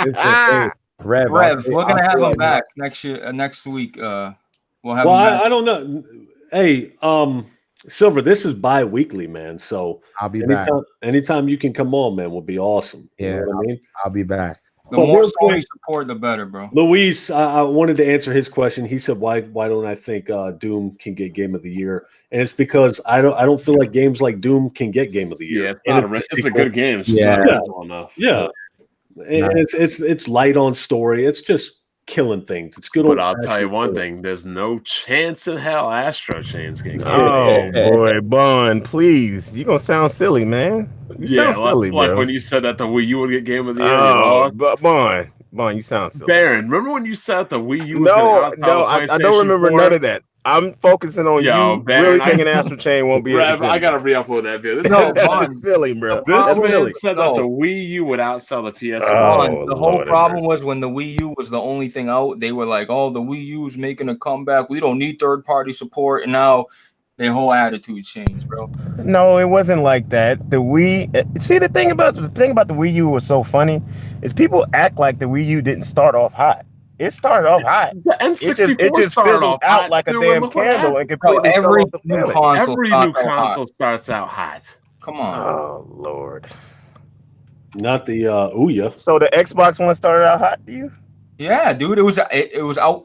Listen, hey, Rev, We're gonna have him back next year, next week. We'll have Well, him back. I don't know. Hey, Silver, this is bi-weekly, man. So I'll be back. anytime you can come on, man, will be awesome. You Yeah, know what I mean? I'll be back. The Well, more real quick- Sony support, the better, bro. Luis, I wanted to answer his question. He said, "Why don't I think Doom can get Game of the Year?" And it's because I don't feel like games like Doom can get Game of the Year. Yeah, it's And not a risk. It's a good game. It's just Yeah. not original enough. Yeah, and it's light on story. It's just killing things. It's good. But I'll tell you old-fashioned one killing. thing: there's no chance in hell Astro Chain's getting. Oh boy, Bun, please. You gonna sound silly, man. You sound silly, like bro. when you said that the Wii U would get Game of the Year. You Oh, lost. Bun, you sound silly. Baron, remember when you said the Wii U was gonna outsell No, the I don't PlayStation remember 4? none of that. I'm focusing on Yo, you Baron, really I- thinking Astro Chain won't be. Rev, I gotta re-upload that video. This No, man- Bun. That's silly, bro. This Problem man is- said that the Wii U would outsell the PS4. Oh, The whole Lord have problem mercy. was when the Wii U was the only thing out, they were like, "Oh, the Wii U's making a comeback. We don't need third-party support." And now their whole attitude changed, bro. No, it wasn't like that. The Wii. See, the thing about the Wii U was so funny is people act like the Wii U didn't start off hot. It started off hot. The N64 It just started fizzled off out hot, like a dude, damn look what candle happened. and completely fell every off the new planet. console, Every starts new out hot. console starts out hot. Come on. Oh Lord. Not the Ouya. So the Xbox one started out hot to you? Yeah, dude, it was out.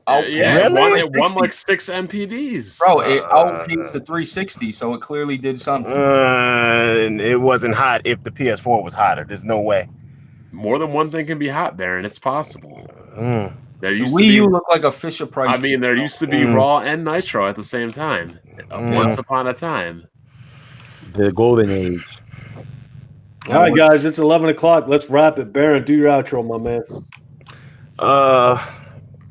Yeah, Really? it won like 6 MPDs. Bro, it outpaced the 360, so it clearly did something. And it wasn't hot if the PS4 was hotter. There's no way. More than one thing can be hot, Baron. It's possible. Mm. There The used Wii to be. U looked like a Fisher Price. I mean, there used to be Raw and Nitro at the same time. Once upon a time. The golden age. All right, guys, it's 11 o'clock. Let's wrap it. Baron, do your outro, my man.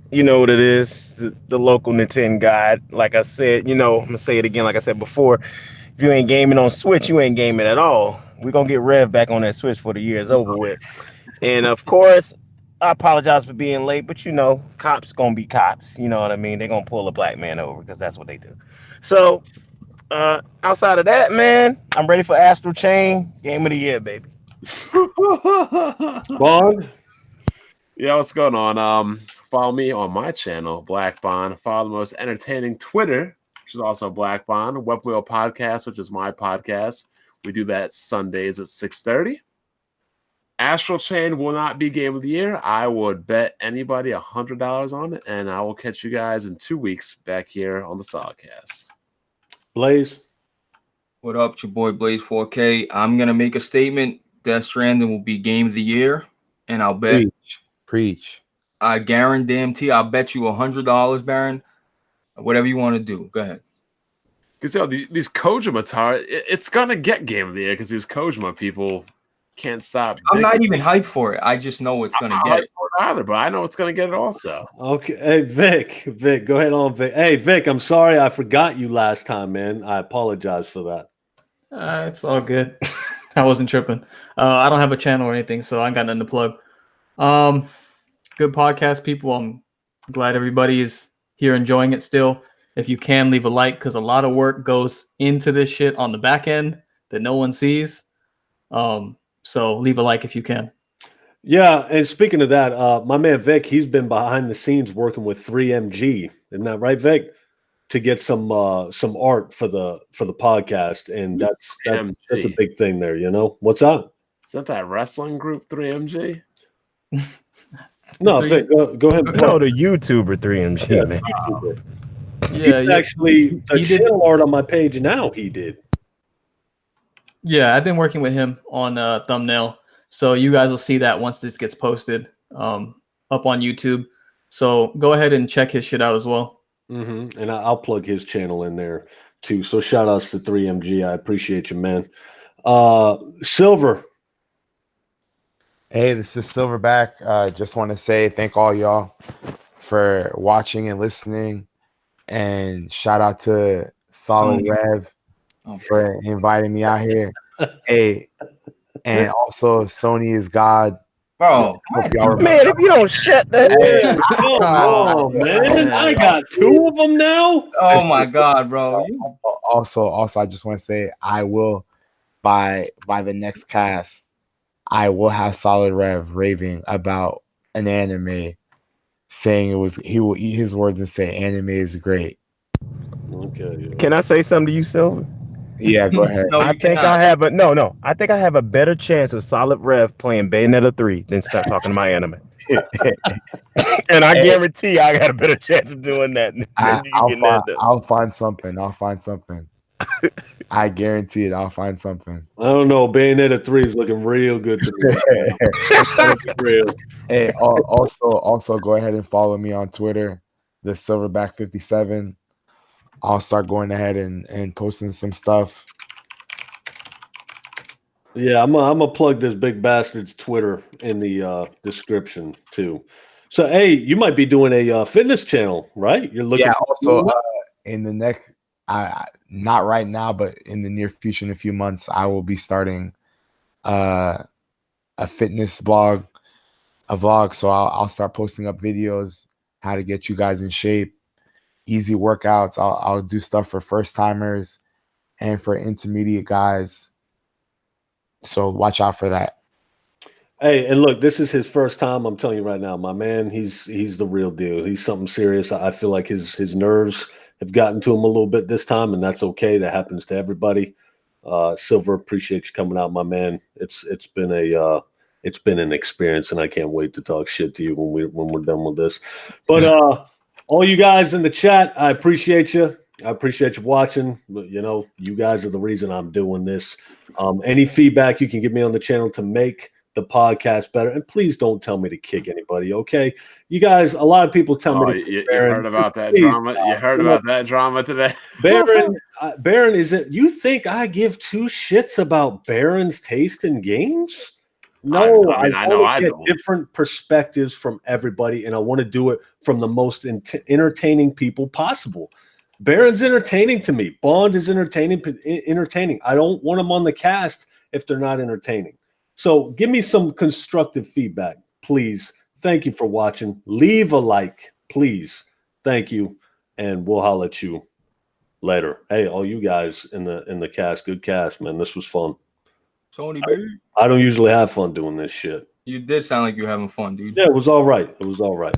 You know what it is, the local Nintendo guide. Like I said, I'm gonna say it again. Like I said before, if you ain't gaming on Switch, you ain't gaming at all. We're gonna get Rev back on that Switch for the year is over with. And of course, I apologize for being late, but cops gonna be cops. You know what I mean? They're gonna pull a black man over because that's what they do. So outside of that, man, I'm ready for Astral Chain Game of the Year, baby. Bond? Yeah, what's going on? Follow me on my channel, Black Bond. Follow the most entertaining Twitter, which is also Black Bond. Weapon Wheel Podcast, which is my podcast. We do that Sundays at 6:30. Astral Chain will not be Game of the Year. I would bet anybody $100 on it, and I will catch you guys in 2 weeks back here on the Solidcast. Blaze? What up, it's your boy Blaze 4K. I'm gonna make a statement. Death Stranding will be Game of the Year, and I'll bet. Preach. I guarantee. I'll bet you $100, Baron. Whatever you want to do, go ahead. Because these Kojima it's gonna get Game of the Year because these Kojima people can't stop. I'm not even hyped for it. I just know it's gonna get it. either, but I know it's gonna get it also. Okay, hey Vic, go ahead on Vic. Hey Vic, I'm sorry I forgot you last time, man. I apologize for that. It's all good. I wasn't tripping. I don't have a channel or anything, so I got nothing to plug. Good podcast, people. I'm glad everybody is here enjoying it still. If you can, leave a like, because a lot of work goes into this shit on the back end that no one sees. So leave a like if you can. Yeah, and speaking of that, my man Vic, he's been behind the scenes working with 3MG. Isn't that right, Vic? To get some art for the podcast, and that's a big thing there. You know what's up? Is that wrestling group 3MG? No, Vic, go ahead. And No, the YouTuber 3MG, man. Yeah, actually, he did art on my page now. He did. Yeah, I've been working with him on thumbnail, so you guys will see that once this gets posted up on YouTube. So go ahead and check his shit out as well. Mm-hmm. And I'll plug his channel in there too. So shout outs to 3MG. I appreciate you, man. Silver. Hey, this is Silverback. Just want to say thank all y'all for watching and listening, and shout out to Solid Rev for inviting me out here. Hey, and also Sony is God. Bro, man, if you don't shut that, oh man, I got two of them now. Oh my God, bro. Also, I just want to say I will by the next cast, I will have Solid Rev raving about an anime, saying he will eat his words and say anime is great. Okay. Yeah. Can I say something to you, Silver? Yeah, go ahead. No, I think I have a better chance of Solid Rev playing Bayonetta 3 than start talking to my anime. And I guarantee I got a better chance of doing that. I'll find something. I guarantee it. I'll find something. I don't know. Bayonetta 3 is looking real good to me. Real. Hey, also go ahead and follow me on Twitter, the Silverback57. I'll start going ahead and posting some stuff. Yeah, I'm gonna plug this big bastard's Twitter in the description too. So hey, you might be doing a fitness channel, right? You're looking. Yeah. Also, in the next, not right now, but in the near future, in a few months, I will be starting a fitness blog, a vlog. So I'll start posting up videos, how to get you guys in shape, easy workouts. I'll do stuff for first timers and for intermediate guys. So watch out for that. Hey, and look, this is his first time. I'm telling you right now, my man, he's the real deal. He's something serious. I feel like his nerves have gotten to him a little bit this time, and that's okay. That happens to everybody. Silver, appreciate you coming out, my man. It's been an experience, and I can't wait to talk shit to you when we're done with this. But all you guys in the chat, I appreciate you. I appreciate you watching. You know, you guys are the reason I'm doing this. Any feedback you can give me on the channel to make the podcast better, and please don't tell me to kick anybody. Okay, you guys. A lot of people tell me. You heard about that drama. You heard about that drama today. Baron, is it? You think I give two shits about Baron's taste in games? No, I know I get different perspectives from everybody, and I want to do it from the most entertaining people possible. Baron's entertaining to me. Bond is entertaining. I don't want them on the cast if they're not entertaining. So give me some constructive feedback, please. Thank you for watching. Leave a like, please. Thank you, and we'll holler at you later. Hey, all you guys in the cast, good cast, man. This was fun. Tony, baby. I don't usually have fun doing this shit. You did sound like you were having fun, dude. Yeah, it was all right. It was all right.